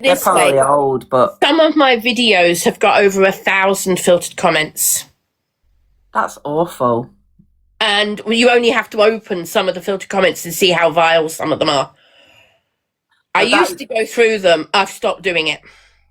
They're this way. probably old, but Some of my videos have got over 1,000 filtered comments. that's awful. And you only have to open some of the filtered comments to see how vile some of them are. I used to go through them. I've stopped doing it.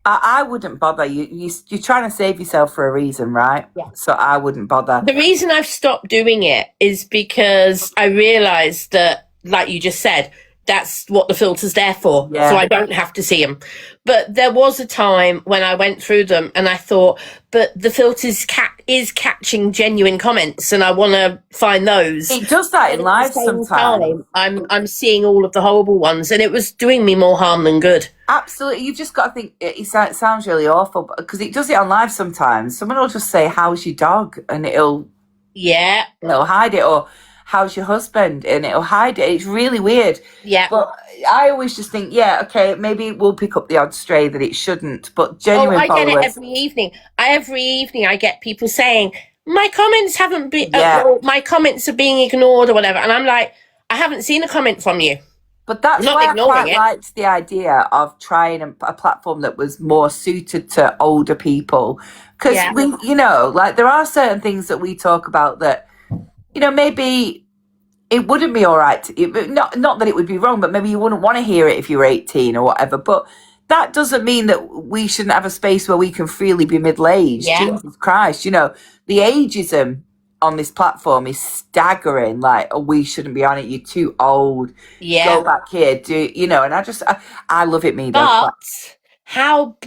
I wouldn't bother. You're trying to save yourself for a reason, right? Yeah. So I wouldn't bother. The reason I've stopped doing it is because I realised that, like you just said, that's what the filter's there for. Yeah. So I don't have to see them. But there was a time when I went through them and I thought, but the filter is catching genuine comments and I want to find those. It does that in live sometimes. I'm seeing all of the horrible ones and it was doing me more harm than good. Absolutely. You've just got to think, it sounds really awful because it does it on live sometimes. Someone will just say, how's your dog? And it'll hide it. Or how's your husband? And it'll hide it. It's really weird. Yeah. But I always just think, yeah, okay, maybe we'll pick up the odd stray that it shouldn't. But genuine I followers. get it every evening. Every evening I get people saying, my comments haven't been, my comments are being ignored or whatever. And I'm like, I haven't seen a comment from you. But that's why I quite liked the idea of trying a platform that was more suited to older people. Because, there are certain things that we talk about that, maybe it wouldn't be all right. Not that it would be wrong, but maybe you wouldn't want to hear it if you were 18 or whatever. But that doesn't mean that we shouldn't have a space where we can freely be middle-aged. Yeah. Jesus Christ, the ageism on this platform is staggering. Like, we shouldn't be on it. You're too old. Yeah. Go back here. And I love it, me. But how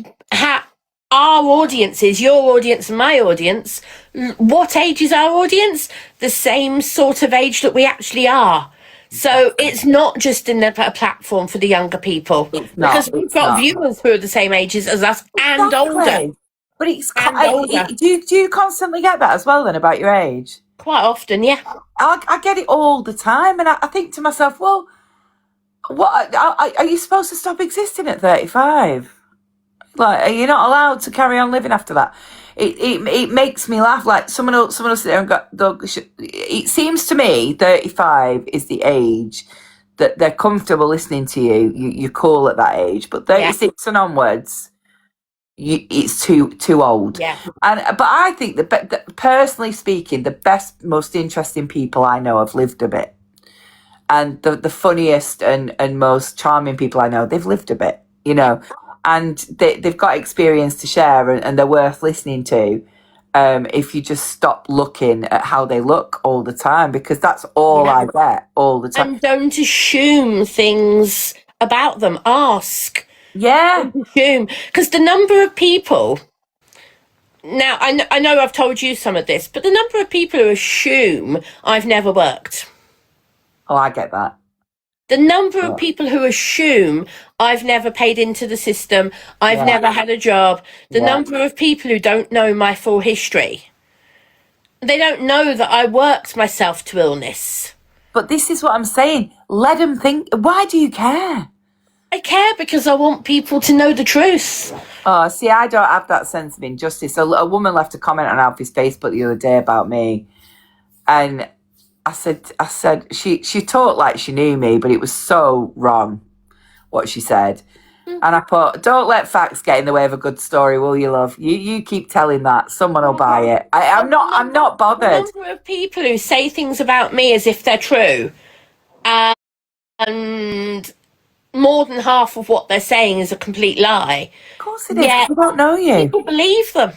our audiences, your audience and my audience, what age is our audience? The same sort of age that we actually are. So it's not just a platform for the younger people. Because we've got viewers who are the same ages as us and older. But do you constantly get that as well then about your age? Quite often, yeah. I get it all the time, and I think to myself, well, what are you supposed to stop existing at 35? Like, are you not allowed to carry on living after that? It makes me laugh. Like someone will sit there and go, it seems to me 35 is the age that they're comfortable listening to you. You're cool at that age, but 36 and onwards, it's too old. Yeah. But I think that personally speaking, the best, most interesting people I know have lived a bit, and the funniest and most charming people I know, they've lived a bit, and they've got experience to share, and they're worth listening to. If you just stop looking at how they look all the time, because that's all I get all the time. And don't assume things about them. Ask. Yeah. Because the number of people, now I know I've told you some of this, but the number of people who assume I've never worked. Oh, I get that. The number of people who assume I've never paid into the system, I've never had a job, the number of people who don't know my full history. They don't know that I worked myself to illness. But this is what I'm saying. Let them think. Why do you care? I care because I want people to know the truth. Oh, see, I don't have that sense of injustice. A woman left a comment on Alfie's Facebook the other day about me, and I said she talked like she knew me, but it was so wrong what she said. And I put, don't let facts get in the way of a good story, will you, love? You keep telling that, someone will buy it. I'm not bothered. The number of people who say things about me as if they're true, and more than half of what they're saying is a complete lie. Of course it is. I don't know you. People believe them.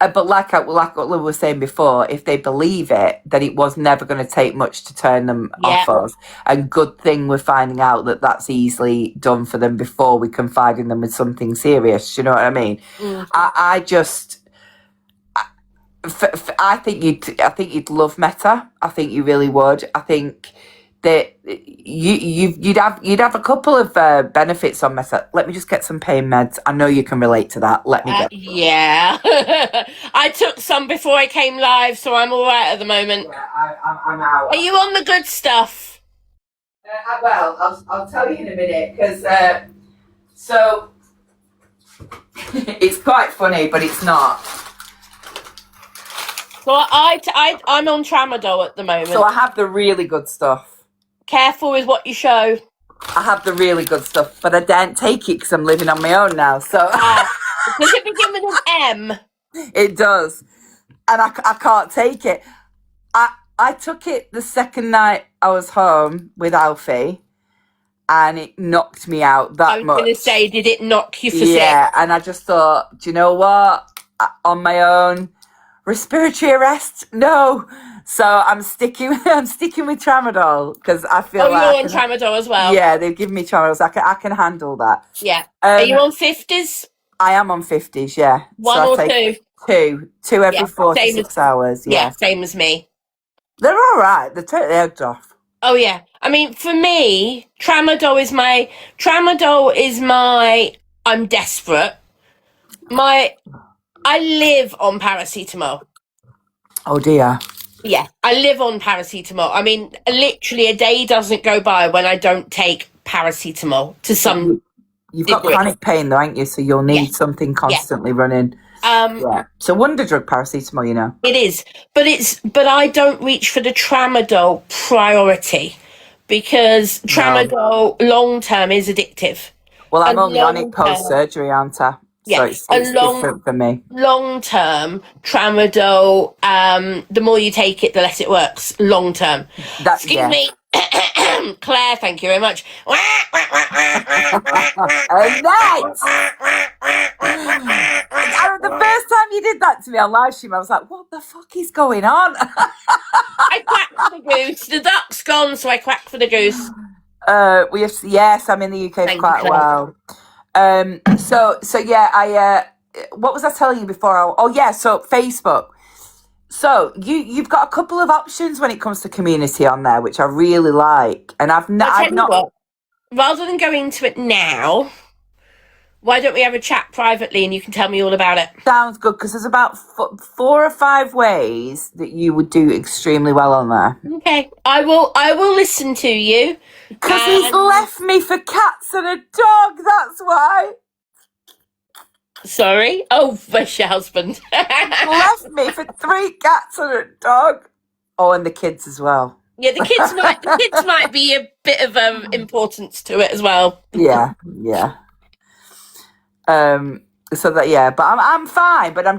But like what Lou was saying before, if they believe it, then it was never going to take much to turn them off us. And good thing we're finding out that that's easily done for them before we confide in them with something serious. You know what I mean? Mm-hmm. I think you'd love Meta. I think you really would. I think that you'd have a couple of benefits on Meta. Let me just get some pain meds. I know you can relate to that. Let me get yeah. I took some before I came live, so I'm all right at the moment. Yeah, I'm out. Are you on the good stuff? Well, I'll tell you in a minute, because so it's quite funny, but it's not. So I'm on tramadol at the moment. So I have the really good stuff. Careful with what you show. I have the really good stuff, but I don't take it because I'm living on my own now. So Does it begin with an M? it does, and I can't take it. I took it the second night I was home with Alfie, and it knocked me out I that was much. going to say, did it knock you for Yeah, sick? and I just thought, do you know what? On my own, respiratory arrest, no. So I'm sticking. I'm sticking with tramadol because I feel Oh, like you're on tramadol as well. yeah, they've given me tramadol. So I can handle that. Yeah. Are you on 50s? I am on 50s. Yeah, so One I or take two? two every Yeah. 4 to Same as 6 hours. yeah, Yeah, same as me. they're all right. They take the edge off. Oh yeah. I mean, for me, tramadol is my I'm desperate. I live on paracetamol. Oh dear. Yeah, I live on paracetamol. I mean, literally a day doesn't go by when I don't take paracetamol to some You've got degree. chronic pain though, ain't you? So you'll need Yes. something Yeah. constantly running. Um, Yeah. So wonder drug paracetamol, you know. it is, but I don't reach for the tramadol priority because No. tramadol long term is addictive. Well, I'm And only on it long post term, surgery, aren't I? So yeah, it's and different for me. long term tramadol, the more you take it, the less it works. Long term. That Excuse yeah. me, Claire. Thank you very much. Annette! The first time you did that to me on live stream, I was like, "What the fuck is going on?" I quack for the goose. The duck's gone, so I quack for the goose. We have yes, I'm in the UK for Thank quite you, a while. So yeah, I what was I telling you before? Oh yeah, so Facebook. So you've got a couple of options when it comes to community on there, which I really like, and I'll tell I've you not. what. Rather than go into it now, why don't we have a chat privately and you can tell me all about it? Sounds good because there's about 4 or 5 ways that you would do extremely well on there. Okay, I will listen to you. Because he's left me for cats and a dog. That's why. Sorry. Oh, where's your husband? Left me for 3 cats and a dog. Oh, and the kids as well. Yeah, the kids might be a bit of importance to it as well. Yeah. So that yeah, but I'm fine. But I'm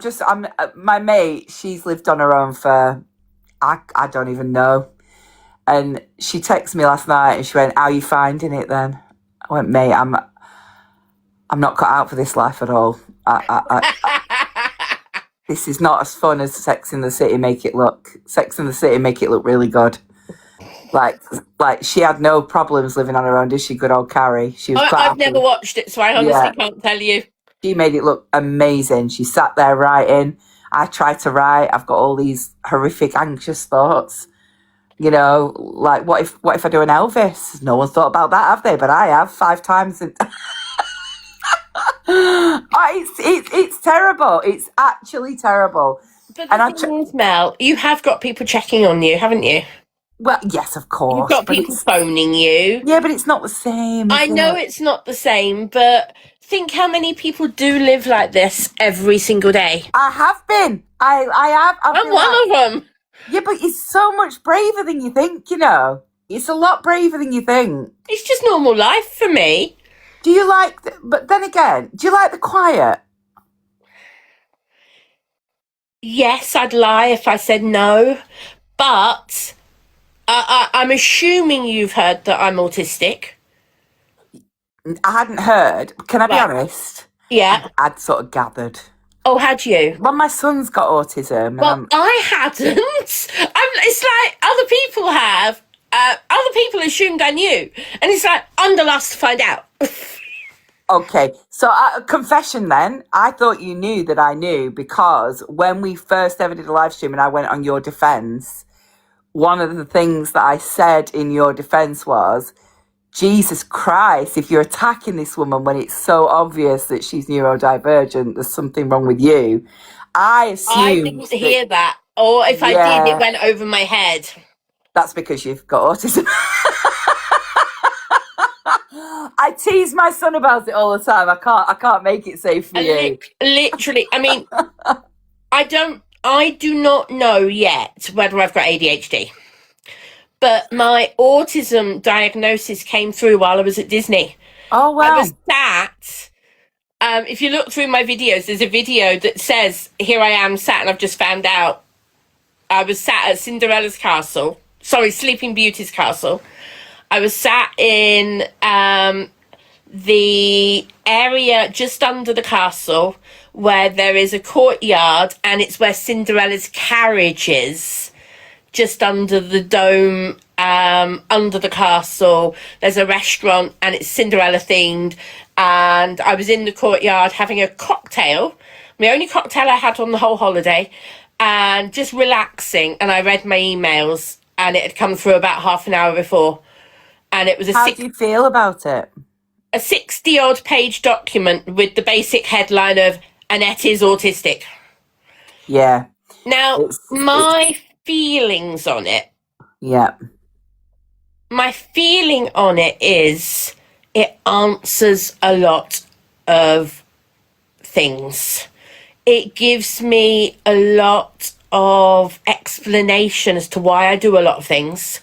my mate. She's lived on her own for I don't even know. And she texted me last night and she went, "How are you finding it then?" I went, "Mate, I'm not cut out for this life at all. This is not as fun as Sex in the City make it look. Sex in the City make it look really good. Like she had no problems living on her own, did she? Good old Carrie. She was quite I've happy. never watched it, so I honestly can't tell you. She made it look amazing. She sat there writing. I tried to write. I've got all these horrific, anxious thoughts. You know, like what if I do an Elvis? No one's thought about that, have they? But I have 5 times. It's terrible. It's actually terrible. But the thing is, Mel, you have got people checking on you, haven't you? Well, yes, of course. You've got people phoning you. Yeah, but it's not the same. I know it's not the same, but think how many people do live like this every single day. I have been. I have. I'm one of them. Yeah, but it's so much braver than you think, you know. It's a lot braver than you think. It's just normal life for me. Do you like, but then again, do you like the quiet? Yes, I'd lie if I said no, but I'm assuming you've heard that I'm autistic. I hadn't heard. Can I be Right. honest? Yeah. I'd sort of gathered. Oh, had you? Well, my son's got autism. Well, I hadn't. It's like other people have. Other people assumed I knew. And it's like, I'm the last to find out. Okay, so confession then. I thought you knew that I knew because when we first ever did a live stream and I went on your defence, one of the things that I said in your defence was, Jesus Christ, if you're attacking this woman when it's so obvious that she's neurodivergent, there's something wrong with you. I assumed I didn't hear that. Or if I did, it went over my head. That's because you've got autism. I tease my son about it all the time. I can't make it safe for you. Literally, I mean, I do not know yet whether I've got ADHD. but my autism diagnosis came through while I was at Disney. Oh, I wow. was sat. If you look through my videos, there's a video that says, "Here I am sat, and I've just found out." I was sat at Cinderella's castle. Sorry, Sleeping Beauty's castle. I was sat in the area just under the castle where there is a courtyard, and it's where Cinderella's carriage is, just under the dome, under the castle. There's a restaurant and it's Cinderella themed. And I was in the courtyard having a cocktail, my only cocktail I had on the whole holiday, and just relaxing. And I read my emails, and it had come through about half an hour before. And it was How do you feel about it? a 60 odd page document with the basic headline of Annette is autistic. Yeah. Now, It's my feelings on it, yeah. my feeling on it is it answers a lot of things. It gives me a lot of explanation as to why I do a lot of things,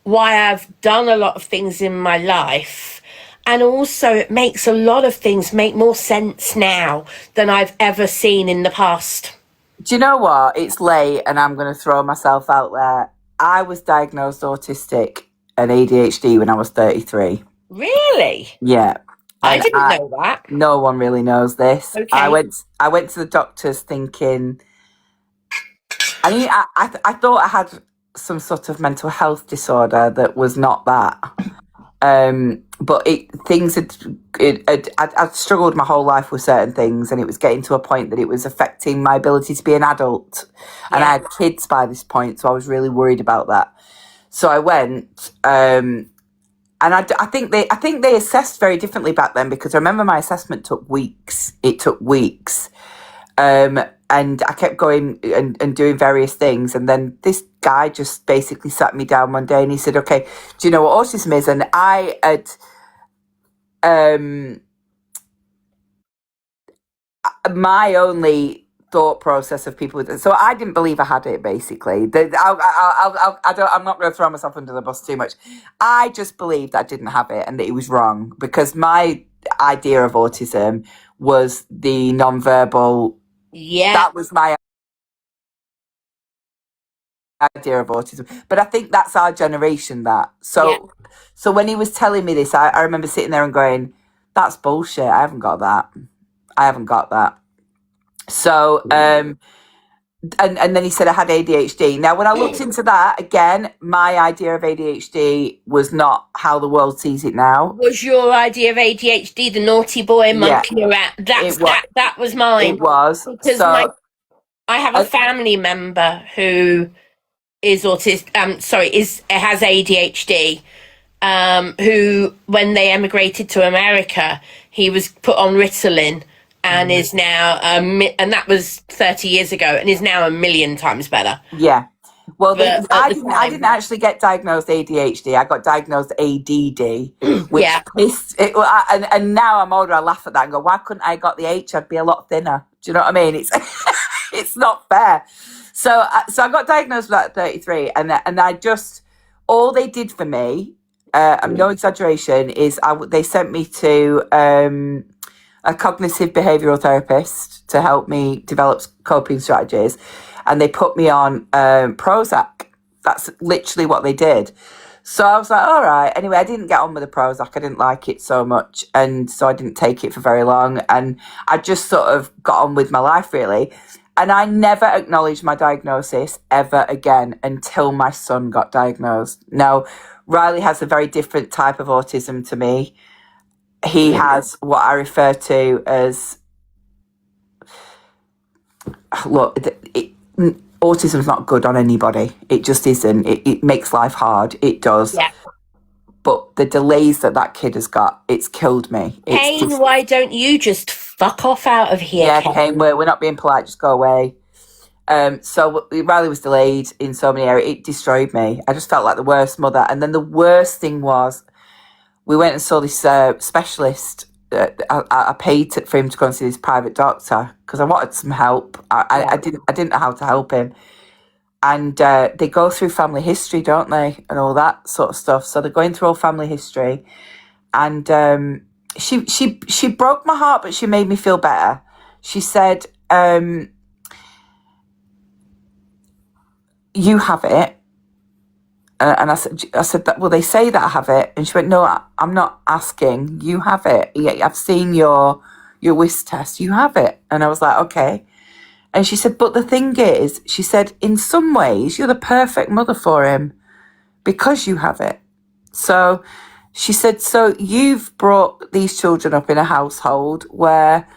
why I've done a lot of things in my life. And also, it makes a lot of things make more sense now than I've ever seen in the past. Do you know what? It's late and I'm going to throw myself out there. I was diagnosed autistic and ADHD when I was 33. Really? Yeah. I And didn't know that. no one really knows this. Okay. I went to the doctors thinking, I thought I had some sort of mental health disorder that was not that. But I'd struggled my whole life with certain things, and it was getting to a point that it was affecting my ability to be an adult. And I had kids by this point, so I was really worried about that. So I went, and I think they assessed very differently back then, because I remember my assessment took weeks. It took weeks. And I kept going and doing various things. And then this guy just basically sat me down one day and he said, "Okay, do you know what autism is?" And I had, my only thought process of people with it. So I didn't believe I had it, basically. I'm not going to throw myself under the bus too much. I just believed I didn't have it and that it was wrong, because my idea of autism was the non-verbal. Yeah. That was my idea of autism. But I think that's our generation, that. So when he was telling me this, I remember sitting there and going, "That's bullshit. I haven't got that. I haven't got that." So, and then he said I had ADHD. Now, when I looked into that, again, my idea of ADHD was not how the world sees it now. Was your idea of ADHD the naughty boy monkey around? That was mine. It was. Because I have a family member who is has ADHD. Who, when they emigrated to America, he was put on Ritalin and is now, and that was 30 years ago, and is now a million times better. Yeah. Well, I didn't actually get diagnosed ADHD. I got diagnosed ADD, which pissed it. And now I'm older, I laugh at that and go, "Why couldn't I got the H? I'd be a lot thinner." Do you know what I mean? It's it's not fair. So I got diagnosed at 33, and I just, all they did for me, no exaggeration, is they sent me to a cognitive behavioural therapist to help me develop coping strategies, and they put me on Prozac. That's literally what they did. So I was like, all right. Anyway, I didn't get on with the Prozac. I didn't like it so much, and so I didn't take it for very long, and I just sort of got on with my life, really. And I never acknowledged my diagnosis ever again until my son got diagnosed. Now, Riley has a very different type of autism to me. He has what I refer to as, look, autism's not good on anybody. It just isn't. It makes life hard. It does. Yeah. But the delays that kid has got, it's killed me. Kane, why don't you just fuck off out of here? Yeah, Kane, we're not being polite. Just go away. So Riley was delayed in so many areas. It destroyed me. I just felt like the worst mother. And then the worst thing was, we went and saw this specialist. I paid for him to go and see this private doctor because I wanted some help. I didn't know how to help him. and they go through family history, don't they, and all that sort of stuff. So they're going through all family history, and she broke my heart, but she made me feel better. She said, "You have it." And I said that. Well, they say that I have it, and she went, "No, I'm not asking. You have it. Yeah, I've seen your whiz test. You have it." And I was like, "Okay." And she said, "But the thing is," she said, "in some ways, you're the perfect mother for him because you have it." So she said, "So you've brought these children up in a household where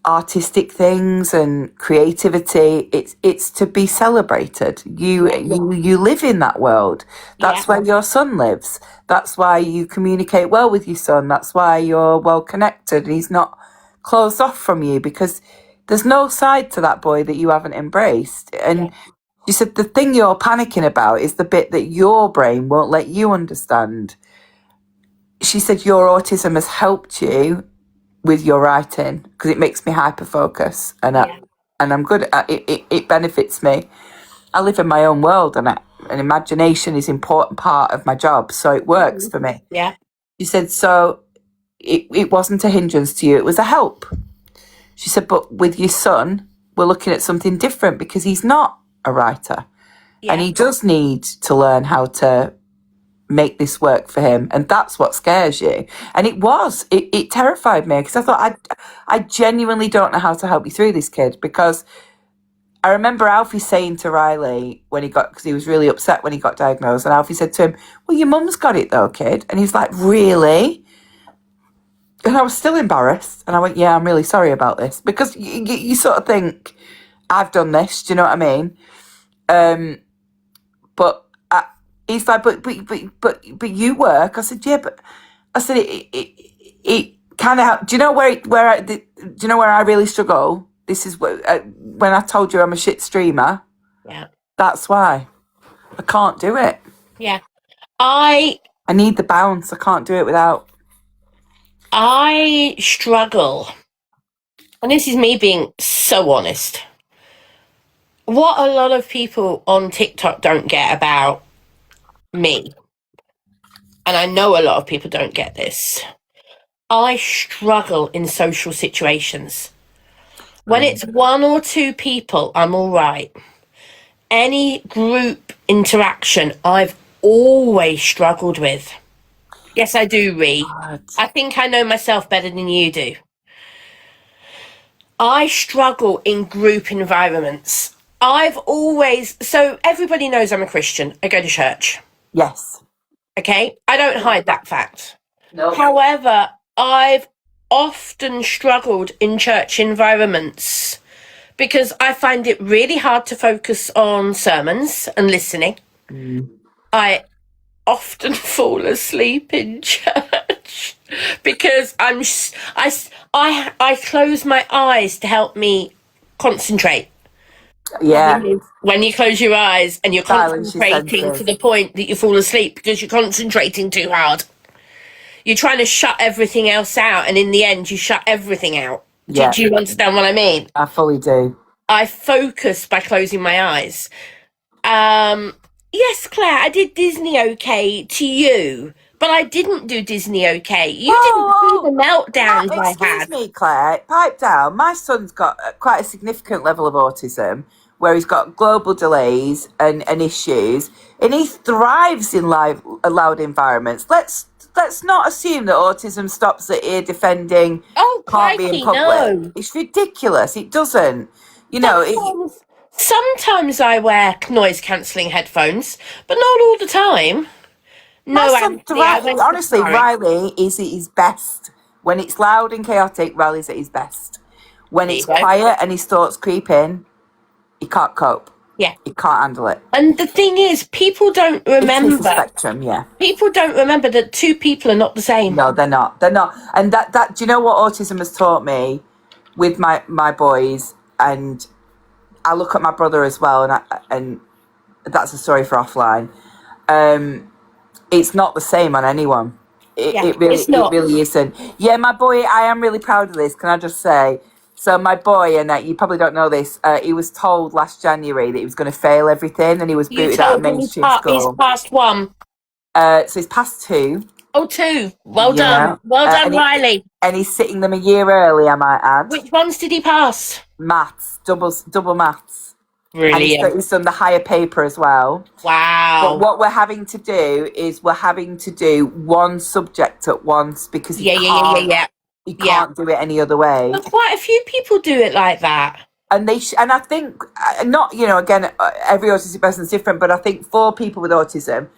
artistic things and creativity, it's to be celebrated. You live in that world. That's where your son lives. That's why you communicate well with your son. That's why you're well connected. He's not closed off from you, because there's no side to that boy that you haven't embraced." And she said, "The thing you're panicking about is the bit that your brain won't let you understand." She said, "Your autism has helped you with your writing because it makes me hyper focus, and I'm good at it. It benefits me. I live in my own world, and imagination is an important part of my job, so it works for me." Yeah. She said, "So it wasn't a hindrance to you, it was a help." She said, "But with your son, we're looking at something different because he's not a writer, and he does need to learn how to make this work for him, and that's what scares you." And it terrified me, because I thought, I genuinely don't know how to help you through this, kid, because I remember Alfie saying to Riley because he was really upset when he got diagnosed, and Alfie said to him, "Well, your mum's got it though, kid." And he's like, "Really?" And I was still embarrassed, and I went, "Yeah, I'm really sorry about this," because you sort of think, I've done this, do you know what I mean? But he's like, but you work." I said, "Yeah, but," I said, it kind of. Do you know do you know where I really struggle? This is when I told you I'm a shit streamer. Yeah. That's why I can't do it. Yeah. I need the bounce. I can't do it without. I struggle, and this is me being so honest. What a lot of people on TikTok don't get about me, and I know a lot of people don't get this, I struggle in social situations. When it's one or two people, I'm all right. Any group interaction, I've always struggled with. Yes, I do, Ree. I think I know myself better than you do. I struggle in group environments. So everybody knows I'm a Christian. I go to church. Yes. Okay? I don't hide that fact. No. However, I've often struggled in church environments because I find it really hard to focus on sermons and listening. I often fall asleep in church because I close my eyes to help me concentrate. Yeah. When you close your eyes and you're Silence your concentrating senses. to the point that you fall asleep because you're concentrating too hard. You're trying to shut everything else out, and in the end, you shut everything out. Yeah. Do you understand what I mean? I fully do. I focus by closing my eyes. Yes, Claire, I did Disney okay to you, but I didn't do Disney okay. You didn't see the meltdowns I Excuse had. me, Claire. Pipe down. My son's got quite a significant level of autism, where he's got global delays and issues, and he thrives in loud environments. Let's not assume that autism stops at ear defending. Oh, Can't be in crikey, public. no. It's ridiculous. It doesn't. You know. Sometimes I wear noise cancelling headphones, but not all the time. No, My son, Anthony, I'm so honestly, sorry. Riley is at his best. When it's loud and chaotic, Riley's at his best. When There it's you go. quiet and his thoughts creep in, he can't cope. Yeah. He can't handle it. And the thing is, people don't It's a remember. spectrum, yeah. People don't remember that two people are not the same. No, they're not. They're not. And that do you know what autism has taught me with my boys? And I look at my brother as well, and that's a story for offline. It's not the same on anyone. It really isn't. Yeah, my boy, I am really proud of this. Can I just say, So my boy, and you probably don't know this, he was told last January that he was going to fail everything, and he was You booted out of told me mainstream he's school. past one. So he's past two. Oh, two. Well Yeah, done. Well done, Riley. and he's sitting them a year early, I might add. Which ones did he pass? Maths, double maths, and Brilliant. he's done the higher paper as well. But Wow. what we're having to do is we're having to do one subject at once because Yeah, yeah, yeah, yeah, yeah. he Yeah. can't do it any other way. But quite a few people do it like that. And and I think not, again, every autistic person is different, but I think for people with autism,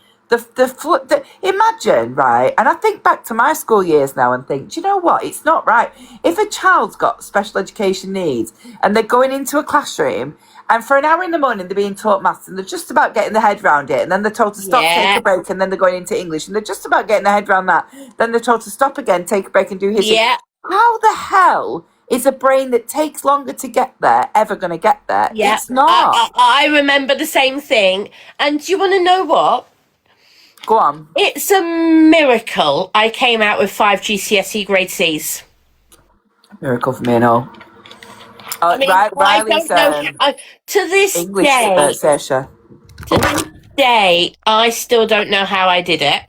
imagine, right? And I think back to my school years now and think, do you know what? It's not right. If a child's got special education needs and they're going into a classroom and for an hour in the morning they're being taught maths and they're just about getting their head around it, and then they're told to stop, take a break, and then they're going into English and they're just about getting their head around that, then they're told to stop again, take a break, and do history. Yeah. How the hell is a brain that takes longer to get there ever going to get there? Yeah. It's not. I remember the same thing. And do you want to know what? Go on. It's a miracle I came out with 5 GCSE grade C's. Miracle for me and all. I mean, Riley's I don't know how, to this English day, Saoirse. to this day, I still don't know how I did it.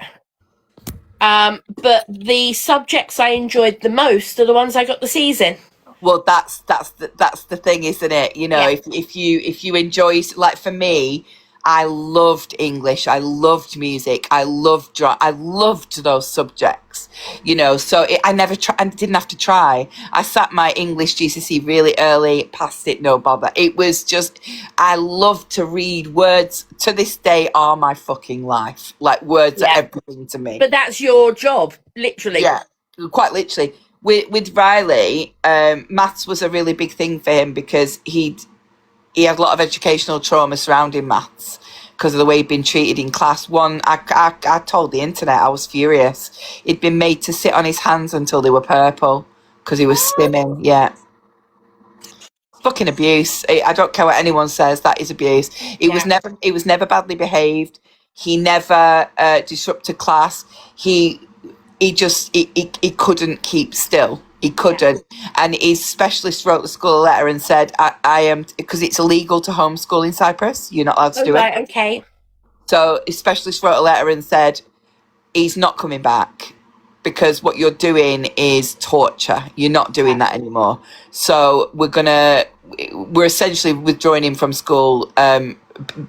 But the subjects I enjoyed the most are the ones I got the C's in. Well, that's the thing, isn't it? Yeah. If you enjoy, like for me, I loved English, I loved music, I loved those subjects. So I didn't have to try. I sat my English GCSE really early, passed it, no bother. It was just, I love to read. Words to this day are my fucking life. Like words are everything to me. But that's your job, literally. Yeah, quite literally. With Riley, maths was a really big thing for him because he had a lot of educational trauma surrounding maths because of the way he'd been treated in class. I told the internet, I was furious. He'd been made to sit on his hands until they were purple because he was stimming. Yeah. Fucking abuse. I don't care what anyone says, that is abuse. He was never badly behaved. He never disrupted class. He couldn't keep still. He couldn't. And his specialist wrote the school a letter and said, I am, because it's illegal to homeschool in Cyprus. You're not allowed to do it. Okay. So his specialist wrote a letter and said, he's not coming back because what you're doing is torture. You're not doing that anymore. So we're essentially withdrawing him from school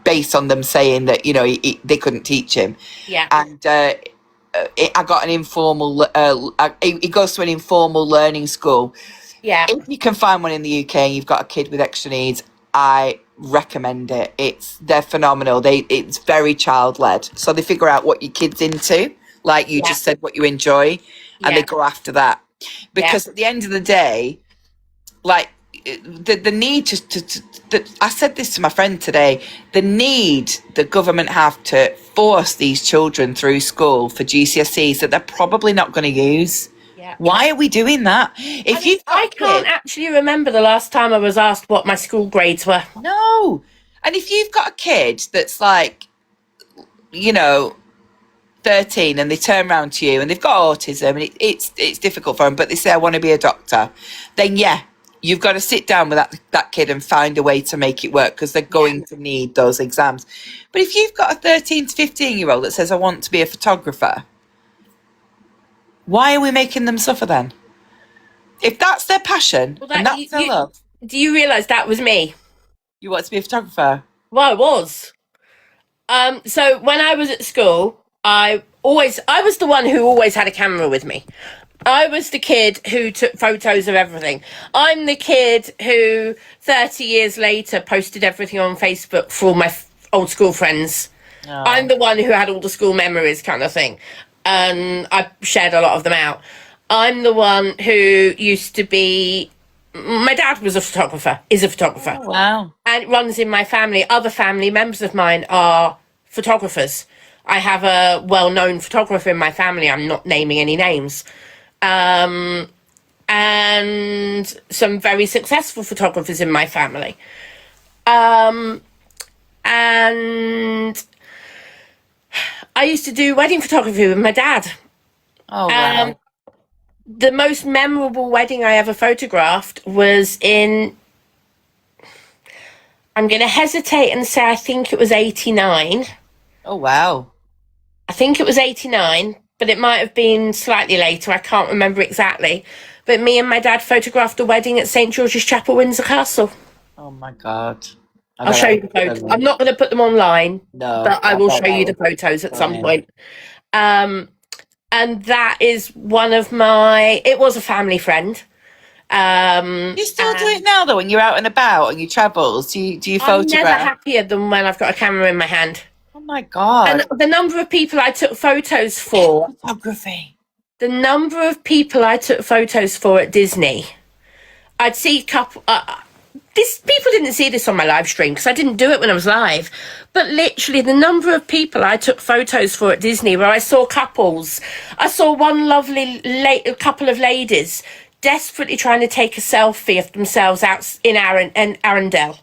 based on them saying that, they couldn't teach him. Yeah. And I got an informal, he goes to an informal learning school. Yeah. If you can find one in the UK and you've got a kid with extra needs, I recommend it. They're phenomenal. It's very child-led. So they figure out what your kid's into, like you just said, what you enjoy, and they go after that. Because at the end of the day, like the need I said this to my friend today, the need the government have to force these children through school for GCSEs that they're probably not going to use. Yeah. Why are we doing that? I can't actually remember the last time I was asked what my school grades were. No. And if you've got a kid that's like, 13 and they turn around to you and they've got autism and it's difficult for them, but they say, I want to be a doctor, then you've got to sit down with that kid and find a way to make it work because they're going to need those exams. But if you've got a 13 to 15-year-old that says, I want to be a photographer, why are we making them suffer then? If that's their passion and that's their love. Do you realise that was me? You want to be a photographer? Well, I was. So when I was at school, I was the one who always had a camera with me. I was the kid who took photos of everything. I'm the kid who 30 years later posted everything on Facebook for all my old school friends. Oh. I'm the one who had all the school memories kind of thing. And I shared a lot of them out. I'm the one who used to be... My dad was a photographer, is a photographer. Oh, wow. And it runs in my family. Other family members of mine are photographers. I have a well-known photographer in my family. I'm not naming any names. And some very successful photographers in my family. And I used to do wedding photography with my dad. Oh, wow. The most memorable wedding I ever photographed was in, I'm going to hesitate and say I think it was 89. Oh, wow. I think it was 89, but it might have been slightly later. I can't remember exactly. But me and my dad photographed a wedding at St George's Chapel, Windsor Castle. Oh, my God. I I'll bet show that you the was photos. I'm brilliant. not going to put them online, No, but I I will bet show that you was the photos at some brilliant. point. Um, and that is one of my, it was a family friend. You still do it And now, though, when you're out and about and you travels? Do you I'm never photograph? happier than when I've got a camera in my hand. Oh, my And God. the number of people I took photos for, Photography. the number of people I took photos for at Disney, I'd see couple. This people didn't see this on my live stream because I didn't do it when I was live. But literally, the number of people I took photos for at Disney, where I saw couples, I saw one lovely couple of ladies desperately trying to take a selfie of themselves out in Arundel.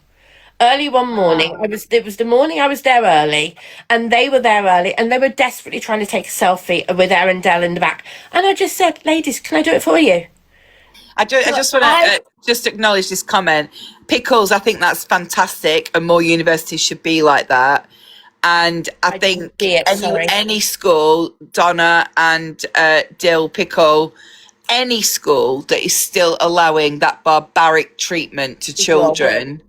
Early one morning, Wow. it was the morning I was there early, and they were there early, and they were desperately trying to take a selfie with Arundel in the back. And I just said, "Ladies, can I do it for you?" I So just want to I just acknowledge this comment. Pickles, I think that's fantastic, and more universities should be like that. And I I didn't think see it. Sorry. any school, Donna and Dill Pickle, any school that is still allowing that barbaric treatment to Is wrong. children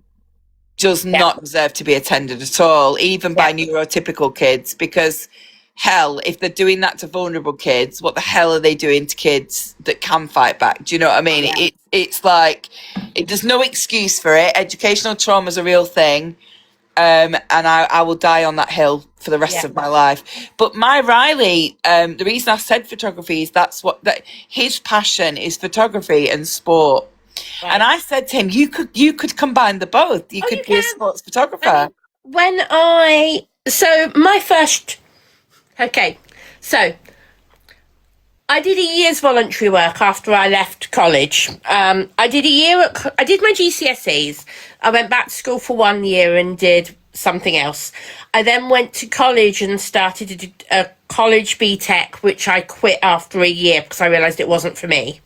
does Yeah, not deserve to be attended at all, even yeah, by neurotypical kids, because hell, if they're doing that to vulnerable kids, what the hell are they doing to kids that can fight back? Do you know what I mean? yeah, It's like there's no excuse for it. Educational trauma is a real thing, and I will die on that hill for the rest yeah. of my life. But my Riley, the reason I said photography is that his passion is photography and sport. And Right. I said to him, you could combine the both. You Oh, you could be a can. sports I photographer. mean, so my first, okay, so I did a year's voluntary work after I left college. I did a year I did my GCSEs. I went back to school for 1 year and did something else. I then went to college and started a college BTEC, which I quit after a year because I realised it wasn't for me.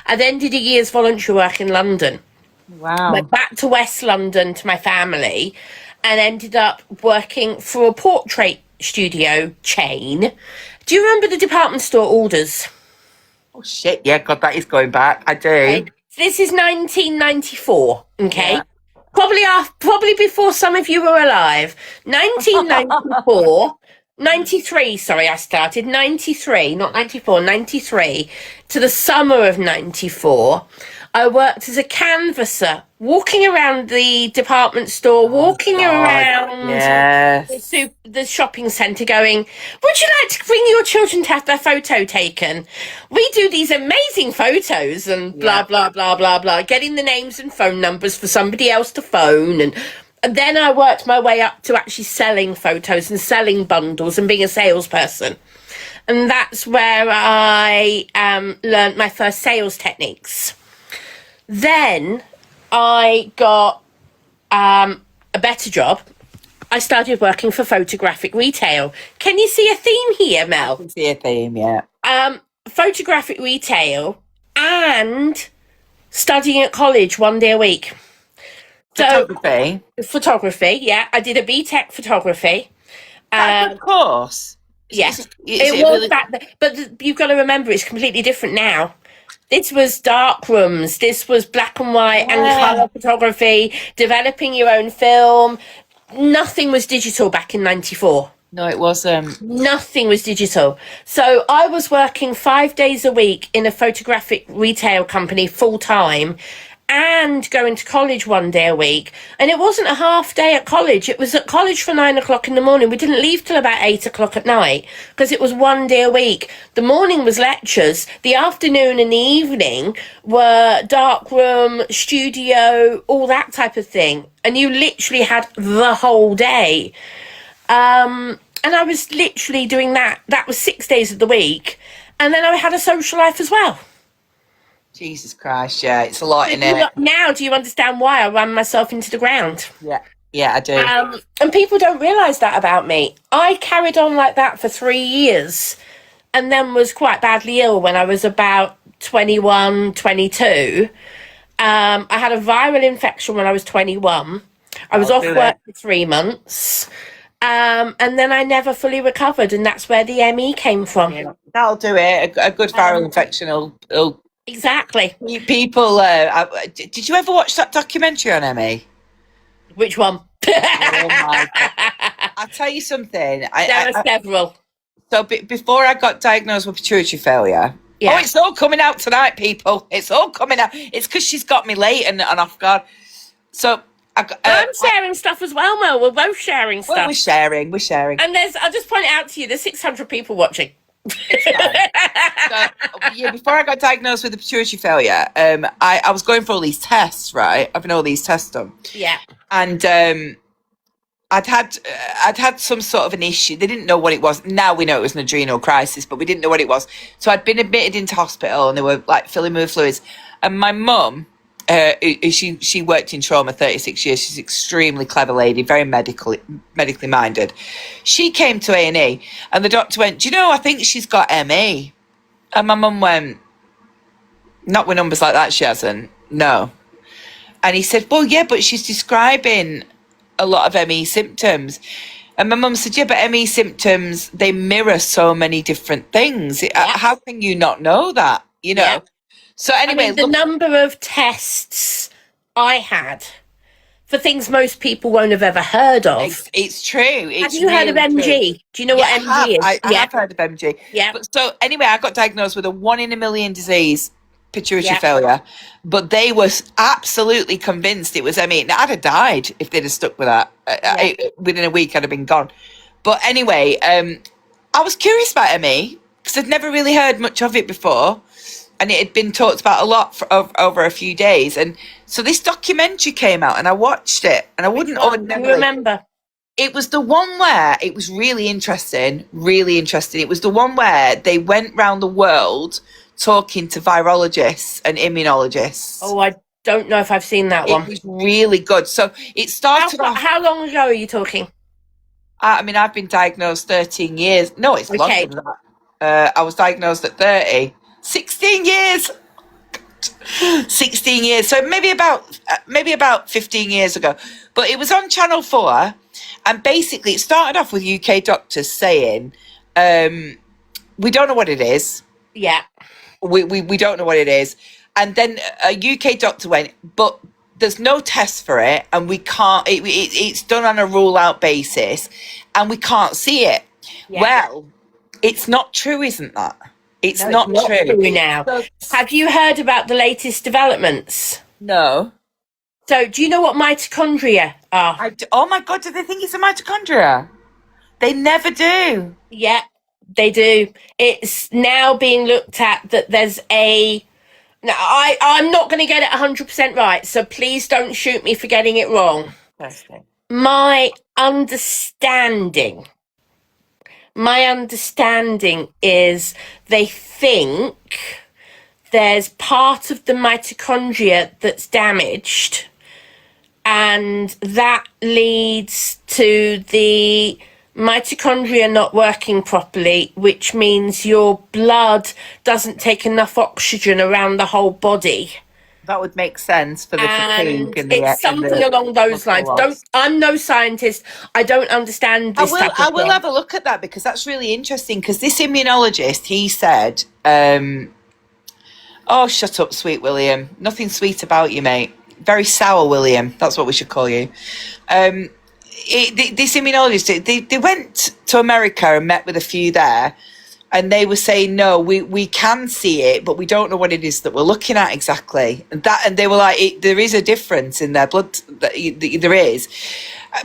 I then did a year's voluntary work in London. Went Wow. back to West London to my family and ended up working for a portrait studio chain. Do you remember the department store Orders? Oh shit! Yeah, God, that is going back. I Okay. do. So this is 1994, okay? Yeah. Probably before some of you were alive. 1994, 93, sorry, I started 93, not 94, 93 to the summer of 94. I worked as a canvasser, walking around the department store, Oh walking God. around Yes. the shopping centre going, would you like to bring your children to have their photo taken? We do these amazing photos and blah, Yeah. blah, blah, blah, blah, getting the names and phone numbers for somebody else to phone. And then I worked my way up to actually selling photos and selling bundles and being a salesperson. And that's where I learned my first sales techniques. Then I got a better job. I started working for photographic retail. Can you see a theme here, I Mel? can see a theme. Yeah. Photographic retail and studying at college 1 day a week. So Photography. photography, yeah. I did a BTEC photography. That a good Um, course. yeah, Is it it was really? back then, but you've got to remember it's completely different now. This was dark rooms. This was black and white and Yeah. color photography, developing your own film. Nothing was digital back in 94. No, it wasn't. Nothing was digital. So I was working 5 days a week in a photographic retail company full time and going to college 1 day a week. And it wasn't a half day at college. It was at college for 9 o'clock in the morning. We didn't leave till about 8 o'clock at night because it was 1 day a week. The morning was lectures. The afternoon and the evening were dark room, studio, all that type of thing. And you literally had the whole day. And I was literally doing that. That was 6 days of the week. And then I had a social life as well. Jesus Christ. Yeah, it's a lot So in it. now, do you understand why I ran myself into the ground? Yeah. Yeah, I do. And people don't realise that about me. I carried on like that for 3 years and then was quite badly ill when I was about 21, 22. I had a viral infection when I was 21. I was I'll off do work it. for 3 months. And then I never fully recovered, and that's where the ME came from. Yeah, that'll do it. A good viral Um, infection will exactly. people. Did you ever watch that documentary on Emmy? Which one? Oh my god! I'll tell you something. There are several. So before I got diagnosed with pituitary failure. Oh, Yeah. it's all coming out tonight, people. It's all coming out. It's because she's got me late and off guard. So I'm sharing stuff as well, Mel. We're both sharing well, stuff. we're sharing. We're sharing. And I'll just point it out to you, there's 600 people watching. It's fine. So, yeah, before I got diagnosed with the pituitary failure, I was going for all these tests, right? Having all these tests done. Yeah. And I'd had some sort of an issue. They didn't know what it was. Now we know it was an adrenal crisis, but we didn't know what it was. So I'd been admitted into hospital, and they were like filling me with fluids. And my mum, she worked in trauma 36 years. She's an extremely clever lady, very medically minded. She came to A&E, and the doctor went, "Do you know? I think she's got ME." And my mum went, "Not with numbers like that, she hasn't. No." And he said, "Well, yeah, but she's describing a lot of ME symptoms." And my mum said, "Yeah, but ME symptoms, they mirror so many different things. How can you not know that? You know?" Yeah. So anyway, I mean, the number of tests I had for things most people won't have ever heard of. it's true. Have you heard of MG? Do you know what MG is? I have heard of MG. Yeah. But so anyway, I got diagnosed with a 1 in a million disease, pituitary failure. But they were absolutely convinced it was ME. Now, I'd have died if they'd have stuck with that. Within a week, I'd have been gone. But anyway, I was curious about ME because I'd never really heard much of it before. And it had been talked about a lot for over a few days. And so this documentary came out and I watched it. And I wouldn't ordinarily... You remember? It was the one where it was really interesting, really interesting. It was the one where they went round the world talking to virologists and immunologists. Oh, I don't know if I've seen that one. It was really good. So it started off... How long ago are you talking? I mean, I've been diagnosed 13 years. No, it's longer than that. I was diagnosed at 30. 16 years. 16 years. So maybe about 15 years ago. But it was on Channel 4. And basically it started off with UK doctors saying, we don't know what it is. Yeah. We don't know what it is. And then a UK doctor went, but there's no test for it. And we can't, it's done on a rule out basis. And we can't see it. Yeah. Well, it's not true, isn't that? It's not true now. Have you heard about the latest developments? No. So, do you know what mitochondria are? Oh my God, do they think it's a mitochondria? They never do. Yeah, they do. It's now being looked at that there's a... Now, I'm not going to get it 100% right, so please don't shoot me for getting it wrong. My understanding is they think there's part of the mitochondria that's damaged, and that leads to the mitochondria not working properly, which means your blood doesn't take enough oxygen around the whole body. That would make sense for the fatigue and it's something along those lines. I'm no scientist. I don't understand this type of thing. I will have a look at that because that's really interesting. Because this immunologist, he said, "Oh, shut up, sweet William. Nothing sweet about you, mate. Very sour, William. That's what we should call you." This immunologist, they went to America and met with a few there. And they were saying, no, we can see it, but we don't know what it is that we're looking at exactly. And they were like, there is a difference in their blood. There is.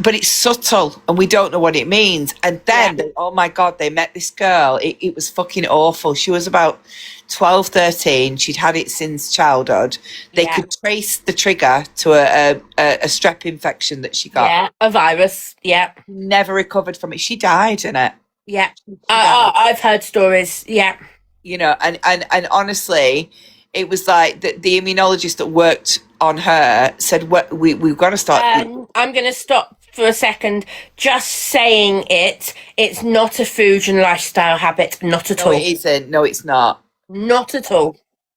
But it's subtle, and we don't know what it means. And then, oh my God, they met this girl. It was fucking awful. She was about 12, 13. She'd had it since childhood. They could trace the trigger to a strep infection that she got. Yeah, a virus. Yeah. Never recovered from it. She died in it. Yeah, I've heard stories. Yeah, you know, and honestly, it was like the immunologist that worked on her said, we've got to start." I'm going to stop for a second. Just saying it's not a food and lifestyle habit. Not at all. No, it isn't. No, it's not. Not at all.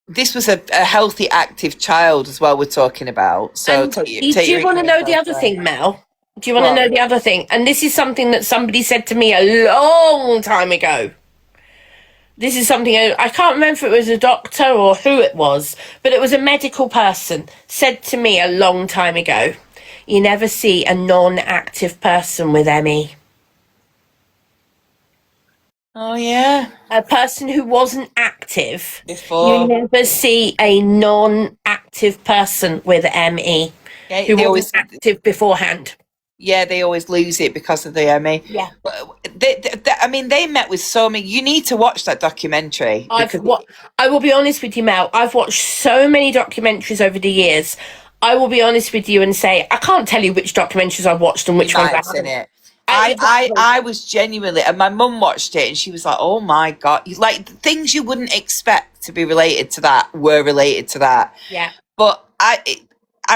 this was a healthy, active child as well. We're talking about. So And take do your you want to ignorance know the other elsewhere. thing, Mel? Do you want to What? know the other thing? And this is something that somebody said to me a long time ago. This is something I can't remember if it was a doctor or who it was, but it was a medical person said to me a long time ago. You never see a non-active person with ME. Oh yeah. A person who wasn't active. You Before. never see a non-active person with ME Yeah, who they wasn't always. active beforehand. Yeah, they always lose it because of the ME. Yeah. But I mean, they met with so many. You need to watch that documentary because I will be honest with you, Mel. I've watched so many documentaries over the years. I will be honest with you and say I can't tell you which documentaries I've watched and you which ones might I have seen haven't. it. Exactly. I was genuinely, and my mum watched it, and she was like, "Oh my god!" Like things you wouldn't expect to be related to that were related to that. Yeah. But I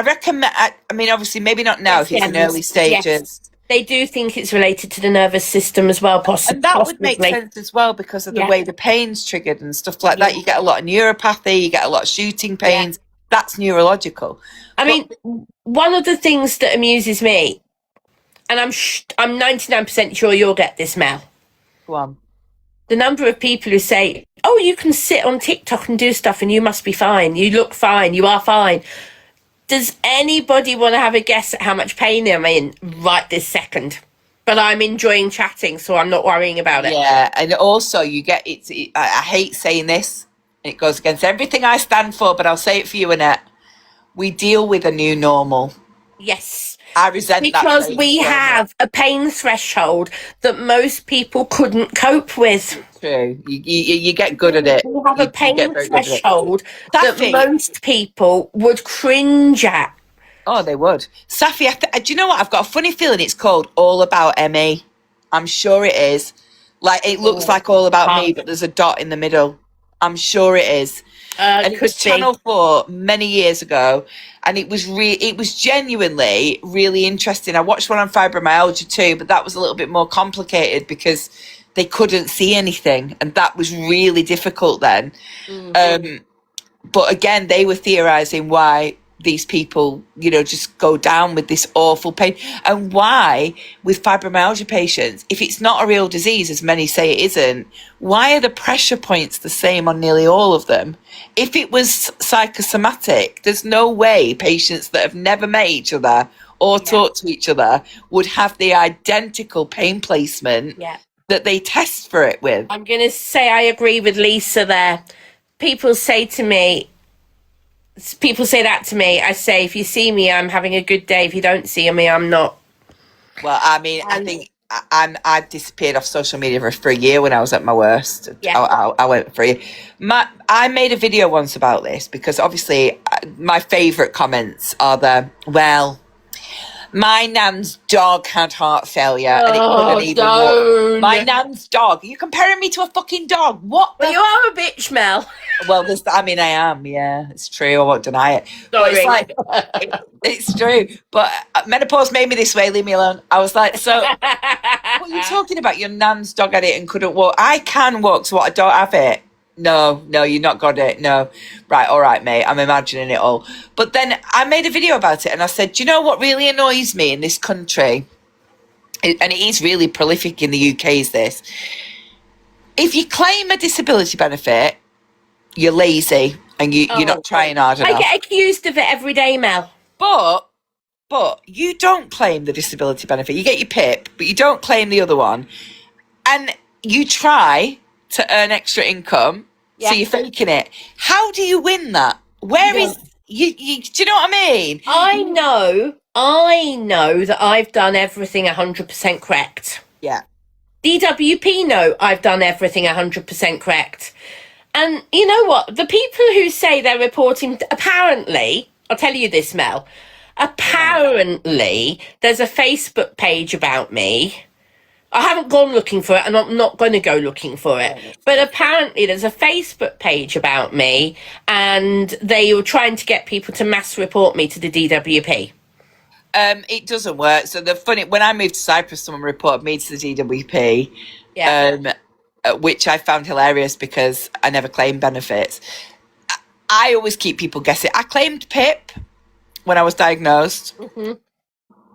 recommend. I mean, obviously, maybe not now Yes, if it's in early Ems. Yes. stages. They do think it's related to the nervous system as well, And that would make possibly. sense as well because of the Yeah. way the pain's triggered and stuff like that. Yeah. You get a lot of neuropathy, you get a lot of shooting Yeah. pains. That's neurological. I But mean, one of the things that amuses me, and I'm 99% sure you'll get this, Mel. go on. The number of people who say, "Oh, you can sit on TikTok and do stuff, and you must be fine. You look fine. You are fine." Does anybody want to have a guess at how much pain I'm in right this second? But I'm enjoying chatting, so I'm not worrying about it. Yeah, and also you get I hate saying this, and it goes against everything I stand for, but I'll say it for you, Annette. We deal with a new normal. Yes. I resent that Because phrase we so much. have a pain threshold that most people couldn't cope with. True. You get good at it. We have a You get pain very good at it. threshold that Safi, most people would cringe at. oh, they would. Safi, do you know what? I've got a funny feeling it's called All About Me. I'm sure it is. Like, it looks like All About Me, but there's a dot in the middle. I'm sure it is. And it was Could be. Channel 4 many years ago, and it was genuinely really interesting. I watched one on fibromyalgia too, but that was a little bit more complicated because they couldn't see anything, and that was really difficult then. But again, they were theorizing why these people, just go down with this awful pain, and why with fibromyalgia patients, if it's not a real disease, as many say it isn't, why are the pressure points the same on nearly all of them? If it was psychosomatic, there's no way patients that have never met each other or talked to each other would have the identical pain placement that they test for it with. I'm going to say I agree with Lisa there. People say that to me. I say, if you see me, I'm having a good day. If you don't see me, I'm not. Well, I mean, I think I disappeared off social media for a year when I was at my worst. Yeah. I went for a year. I made a video once about this because obviously my favourite comments are my nan's dog had heart failure and it couldn't even walk. My nan's dog. Are you comparing me to a fucking dog? What? Well, you are a bitch, Mel. Well, I am. Yeah, it's true. I won't deny it. Sorry. But it's like it's true. But menopause made me this way. Leave me alone. I was like, so what are you talking about? Your nan's dog had it and couldn't walk. I can walk, so what? I don't have it. No, you've not got it. No. Right, all right, mate. I'm imagining it all. But then I made a video about it and I said, do you know what really annoys me in this country? And it is really prolific in the UK, is this. If you claim a disability benefit, you're lazy and you're not trying hard enough. I get accused of it every day, Mel. But you don't claim the disability benefit. You get your PIP, but you don't claim the other one. And you try to earn extra income, so you're faking it. How do you win that? Where is you? Do you know what I mean? I know that I've done everything 100% correct. Yeah. DWP know I've done everything 100% correct. And you know what? The people who say they're reporting, apparently, I'll tell you this, Mel, apparently there's a Facebook page about me. I haven't gone looking for it and I'm not going to go looking for it. But apparently there's a Facebook page about me and they were trying to get people to mass report me to the DWP. It doesn't work. So when I moved to Cyprus, someone reported me to the DWP. Which I found hilarious because I never claimed benefits. I always keep people guessing. I claimed PIP when I was diagnosed. Mhm.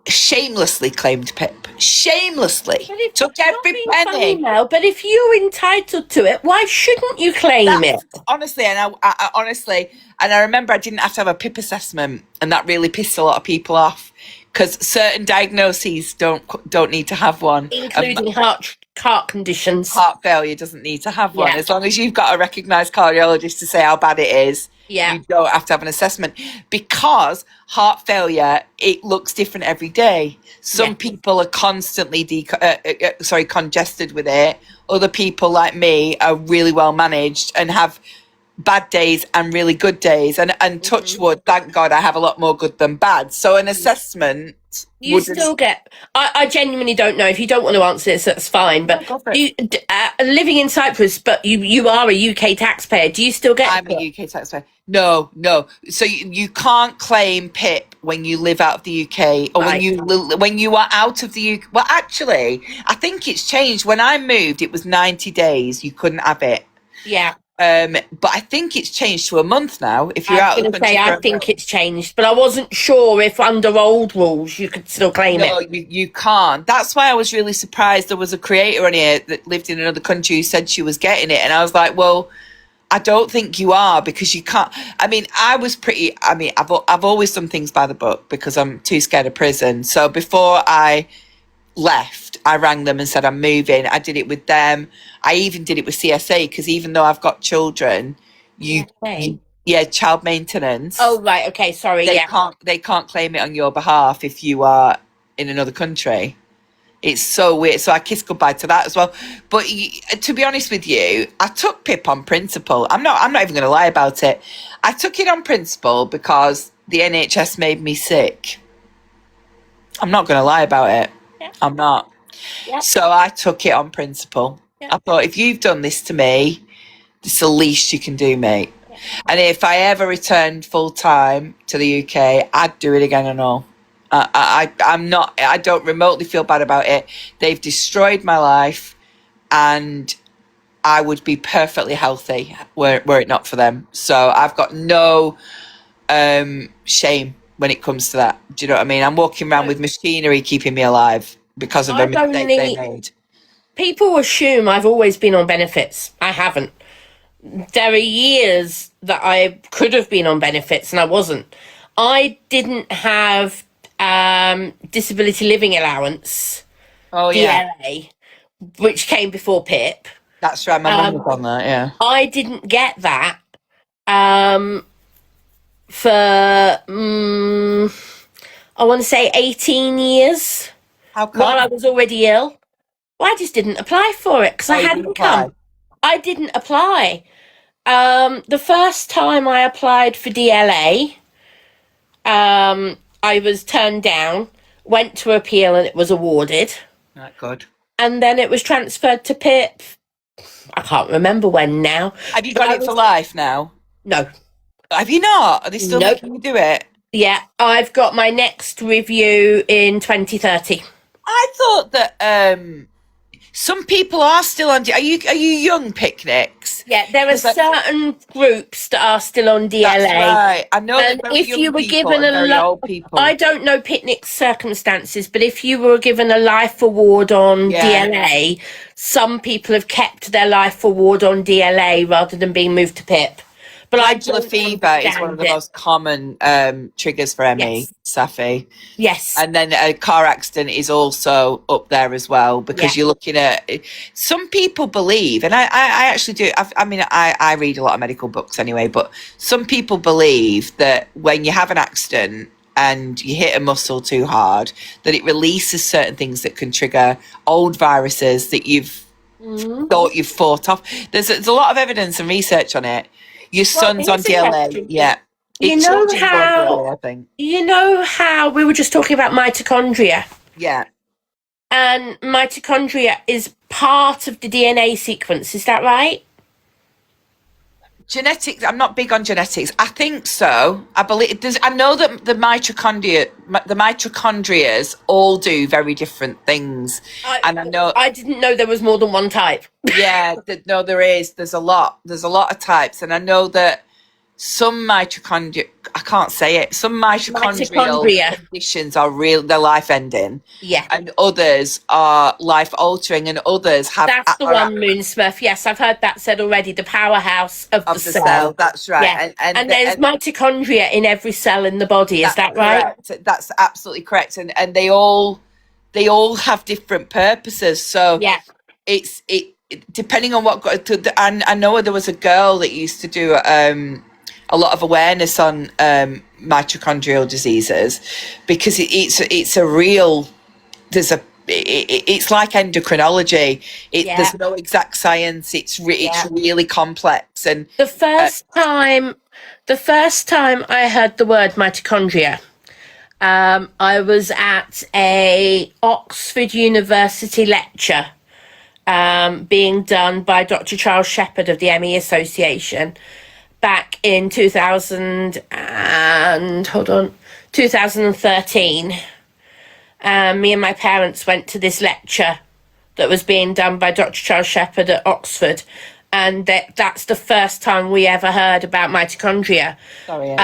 Shamelessly claimed PIP. Shamelessly. But if Took not every being funny, penny. Mel, but if you're entitled to it, why shouldn't you claim it? Honestly, and I honestly, and I remember I didn't have to have a PIP assessment, and that really pissed a lot of people off because certain diagnoses don't need to have one. Including heart conditions. Heart failure doesn't need to have one. Yeah. As long as you've got a recognised cardiologist to say how bad it is, Yeah. you don't have to have an assessment. Because heart failure, it looks different every day. Some Yeah. people are constantly congested with it. Other people like me are really well managed and have bad days and really good days. And touch wood, thank God I have a lot more good than bad. So an assessment You still get. I genuinely don't know. If you don't want to answer this, that's fine. But go for it. Living in Cyprus, but you are a UK taxpayer. Do you still get? I'm a UK taxpayer. No. So you can't claim PIP when you live out of the UK or Right. when you are out of the UK. Well, actually, I think it's changed. When I moved, it was 90 days. You couldn't have it. Yeah. But I think it's changed to a month now. If you're out of the country, I think it's changed, but I wasn't sure if under old rules you could still claim no, it. you can't. That's why I was really surprised. There was a creator on here that lived in another country who said she was getting it, and I was like, well, I don't think you are because you can't. I mean, I've always done things by the book because I'm too scared of prison. So before I left, I rang them and said I'm moving. I did it with them. I even did it with CSA because even though I've got children, CSA? child maintenance. Oh right, okay, sorry. They can't claim it on your behalf if you are in another country. It's so weird. So I kissed goodbye to that as well. But to be honest with you, I took PIP on principle. I'm not even going to lie about it. I took it on principle because the NHS made me sick. I'm not going to lie about it. Yeah. I'm not. Yeah. So I took it on principle. Yeah. I thought, if you've done this to me, it's the least you can do, mate. Yeah. And if I ever returned full time to the UK, I'd do it again and all. I'm not. I don't remotely feel bad about it. They've destroyed my life, and I would be perfectly healthy were it not for them. So I've got no shame when it comes to that. Do you know what I mean? I'm walking around with machinery keeping me alive because of the mistake they made. People assume I've always been on benefits. I haven't. There are years that I could have been on benefits and I wasn't. I didn't have disability living allowance, DLA, which came before PIP. That's right, my mum was on that, yeah. I didn't get that for, I want to say 18 years. How come? While I was already ill. Well, I just didn't apply for it because I hadn't come. I didn't apply. The first time I applied for DLA, I was turned down, went to appeal and it was awarded. Not good. And then it was transferred to PIP. I can't remember when now. Have you got it for life now? No. Have you not? Are they still making you do it? Yeah, I've got my next review in 2030. I thought that some people are still on. Are you young picnics? Yeah, there are certain groups that are still on DLA. That's right. I know and that if you were given old people. I don't know picnic's circumstances, but if you were given a life award on DLA, some people have kept their life award on DLA rather than being moved to PIP. But Glandular fever is one of the most common triggers for ME, Safi. Yes. And then a car accident is also up there as well because you're looking at some people believe, and I actually do. I read a lot of medical books anyway, but some people believe that when you have an accident and you hit a muscle too hard, that it releases certain things that can trigger old viruses that you've thought you've fought off. There's a lot of evidence and research on it. Your son's on DLA, yeah. You know how we were just talking about mitochondria? Yeah. And mitochondria is part of the DNA sequence, is that right? Genetics, I'm not big on genetics. I think so. I believe I know that the mitochondrias all do very different things. I didn't know there was more than one type. Yeah, no, there is. There's a lot of types, and I know that some mitochondria, I can't say it, some mitochondrial Mitochondria. conditions are real, they're life ending. Yeah. And others are life altering, and others That's the are one, Moonsmurf. Yes, I've heard that said already. The powerhouse of the of the cell. cell. That's right. Yeah. And there's mitochondria in every cell in the body. Is that right? correct. That's absolutely correct. And they all have different purposes. So Yeah. it depending on what and I know there was a girl that used to do a lot of awareness on mitochondrial diseases, because it's a real, it's like endocrinology. There's no exact science. It's really complex. And the first time I heard the word mitochondria, I was at a Oxford University lecture being done by Dr. Charles Shepherd of the ME Association back in 2013. Me and my parents went to this lecture that was being done by Dr. Charles Shepherd at Oxford, and that's the first time we ever heard about mitochondria. Sorry,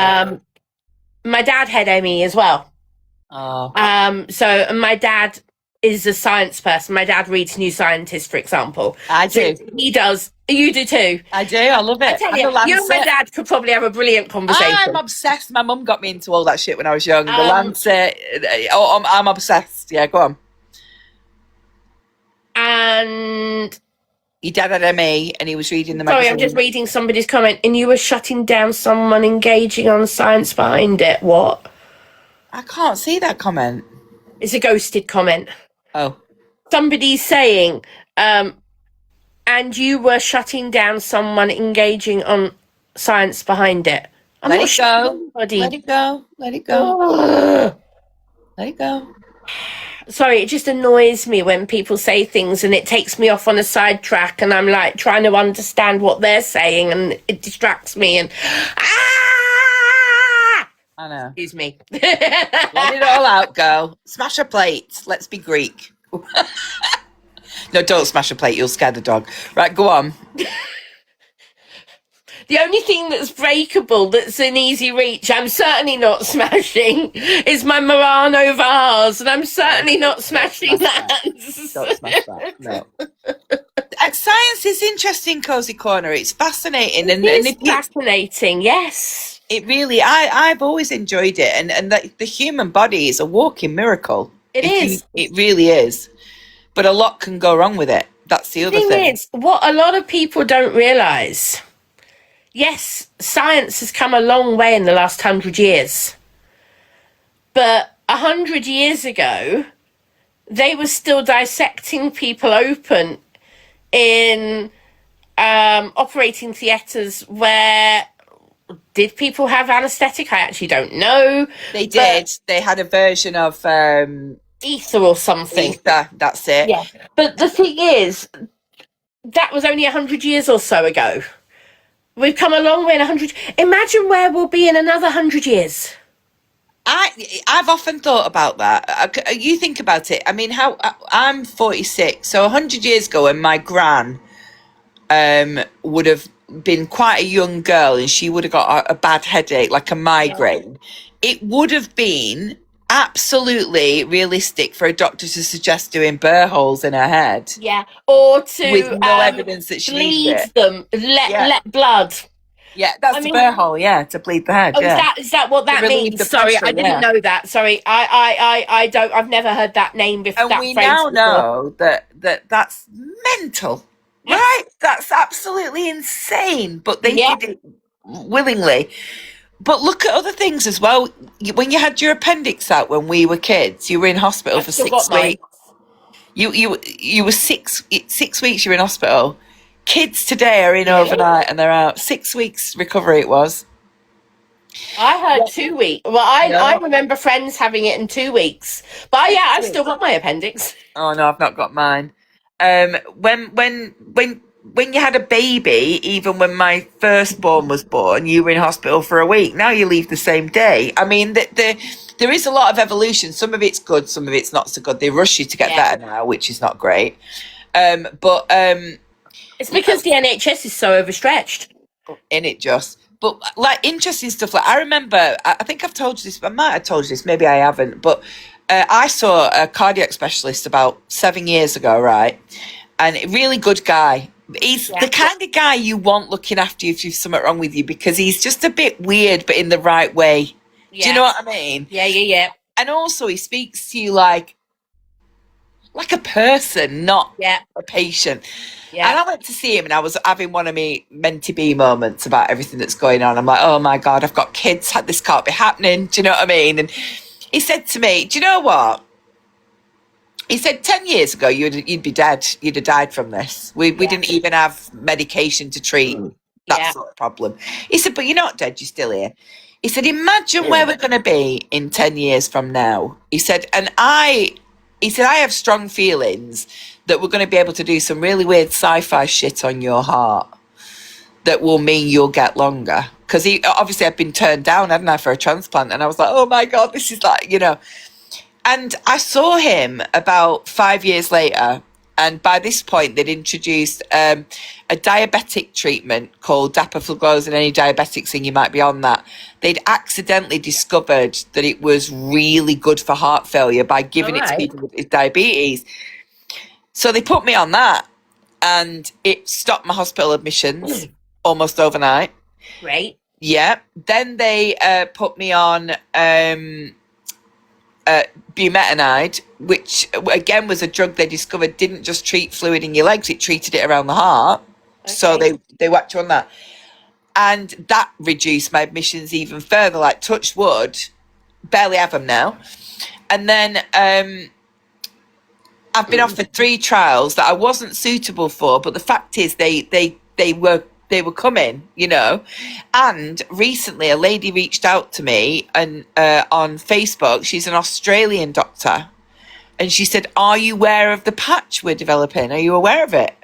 my dad had ME as well. So my dad is a science person. My dad reads New Scientist, for example. I do. So he does. You do too. I do. I love it. I tell you and my dad could probably have a brilliant conversation. I'm obsessed. My mum got me into all that shit when I was young. The Lancet. I'm obsessed. Yeah, go on. And your dad had ME, and he was reading the magazine. Sorry, I'm just reading somebody's comment. And you were shutting down someone engaging on science behind it. What? I can't see that comment. It's a ghosted comment. Oh. Somebody's saying, and you were shutting down someone engaging on science behind it. Let it go. Let it go. Let it go. Let it go. Sorry, it just annoys me when people say things and it takes me off on a sidetrack, and I'm like trying to understand what they're saying, and it distracts me. And I know. Excuse me. Let it all out, girl. Smash a plate. Let's be Greek. No, don't smash a plate. You'll scare the dog. Right, go on. The only thing that's breakable, that's in easy reach, I'm certainly not smashing, is my Murano vase, and I'm certainly not smashing that. Don't smash that. No. Science is interesting, Cozy Corner. It's fascinating. It's fascinating, yes. It really, I've always enjoyed it, and the human body is a walking miracle. It is. It really is. But a lot can go wrong with it. That's the other thing. The thing is, what a lot of people don't realise, yes, science has come a long way in the last 100 years. But 100 years ago, they were still dissecting people open in operating theatres where... Did people have anaesthetic? I actually don't know. They did. They had a version of... ether or something. Ether, that's it. Yeah. But the thing is, that was only 100 years or so ago. We've come a long way in 100... Imagine where we'll be in another 100 years. I've often thought about that. You think about it. I mean, I'm 46, so 100 years ago, when my gran would have been quite a young girl, and she would have got a bad headache, like a migraine, it would have been absolutely realistic for a doctor to suggest doing burr holes in her head. Yeah, or to with no evidence that she needs it. Them, let blood. Yeah, that's the burr hole. Yeah, to bleed the head. Is that what that means? Sorry, I didn't know that. Sorry, I don't. I've never heard that name before. And we now know that's mental. Yes. Right? That's absolutely insane. But they did it willingly. But look at other things as well. When you had your appendix out when we were kids, you were in hospital for 6 weeks. You were 6 weeks. You were in hospital. Kids today are in overnight and they're out. 6 weeks recovery it was. I heard 2 weeks. Well, I remember friends having it in 2 weeks. But I've still got my appendix. Oh no, I've not got mine. When you had a baby, even when my firstborn was born, you were in hospital for a week. Now you leave the same day. I mean, there is a lot of evolution. Some of it's good, some of it's not so good. They rush you to get better now, which is not great. It's because the NHS is so overstretched. In it just. but like interesting stuff. Like I remember, I think I've told you this. I might have told you this. Maybe I haven't. But I saw a cardiac specialist about 7 years ago, right? And a really good guy. He's Yeah. the kind of guy you want looking after you if you've something wrong with you, because he's just a bit weird, but in the right way. Do you Yeah. know what I mean? Yeah. And also, he speaks to you like a person, not Yeah. a patient. And Yeah. I went to see him, and I was having one of me meant to be moments about everything that's going on. I'm like, oh my God, I've got kids. This can't be happening. Do you know what I mean? And he said to me, do you know what? He said 10 years ago, you'd be dead. You'd have died from this. We Yeah. didn't even have medication to treat that Yeah. sort of problem. He said, but you're not dead. You're still here. He said, imagine where we're going to be in 10 years from now. He said, I have strong feelings that we're going to be able to do some really weird sci-fi shit on your heart that will mean you'll get longer. Because obviously I'd been turned down, hadn't I, for a transplant. And I was like, oh my God, this is like, And I saw him about 5 years later. And by this point, they'd introduced a diabetic treatment called dapagliflozin. Any diabetics thing, you might be on that. They'd accidentally discovered that it was really good for heart failure by giving it to people with diabetes. So they put me on that, and it stopped my hospital admissions almost overnight. Great. Yeah. Then they put me on bumetanide, which again was a drug they discovered didn't just treat fluid in your legs, it treated it around the heart. Okay. So they whacked you on that. And that reduced my admissions even further, like touch wood, barely have them now. And then I've been offered 3 trials that I wasn't suitable for, but the fact is they were coming, And recently a lady reached out to me and on Facebook. She's an Australian doctor, and she said, are you aware of the patch we're developing? Are you aware of it?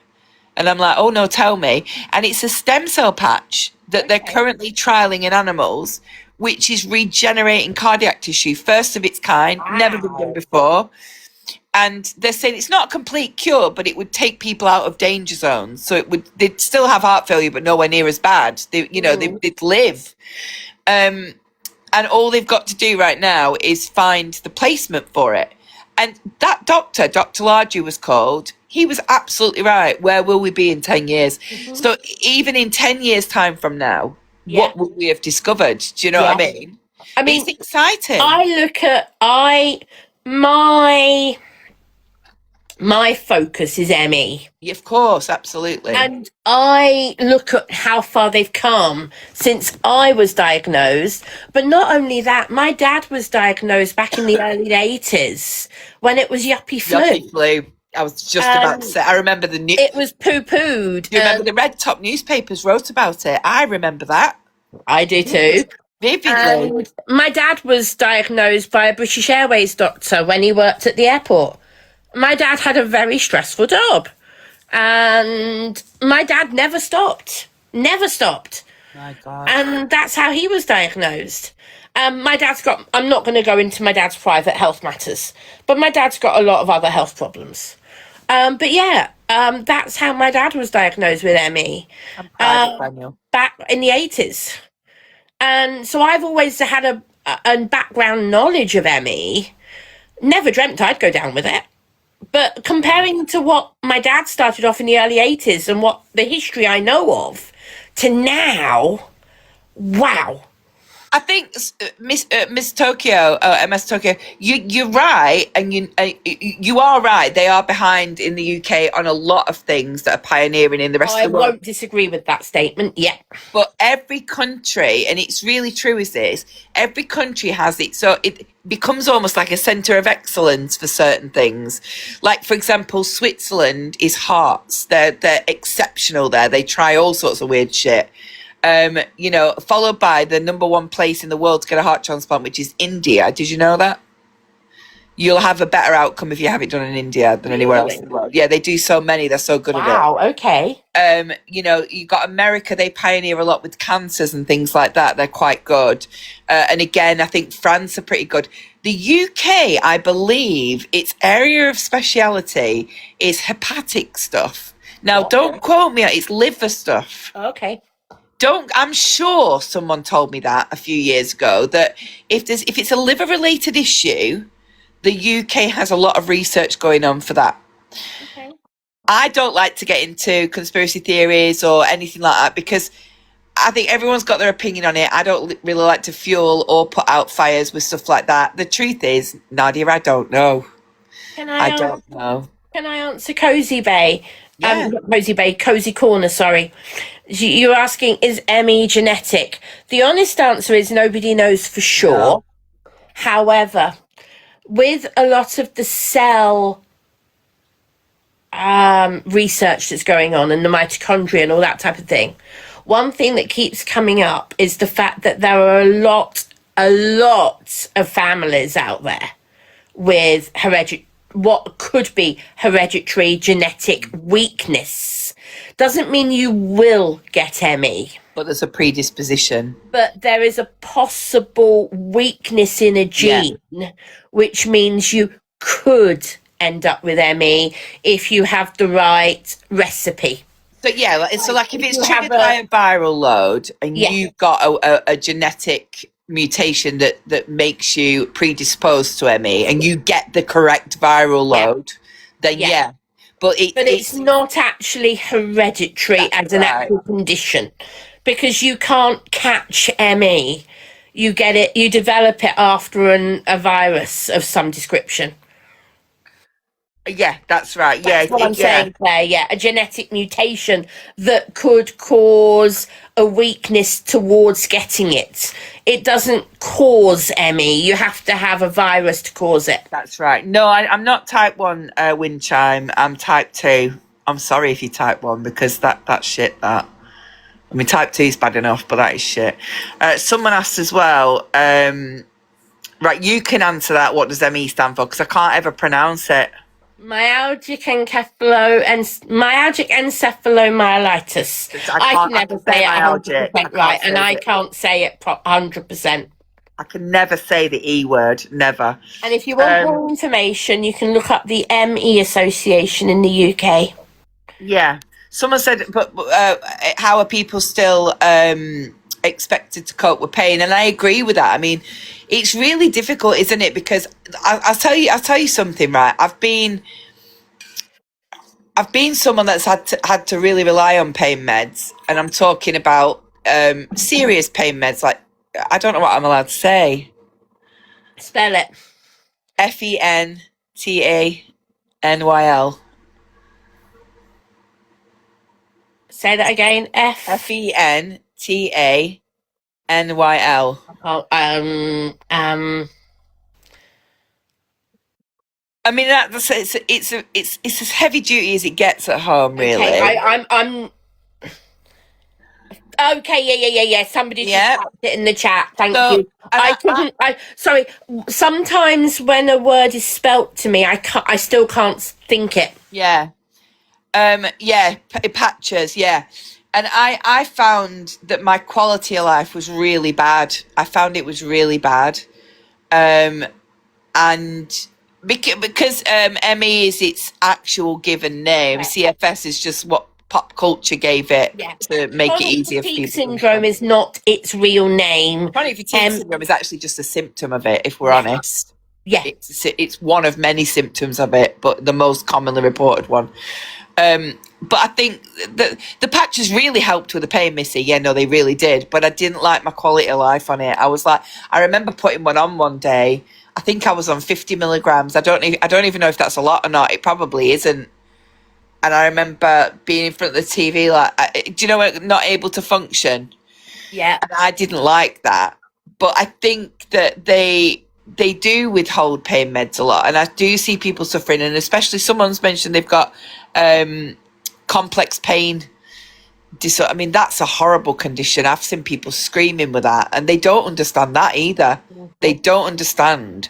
And I'm like, oh no, tell me. And it's a stem cell patch that they're currently trialing in animals, which is regenerating cardiac tissue, first of its kind, never been done before. And they're saying it's not a complete cure, but it would take people out of danger zones. So they'd still have heart failure, but nowhere near as bad. They'd live. And all they've got to do right now is find the placement for it. And that doctor, Dr. Largy was called, he was absolutely right. Where will we be in 10 years? So even in 10 years time from now, what will we have discovered? Do you know what I mean? I mean, it's exciting. My focus is ME. Of course, absolutely. And I look at how far they've come since I was diagnosed. But not only that, my dad was diagnosed back in the early 80s when it was yuppie flu. Yuppie flu. I was just about to say, I remember it was poo-pooed. Do you remember the red top newspapers wrote about it? I remember that. I do too. Vividly. And my dad was diagnosed by a British Airways doctor when he worked at the airport. My dad had a very stressful job, and my dad never stopped. My God. And that's how he was diagnosed. My dad's got, I'm not going to go into my dad's private health matters, but my dad's got a lot of other health problems. But yeah, that's how my dad was diagnosed with ME. Back in the 80s. And so I've always had a background knowledge of ME. Never dreamt I'd go down with it. But comparing to what my dad started off in the early 80s and what the history I know of to now, wow. I think Miss Tokyo, MS Tokyo, you're right, and you are right. They are behind in the UK on a lot of things that are pioneering in the rest of the world. I won't disagree with that statement yet. But every country, and it's really true, is this, every country has it, so it becomes almost like a centre of excellence for certain things. Like, for example, Switzerland is hearts. They're exceptional there. They try all sorts of weird shit. Followed by the #1 place in the world to get a heart transplant, which is India. Did you know that? You'll have a better outcome if you have it done in India than anywhere else in the world. Yeah, they do so many. They're so good at it. Wow, okay. You got America. They pioneer a lot with cancers and things like that. They're quite good. And again, I think France are pretty good. The UK, I believe, its area of speciality is hepatic stuff. Now, don't quote me. It's liver stuff. Okay. don't. I'm sure someone told me that a few years ago that if it's a liver related issue, the UK has a lot of research going on for that. Okay. I don't like to get into conspiracy theories or anything like that because I think everyone's got their opinion on it. I don't really like to fuel or put out fires with stuff like that. The truth is, Nadia, I don't know. Can I I answer? don't know. Can I answer Cozy Bay? Yeah. Not Cozy Bay, Cozy Corner. Sorry. You're asking, is ME genetic? The honest answer is nobody knows for sure. No. However, with a lot of the cell research that's going on and the mitochondria and all that type of thing, one thing that keeps coming up is the fact that there are a lot of families out there with what could be hereditary genetic weakness. Doesn't mean you will get ME, But there's a predisposition. but there is a possible weakness in a Yeah. gene, which means you could end up with ME if you have the right recipe. So yeah, so like if If it's you have triggered by a viral load and Yeah. you've got a genetic mutation that makes you predisposed to ME and you get the correct viral Yeah. load, then Yeah. yeah. But it's not actually hereditary That's as an right. actual condition because you can't catch ME. You get it, you develop it after a virus of some description. Yeah, that's right. Yeah, That's what I'm yeah. saying there. Yeah, a genetic mutation that could cause a weakness towards getting it. It doesn't cause ME. You have to have a virus to cause it. That's right. No, I'm not type 1 wind chime. I'm type 2. I'm sorry if you type 1 because that's shit, that. I mean, type 2 is bad enough, but that is shit. Someone asked as well, right, you can answer that. What does ME stand for? Because I can't ever pronounce it. Myalgic encephalomyelitis. I can never say it myalgic. 100% right, and I can't say it 100%. I can never say the E word, never. And if you want more information, you can look up the ME Association in the UK. Yeah. Someone said, but how are people still expected to cope with pain? And I agree with that. I mean, it's really difficult, isn't it? Because I'll tell you something, right? I've been someone that's had to really rely on pain meds, and I'm talking about serious pain meds. Like, I don't know what I'm allowed to say. Spell it. FENTANYL. Say that again. FENTANYL. Oh, I mean, it's as heavy duty as it gets at home, really. Okay, I'm. Okay, yeah. Somebody just typed it in the chat. Thank you. I couldn't. Sorry. Sometimes when a word is spelt to me, I still can't think it. Yeah. Patches, yeah. And I found that my quality of life was really bad. I found it was really bad. And because ME is its actual given name, CFS is just what pop culture gave it to make it easier for people. Syndrome is not its real name. Chronic fatigue syndrome is actually just a symptom of it, if we're honest. Yeah. It's one of many symptoms of it, but the most commonly reported one. But I think the patches really helped with the pain, Missy. Yeah, no, they really did. But I didn't like my quality of life on it. I remember putting one on one day. I think I was on 50 milligrams. I don't even know if that's a lot or not. It probably isn't. And I remember being in front of the TV, do you know, not able to function. Yeah. And I didn't like that. But I think that they do withhold pain meds a lot, and I do see people suffering, and especially someone's mentioned they've got complex pain disorder. I mean, that's a horrible condition. I've seen people screaming with that, and they don't understand that either. They don't understand.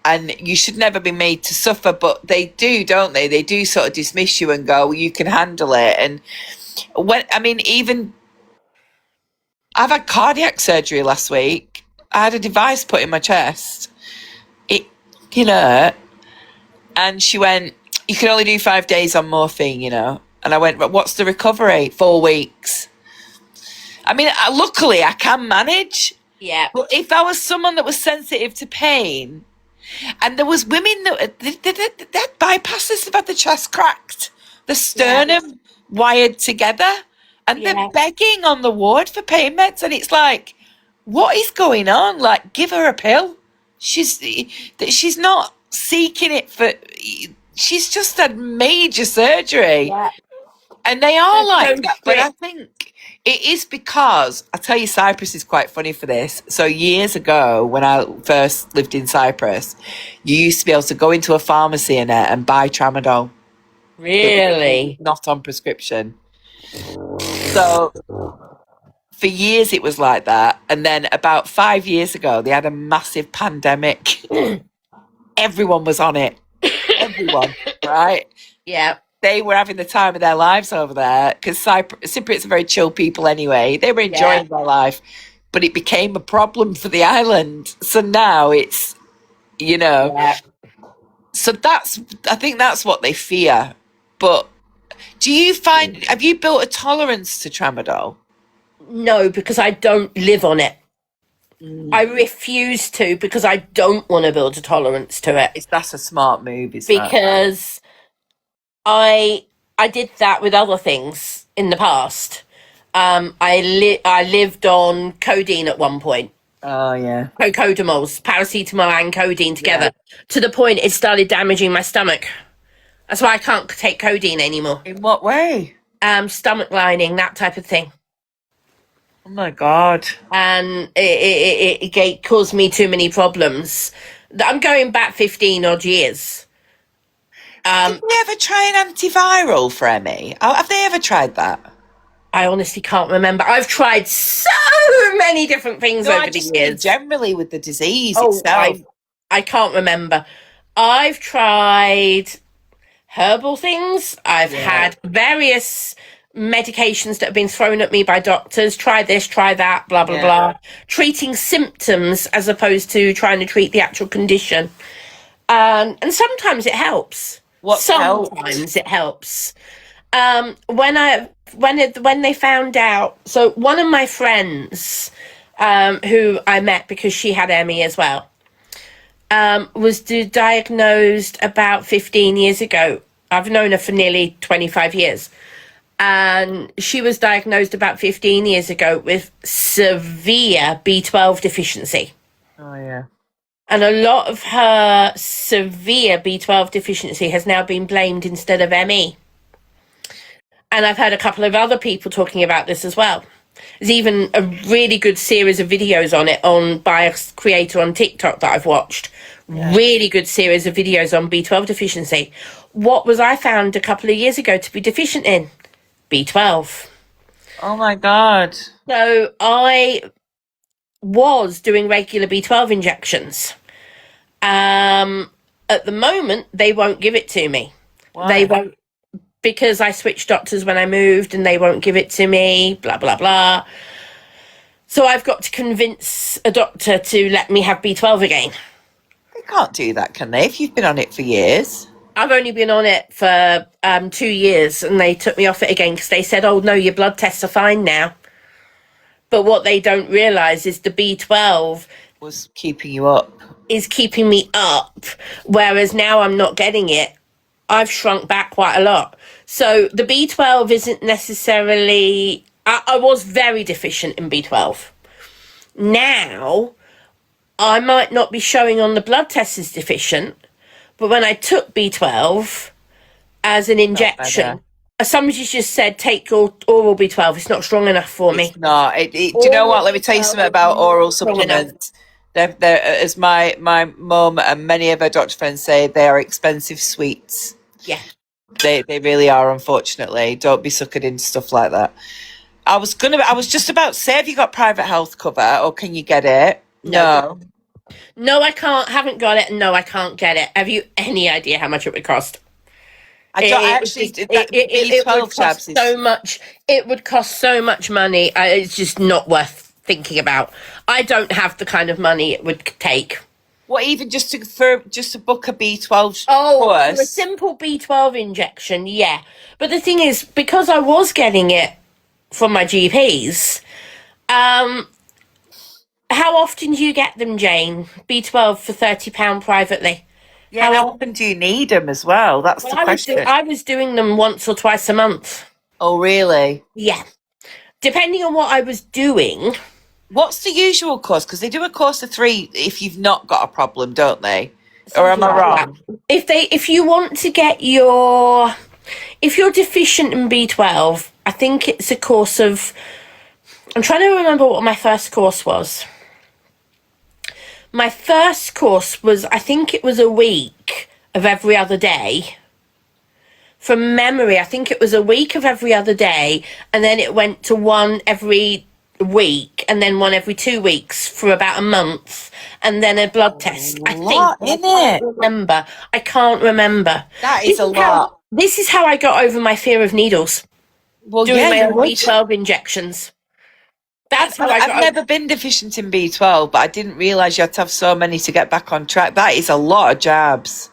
And you should never be made to suffer, but they do, don't they? They do sort of dismiss you and go, well, you can handle it. And even I've had cardiac surgery last week. I had a device put in my chest. It, and she went, you can only do 5 days on morphine, And I went, what's the recovery? 4 weeks. I mean, luckily I can manage. Yeah. But if I was someone that was sensitive to pain, and there was women that they had bypasses, they've had the chest cracked, the sternum wired together, and they're Yeah. begging on the ward for pain meds, and it's like, what is going on? Like, give her a pill. She's not seeking it for. She's just had major surgery. Yeah. And they are They're like so that, but I strict. think it is because I tell you, Cyprus is quite funny for this. So years ago, when I first lived in Cyprus, you used to be able to go into a pharmacy and buy tramadol. Really? Not on prescription. So for years it was like that, and then about 5 years ago, they had a massive pandemic. Everyone was on it. Everyone, right? Yeah. They were having the time of their lives over there because Cypriots are very chill people anyway. They were enjoying their life, but it became a problem for the island. So now it's, Yeah. so I think that's what they fear. But do you find, have you built a tolerance to tramadol? No, because I don't live on it. I refuse to because I don't want to build a tolerance to it. That's a smart move, isn't it? Because I did that with other things in the past. I lived on codeine at one point. Oh, yeah. Cocodamols, paracetamol and codeine together, to the point it started damaging my stomach. That's why I can't take codeine anymore. In what way? Stomach lining, that type of thing. Oh, my God. And it caused me too many problems. I'm going back 15 odd years. Did they ever try an antiviral for Emmy? Have they ever tried that? I honestly can't remember. I've tried so many different things No, over I the just mean years. generally with the disease Oh, itself. I can't remember. I've tried herbal things. I've had various medications that have been thrown at me by doctors. Try this, try that, blah, blah, blah. Treating symptoms as opposed to trying to treat the actual condition. And sometimes it helps. Sometimes it helps. When they found out, so one of my friends, who I met because she had ME as well, was diagnosed about 15 years ago. I've known her for nearly 25 years. And she was diagnosed about 15 years ago with severe B12 deficiency. Oh, yeah. And a lot of her severe B12 deficiency has now been blamed instead of ME. And I've heard a couple of other people talking about this as well. There's even a really good series of videos on it by a creator on TikTok that I've watched. Yeah. Really good series of videos on B12 deficiency. What was I found a couple of years ago to be deficient in? B12. Oh my God. So I was doing regular B12 injections. At the moment, they won't give it to me. Why? They won't, because I switched doctors when I moved and they won't give it to me, blah, blah, blah. So I've got to convince a doctor to let me have B12 again. They can't do that, can they, if you've been on it for years? I've only been on it for 2 years and they took me off it again because they said, oh, no, your blood tests are fine now. But what they don't realise is the B12 was keeping you up. Is keeping me up, whereas now I'm not getting it. I've shrunk back quite a lot. So the B12 isn't necessarily... I was very deficient in B12. Now, I might not be showing on the blood test as deficient, but when I took B12 as an injection, somebody just said, take your oral B12. It's not strong enough for me. It's not. Do you know what? Let me tell you something about oral supplements. They're, as my mum and many of her doctor friends say, they are expensive sweets. Yeah. They really are, unfortunately. Don't be suckered into stuff like that. I was just about to say, have you got private health cover or can you get it? No. No, I can't. Haven't got it. No, I can't get it. Have you any idea how much it would cost? It would cost so much. It would cost so much money. It's just not worth thinking about. I don't have the kind of money it would take. What, even just to book a B12 course? For a simple B12 injection, yeah. But the thing is, because I was getting it from my GPs, How often do you get them, Jane? B12 for £30 privately. Yeah, and how often do you need them as well? That's Well, the question. I was doing them once or twice a month. Oh, really? Yeah. Depending on what I was doing. What's the usual course? Because they do a course of 3 if you've not got a problem, don't they? Or am Something I like wrong? that. If you want to get if you're deficient in B12, I think it's a course of, I'm trying to remember what my first course was. My first course was, I think it was a week of every other day. From memory, I think it was a week of every other day, and then it went to one every week, and then one every 2 weeks for about a month, and then a blood test. I think. Lot, innit? Remember. I can't remember. That is a lot. This is how I got over my fear of needles. Well, Doing yeah, my you own would. B12 injections. That's how I got I've never been deficient in B12, but I didn't realise you had to have so many to get back on track. That is a lot of jabs.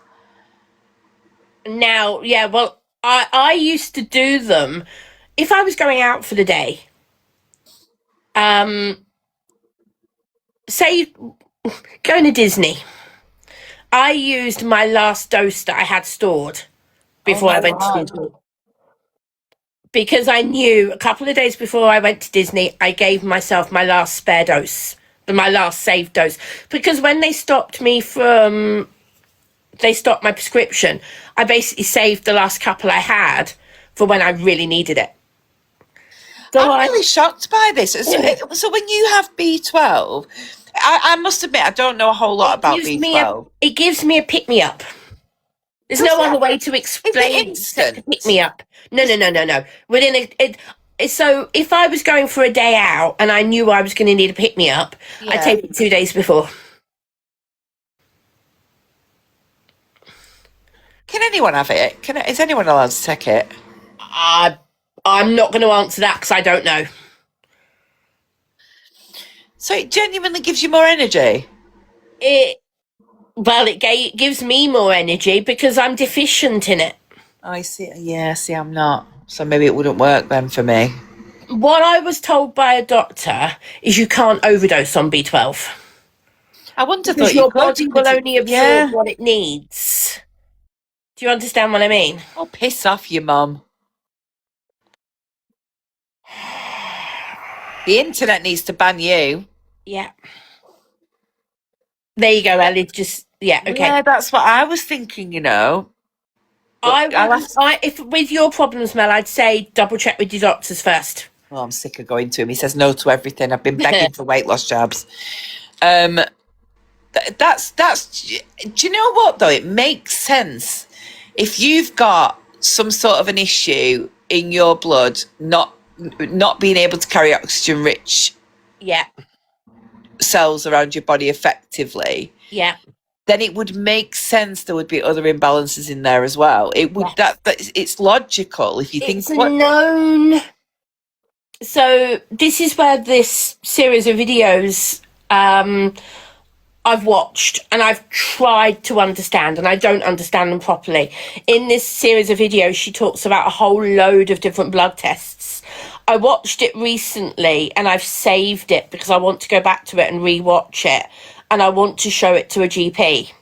now. Yeah, well, I used to do them if I was going out for the day. Say going to Disney. I used my last dose that I had stored before I went to Disney. Because I knew a couple of days before I went to Disney, I gave myself my last spare dose, my last saved dose. Because when they stopped my prescription, I basically saved the last couple I had for when I really needed it. So I'm really shocked by this. So when you have B12, I must admit, I don't know a whole lot about B12. It gives me a pick me up. There's no other way to explain except to pick me up. No. So if I was going for a day out and I knew I was going to need a pick me up, I'd take it 2 days before. Can anyone have it? Is anyone allowed to take it? I'm not going to answer that because I don't know. So it genuinely gives you more energy? It gives me more energy because I'm deficient in it. I see. Yeah, see, I'm not. So maybe it wouldn't work then for me. What I was told by a doctor is you can't overdose on B12. I wouldn't have Because thought your you could. body will only absorb what it needs. Do you understand what I mean? Oh, piss off, you mum. The internet needs to ban you. Yeah. There you go, Ellie. Okay. Yeah, that's what I was thinking, you know. If with your problems, Mel, I'd say double check with your doctors first. Well, I'm sick of going to him. He says no to everything. I've been begging for weight loss jabs. That's. Do you know what though? It makes sense if you've got some sort of an issue in your blood, not being able to carry oxygen rich cells around your body effectively. Yeah. Then it would make sense there would be other imbalances in there as well. It would that it's logical if you think it's known. So this is where this series of videos I've watched and I've tried to understand, and I don't understand them properly. In this series of videos, she talks about a whole load of different blood tests. I watched it recently and I've saved it because I want to go back to it and rewatch it, and I want to show it to a GP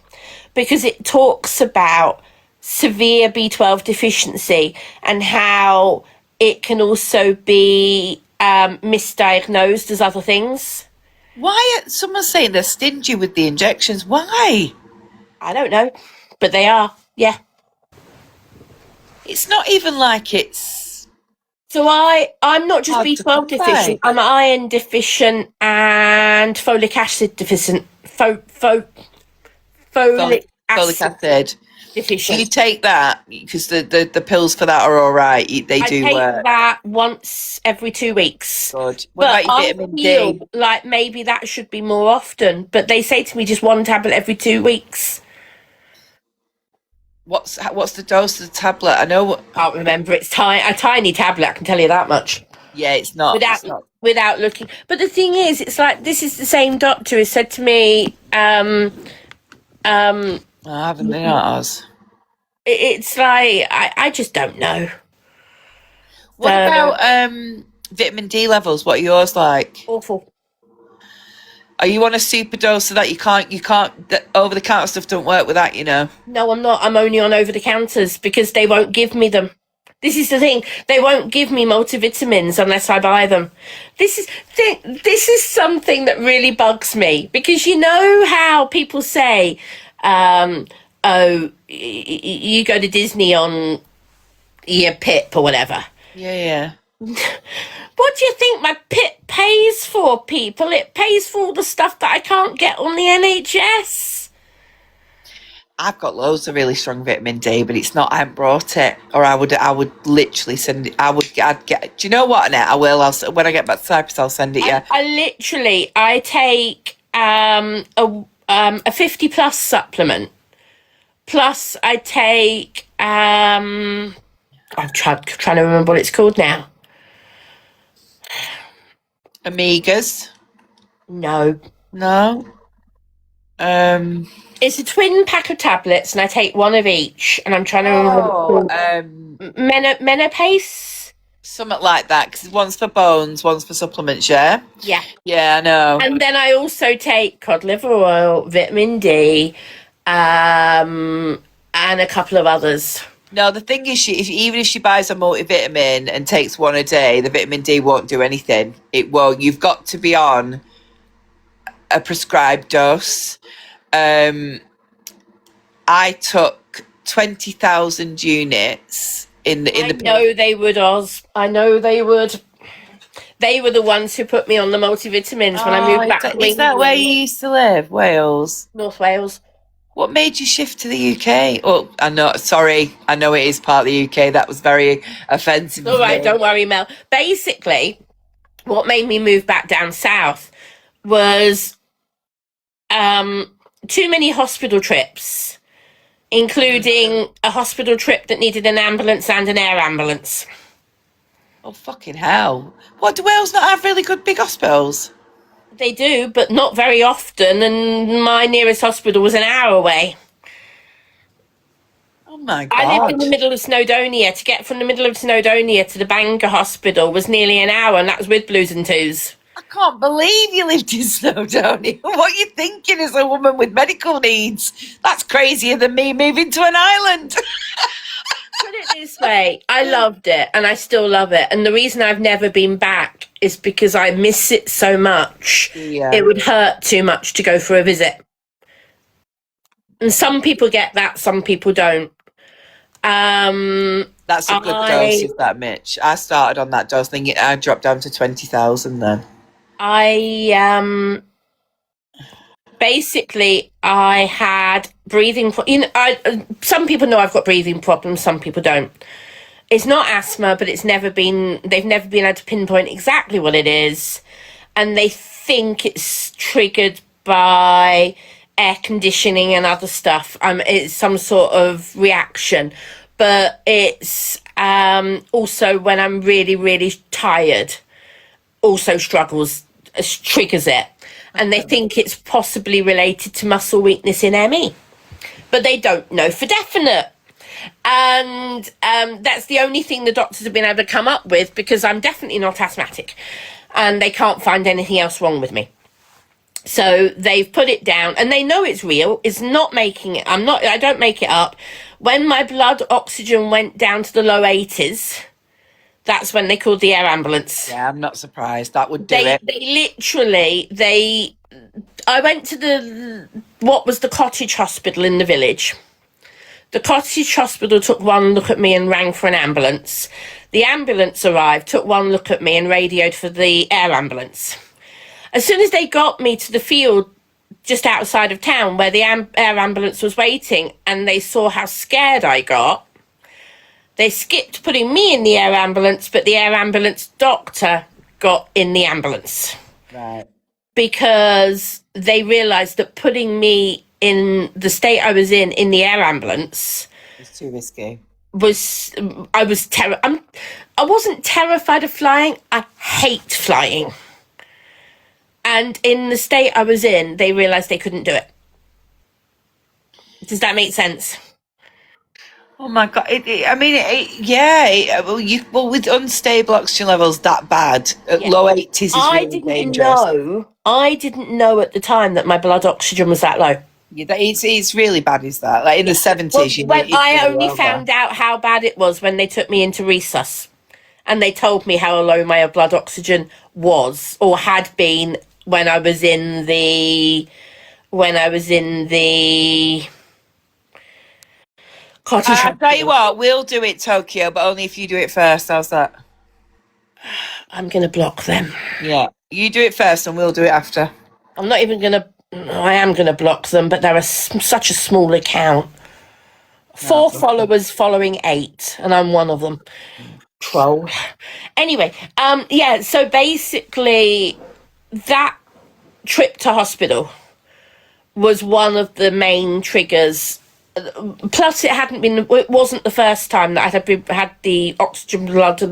because it talks about severe B12 deficiency and how it can also be misdiagnosed as other things. Why are someone saying they're stingy with the injections? Why? I don't know, but they are. Yeah. It's not even like it's. So I'm not just B12 deficient. I'm iron deficient and folic acid deficient. Folic acid deficient. Do you take that because the pills for that are all right? They do work. I take that once every 2 weeks. Good. What about your vitamin D? Like maybe that should be more often, but they say to me just one tablet every 2 weeks. What's the dose of the tablet? I know. I can't remember. It's a tiny tablet. I can tell you that much. Yeah, it's not. Without looking. But the thing is, it's like this is the same doctor who said to me. I haven't been ours. It's like I just don't know. What about Vitamin D levels, what are yours like? Awful. Are you on a super dose so that you can't, the over the counter stuff don't work with that, you know? No, I'm not. I'm only on over the counters because they won't give me them. This is the thing. They won't give me multivitamins unless I buy them. This is something that really bugs me because you know how people say, "Oh, you go to Disney on your PIP or whatever." Yeah. What do you think my PIP pays for, people? It pays for all the stuff that I can't get on the NHS. I've got loads of really strong vitamin D, but it's not. I haven't brought it, or I would literally send it. I'd get. Do you know what, Annette? I will. When I get back to Cyprus, I'll send it. Yeah. I take a 50 plus supplement. Plus I take I'm trying to remember what it's called now. Omegas. No. No. It's a twin pack of tablets and I take one of each and I'm trying to remember what Oh, it's called. Menapace? something like that. Because one's for bones, one's for supplements. Yeah. Yeah. Yeah, I know. And then I also take cod liver oil, vitamin D, and a couple of others. No, the thing is, even if she buys a multivitamin and takes one a day, the vitamin D won't do anything. It won't. You've got to be on a prescribed dose. I took 20,000 units in I the. know they would, Oz. I know they would. They were the ones who put me on the multivitamins when I moved back to Is that where England. you used to live, Wales? North Wales. What made you shift to the UK? Oh, I know. Sorry, I know it is part of the UK. That was very offensive. All of right, me. don't worry, Mel. Basically, what made me move back down south was too many hospital trips, including a hospital trip that needed an ambulance and an air ambulance. Oh, fucking hell! What, do Wales not have really good big hospitals? They do, but not very often, and my nearest hospital was an hour away. Oh my I lived in the god! middle of Snowdonia. To get from the middle of Snowdonia to the Bangor Hospital was nearly an hour, and that was with blues and twos. I can't believe you lived in Snowdonia. What are you thinking as a woman with medical needs? That's crazier than me moving to an island. Put it this way, I loved it, and I still love it. And the reason I've never been back is because I miss it so much. Yeah. It would hurt too much to go for a visit. And some people get that, some people don't. That's a good dose, is that, Mitch? I started on that dose, thinking I dropped down to 20,000 then. Basically, I had breathing. Some people know I've got breathing problems. Some people don't. It's not asthma, but they've never been able to pinpoint exactly what it is, and they think it's triggered by air conditioning and other stuff. It's some sort of reaction, but it's also when I'm really, really tired, also triggers it. And they think it's possibly related to muscle weakness in ME, but they don't know for definite. And that's the only thing the doctors have been able to come up with, because I'm definitely not asthmatic, and they can't find anything else wrong with me. So they've put it down, and they know it's real. It's not making it. I don't make it up. When my blood oxygen went down to the low 80s, that's when they called the air ambulance. Yeah, I'm not surprised. That would do it. I went to what was the cottage hospital in the village. The cottage hospital took one look at me and rang for an ambulance. The ambulance arrived, took one look at me and radioed for the air ambulance. As soon as they got me to the field just outside of town where the air ambulance was waiting, and they saw how scared I got, they skipped putting me in the air ambulance, but the air ambulance doctor got in the ambulance. Right. Because they realised that putting me in the state I was in the air ambulance, It's too risky. I wasn't terrified of flying. I hate flying. And in the state I was in, they realised they couldn't do it. Does that make sense? Oh my God! Well, with unstable oxygen levels that bad, at Yeah. low 80s is I really didn't dangerous. know. I didn't know at the time that my blood oxygen was that low. Yeah, it's really bad. Is that like in the Yeah. Well, 70s? when It's I really only over. found out how bad it was when they took me into resus and they told me how low my blood oxygen was or had been when I was in the cottage I'll tell you hospital. what, we'll do it, Tokyo, but only if you do it first. How's that? I'm gonna block them. Yeah, you do it first, and we'll do it after. I'm not even gonna. I am gonna block them, but they're such a small account. No, 4 followers following 8, and I'm one of them. Troll. Anyway, yeah. So basically, that trip to hospital was one of the main triggers. Plus, it wasn't the first time that had the oxygen blood.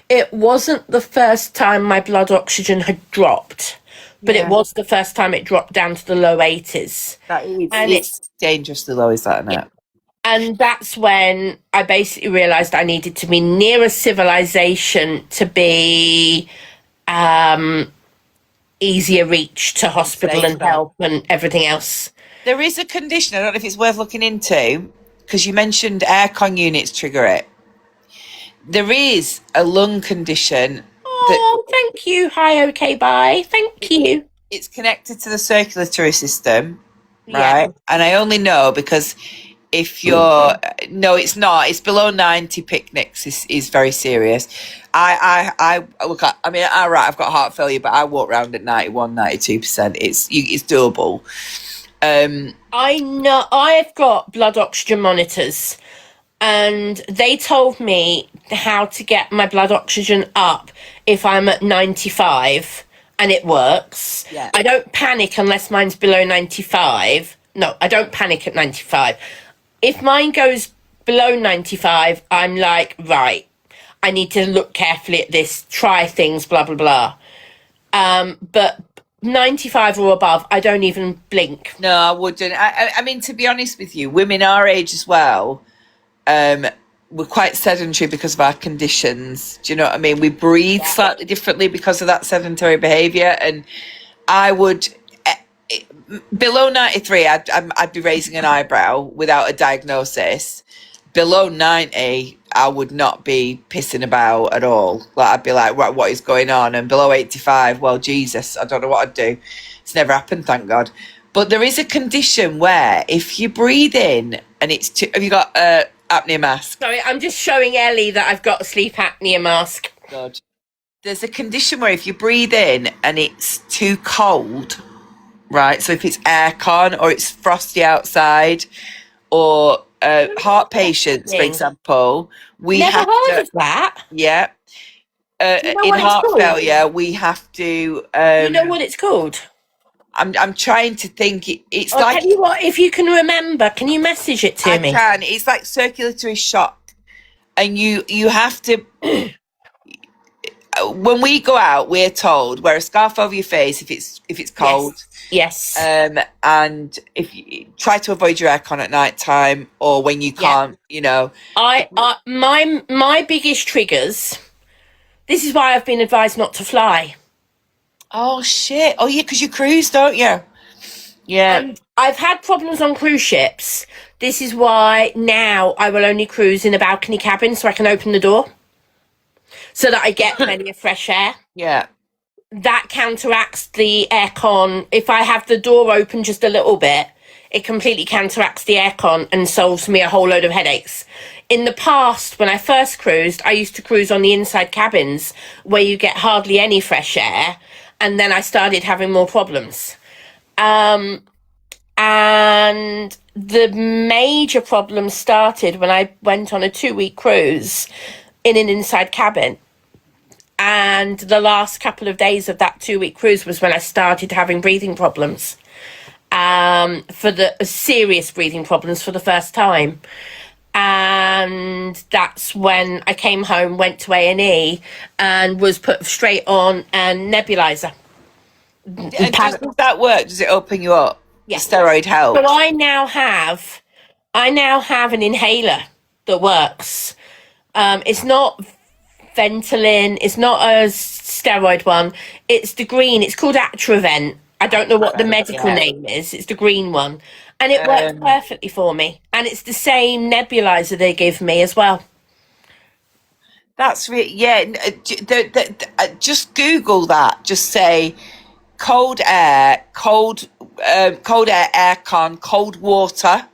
It wasn't the first time my blood oxygen had dropped, but it yeah, was the first time it dropped down to the low 80s. And it it's dangerously low, is that, isn't it? and that's when I basically realized I needed to be near a civilization to be um, easier reach to hospital and Safer. help and everything else. There is a condition. I don't know if it's worth looking into because you mentioned aircon units trigger it. There is a lung condition that Oh, thank you. Hi, okay, bye. Thank you. it's connected to the circulatory system, Yeah. right? And I only know because if you're no, it's not. It's below 90. Picnics is very serious. I look. I mean, all right. I've got heart failure, but I walk around at 91, 92%. It's doable. I know I've got blood oxygen monitors and they told me how to get my blood oxygen up if I'm at 95 and it works. Yeah. I don't panic unless mine's below 95. No, I don't panic at 95. If mine goes below 95, I'm like, right, I need to look carefully at this, try things, blah, blah, blah. But 95 or above, I don't even blink. No, I wouldn't. I mean, to be honest with you, women our age as well, we're quite sedentary because of our conditions. Do you know what I mean? We breathe slightly differently because of that sedentary behaviour. And I would, below 93, I'd be raising an eyebrow without a diagnosis. Below 90, I would not be pissing about at all. Like, I'd be like, what is going on? And below 85, well, Jesus, I don't know what I'd do. It's never happened, thank God. But there is a condition where if you breathe in and it's too, have you got a apnea mask? Sorry, I'm just showing Ellie that I've got a sleep apnea mask. Good. There's a condition where if you breathe in and it's too cold, right? So if it's aircon or it's frosty outside, or heart patients, for example, we Never have heard to, of that. yeah. Do you know In what it's heart called? failure, we have to. Do you know what it's called? I'm trying to think. It's I'll like tell you what, if you can remember, can you message it to I me? can. It's like circulatory shock, and you have to. When we go out, we're told wear a scarf over your face if it's cold. Yes. And if you try to avoid your aircon at night time or when you can't, you know. My biggest triggers. This is why I've been advised not to fly. Oh shit! Oh yeah, because you cruise, don't you? Yeah. And I've had problems on cruise ships. This is why now I will only cruise in a balcony cabin so I can open the door so that I get plenty of fresh air. Yeah. That counteracts the aircon. If I have the door open just a little bit, it completely counteracts the aircon and solves me a whole load of headaches. In the past, when I first cruised, I used to cruise on the inside cabins where you get hardly any fresh air, and then I started having more problems. And the major problem started when I went on a 2-week cruise in an inside cabin. And the last couple of days of that 2-week cruise was when I started having breathing problems, for the serious breathing problems for the first time. And that's when I came home, went to A&E, and was put straight on a nebulizer. And does that work? Does it open you up? Yeah. The steroid helps. So I now have I now have an inhaler that works. It's not Ventolin. It's not a steroid one. It's the green. It's called Atravent. I don't know what the medical Yeah. name is. It's the green one. And it works Um, perfectly for me. And it's the same nebulizer they give me as well. that's really, yeah. Just Google that. Just say cold air, cold air, aircon, cold water.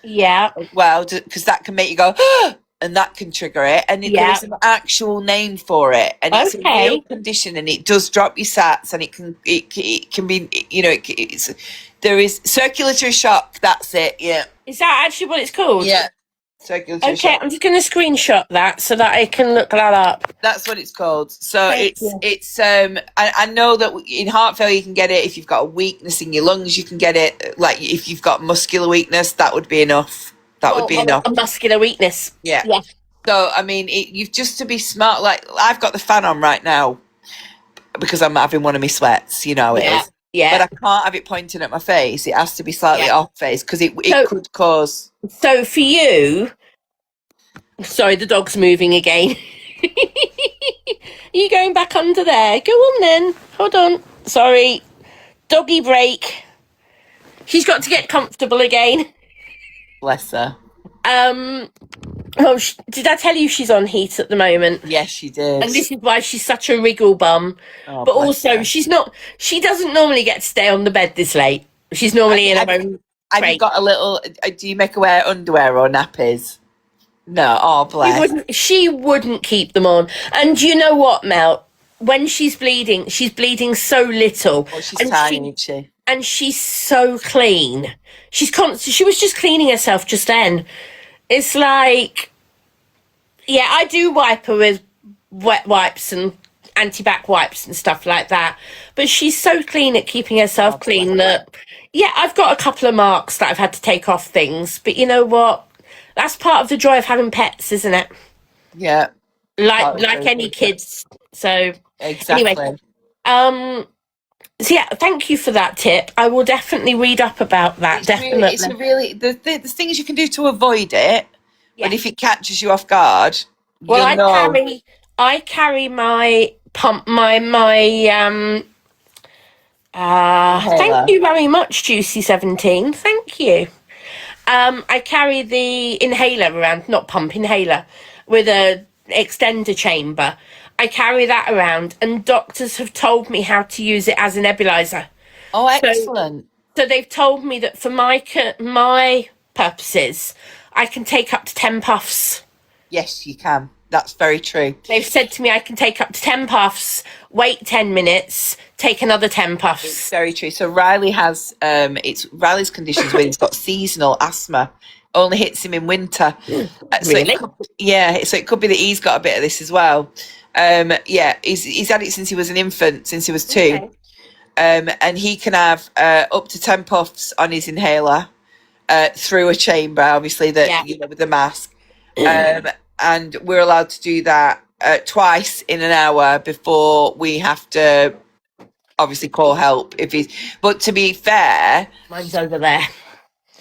Yeah, Well, because that can make you go, and that can trigger it. And there yeah. is an actual name for it, and it's a real Okay. condition, and it does drop your sats, and it can be, it's there is circulatory shock. That's it. Yeah, Is that actually what it's called? yeah, circulatory Okay, shock. I'm just going to screenshot that so that I can look that up. That's what it's called. So Thank you. I know that in heart failure you can get it if you've got a weakness in your lungs. You can get it like if you've got muscular weakness. That would be enough. That would be enough. A muscular weakness. Yeah. Yeah, So I mean, you've just to be smart. Like I've got the fan on right now because I'm having one of my sweats. You know how it yeah, is. But yeah, I can't have it pointing at my face. It has to be slightly yeah. off face because it So, could cause. so for you, sorry, the dog's moving again. Are you going back under there? Go on then. Hold on. Sorry. Doggy break. She's got to get comfortable again. Bless her. Um, oh, did I tell you she's on heat at the moment? Yes, she did. And this is why she's such a wriggle bum. Oh, But bless also, her. she doesn't normally get to stay on the bed this late. She's normally in her own Have you crate. got a little? Do you make her wear underwear or nappies? No. Oh, bless. She wouldn't keep them on. And you know what, Mel? When she's bleeding so little. Oh, she's And tiny, isn't she? and she's so clean. She was just cleaning herself just then. It's like, yeah, I do wipe her with wet wipes and anti-bac wipes and stuff like that. But she's so clean at keeping herself Oh, clean bless her. that, yeah, I've got a couple of marks that I've had to take off things. But you know what? That's part of the joy of having pets, isn't it? Yeah, Like any kids. So anyway, exactly. um, so yeah, thank you for that tip. I will definitely read up about that. It's Definitely. a really the things you can do to avoid it, Yeah. but if it catches you off guard, Well, you'll know. I carry my pump my thank Inhaler. you very much, Juicy 17. Thank you. I carry the inhaler around, not pump, inhaler, with a extender chamber. I carry that around, and doctors have told me how to use it as a nebulizer. Oh, So, excellent. so they've told me that for my purposes, I can take up to 10 puffs. Yes, you can. That's very true. They've said to me I can take up to 10 puffs, wait 10 minutes, take another 10 It's puffs. very true. So Riley has it's Riley's conditions where he's got seasonal asthma. Only hits him in winter. So Really? so it could be that he's got a bit of this as well. Yeah, he's had it since he was an infant, since he was 2. Okay. And he can have up to 10 puffs on his inhaler through a chamber, obviously Yeah. with the mask. And we're allowed to do that twice in an hour before we have to obviously call help if he's. But to be fair, Mine's over there.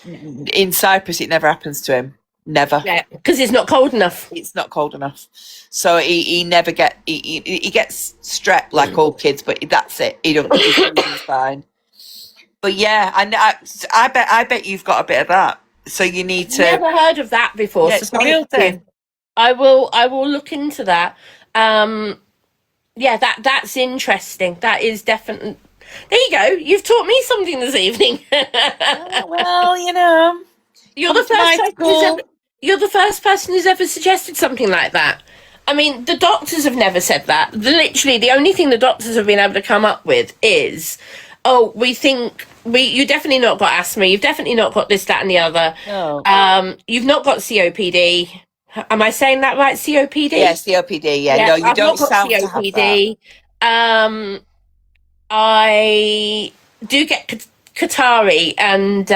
in Cyprus it never happens to him. Never. Yeah, because it's not cold enough. It's not cold enough, so he never he gets strep like all kids, but that's it. He's fine. But yeah, I bet you've got a bit of that. So you need to. Never heard of that before. Yeah, So it's a real thank you. thing. I will look into that. Yeah, that's interesting. That is definitely. There you go. You've taught me something this evening. Well, You're the come to my first person school. you're the first person who's ever suggested something like that. I mean, the doctors have never said that. Literally, the only thing the doctors have been able to come up with is, oh, we think you definitely not got asthma. You've definitely not got this, that, and the other. No. You've not got COPD. Am I saying that right? COPD? Yeah, COPD. Yeah, no, you I've don't not got sound to have that. COPD. I do get Qatari and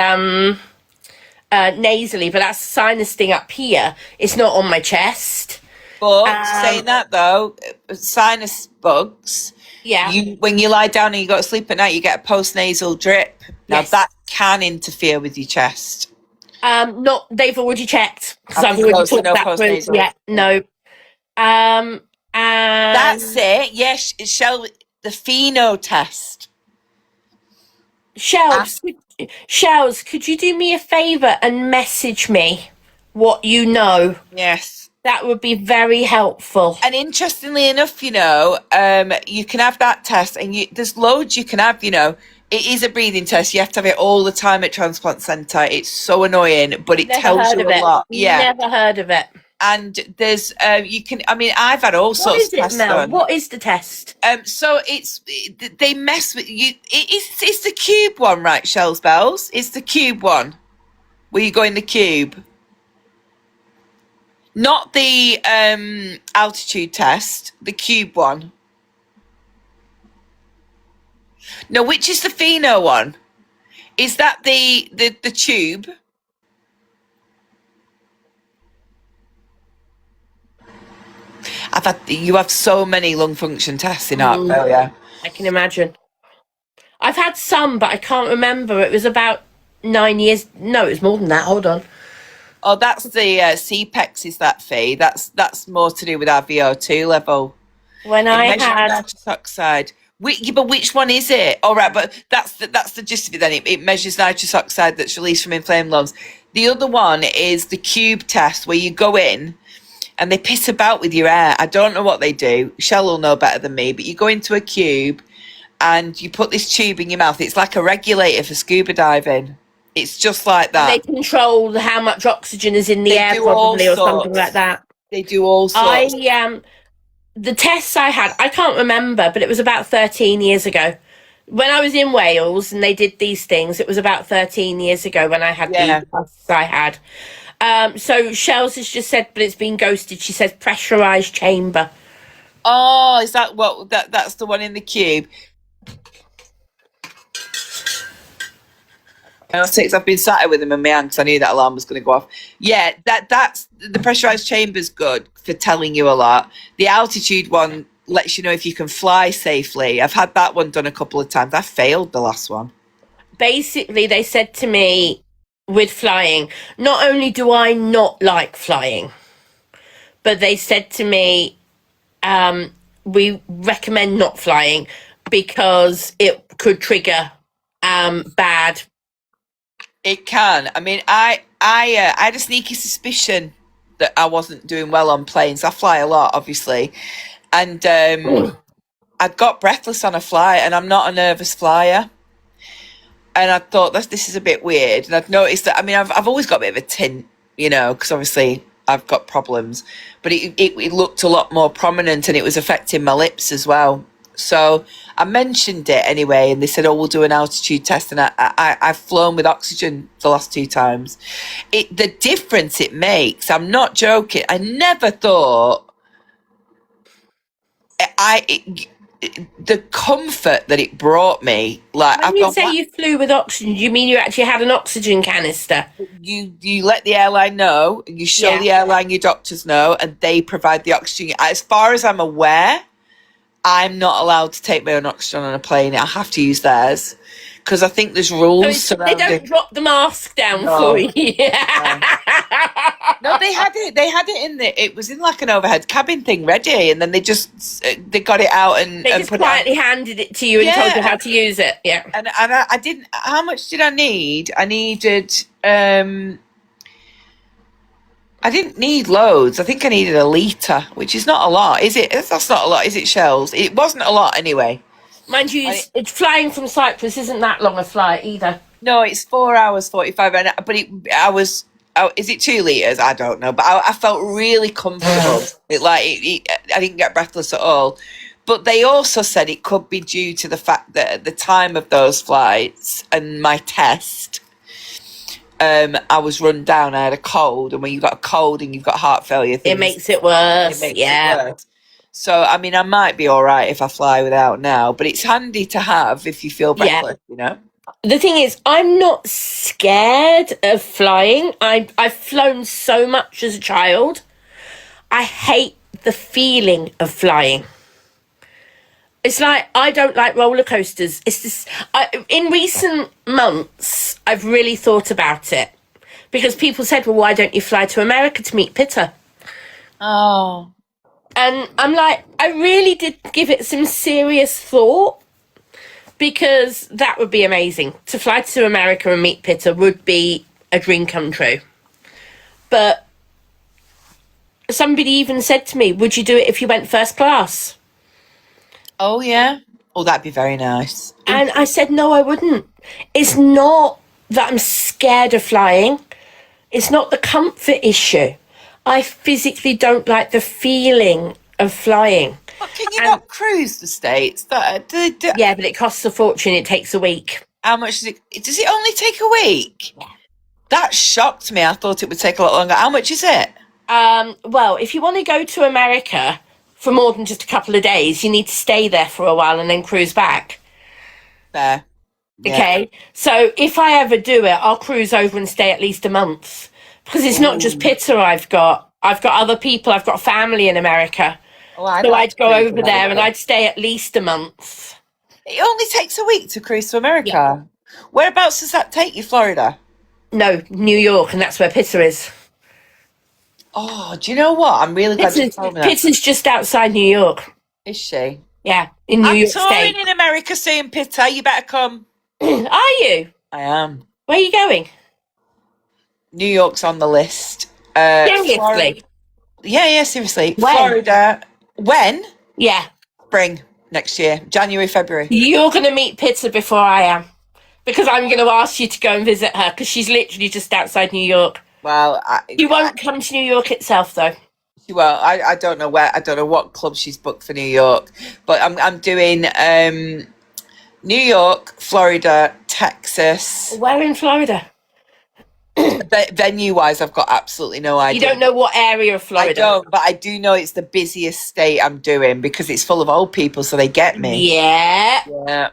nasally, but that's sinus thing up here. It's not on my chest. But saying that though, sinus bugs. Yeah. When you lie down and you go to sleep at night, you get a post nasal drip. Now Yes. that can interfere with your chest. Not, they've already checked because I've Okay, already so talked no that through. postnasal. Yeah, no. Um, That's and it. Yes, the pheno test. Shells, could you do me a favour and message me what you know? Yes. That would be very helpful. And interestingly enough, you can have that test, and there's loads you can have. It is a breathing test. You have to have it all the time at transplant centre. It's so annoying, but it Never tells heard you of a it. lot. Yeah. Never heard of it. And there's you can. I mean, I've had all What sorts is of it, tests Mel? done. What is the test? So they mess with you. It's the cube one, right? Shells bells. It's the cube one where you go in the cube, not the altitude test. The cube one. No, which is the pheno one? Is that the tube? You have so many lung function tests in heart failure. I can imagine. I've had some, but I can't remember. It was about 9 years. No, it was more than that. Hold on. Oh, that's the CPEX. Is that fee? That's more to do with our VO2 level. When It I measures had, nitrous oxide. But which one is it? All right, but that's the gist of it. Then it measures nitrous oxide that's released from inflamed lungs. The other one is the cube test, where you go in and they piss about with your air. I don't know what they do. Shell will know better than me. But you go into a cube and you put this tube in your mouth. It's like a regulator for scuba diving. It's just like they that. control how much oxygen is in the They air, do all probably, or something sorts. like that. They do all sorts. The tests I had, I can't remember, but it was about 13 years ago. When I was in Wales and they did these things, it was about 13 years ago when I had Yeah. these tests I had. So Shells has just said, but it's been ghosted. She says pressurized chamber. Oh, is that what that's the one in the cube? I've been sat here with him in my hand because I knew that alarm was going to go off. Yeah, that's the pressurized chamber's good for telling you a lot. The altitude one lets you know if you can fly safely. I've had that one done a couple of times. I failed the last one. Basically, they said to me with flying, not only do I not like flying, but they said to me, we recommend not flying because it could trigger bad. It can. I mean, I had a sneaky suspicion that I wasn't doing well on planes. I fly a lot, obviously, and I'd got breathless on a flight, and I'm not a nervous flyer. And I thought this is a bit weird. And I'd noticed that. I mean, I've always got a bit of a tint, because obviously I've got problems. But it looked a lot more prominent, and it was affecting my lips as well. So I mentioned it anyway, and they said, "Oh, we'll do an altitude test." And I've flown with oxygen the last 2 times. The difference it makes, I'm not joking. I never thought the comfort that it brought me. Like, When you say you flew with oxygen, do you mean you actually had an oxygen canister? you let the airline know, you show Yeah. the airline your doctors know, and they provide the oxygen. As far as I'm aware, I'm not allowed to take my own oxygen on a plane. I have to use theirs because I think there's rules So they don't surrounding. drop the mask down No. for you. No, they had it. They had it in the. It was in like an overhead cabin thing, ready, and then they got it out and They just put quietly handed it to you and told you Yeah. how to use it. Yeah. And I didn't. How much did I need? I needed. I didn't need loads. I think I needed a litre, which is not a lot, is it? That's not a lot, is it, Shells? It wasn't a lot anyway. Mind you, it's flying from Cyprus isn't that long a flight either. No, it's 4 hours 45. But is it 2 litres? I don't know. But I felt really comfortable. I didn't get breathless at all. But they also said it could be due to the fact that at the time of those flights and my test, I was run down. I had a cold, and when you've got a cold and you've got heart failure, It makes it worse. it worse. So, I mean, I might be all right if I fly without now, but it's handy to have if you feel breathless, The thing is, I'm not scared of flying. I've flown so much as a child. I hate the feeling of flying. It's like, I don't like roller coasters. It's just, in recent months, I've really thought about it because people said, well, why don't you fly to America to meet Pitta? Oh. And I'm like, I really did give it some serious thought, because that would be amazing. To fly to America and meet Pitta would be a dream come true. But somebody even said to me, would you do it if you went first class? Oh, yeah. Oh, that'd be very nice. And I said, no, I wouldn't. It's not that I'm scared of flying. It's not the comfort issue. I physically don't like the feeling of flying. But can you And- not cruise the States? Yeah, but it costs a fortune. It takes a week. How much does it only take a week? Yeah. That shocked me. I thought it would take a lot longer. How much is it? Well, if you want to go to America for more than just a couple of days, you need to stay there for a while and then cruise back. There. Yeah. Okay, so if I ever do it, I'll cruise over and stay at least a month, because it's not just Pitta I've got other people, I've got family in America. Oh, So like I'd go cruise over there and America. I'd stay at least a month. It only takes a week to cruise to America. Whereabouts does that take you, Florida? No, New York, and that's where Pitta is. Oh, do you know what? I'm really glad you told me that. Pitta's just outside New York. Is she? Yeah, in New I'm York touring State. in America soon, Pitta. You better come. Are you? I am. Where are you going? New York's on the list. Seriously? Yeah, seriously. When? Florida. When? Yeah. Spring next year. January, February. You're going to meet Pitta before I am, because I'm going to ask you to go and visit her, because she's literally just outside New York. Well, You won't come to New York itself, though. I don't know where. I don't know what club she's booked for New York, but I'm doing New York, Florida, Texas. Where in Florida? Venue wise, I've got absolutely no You idea. don't know what area of Florida? I don't, but I do know it's the busiest state I'm doing because it's full of old people, so they get me. Yeah. Yeah.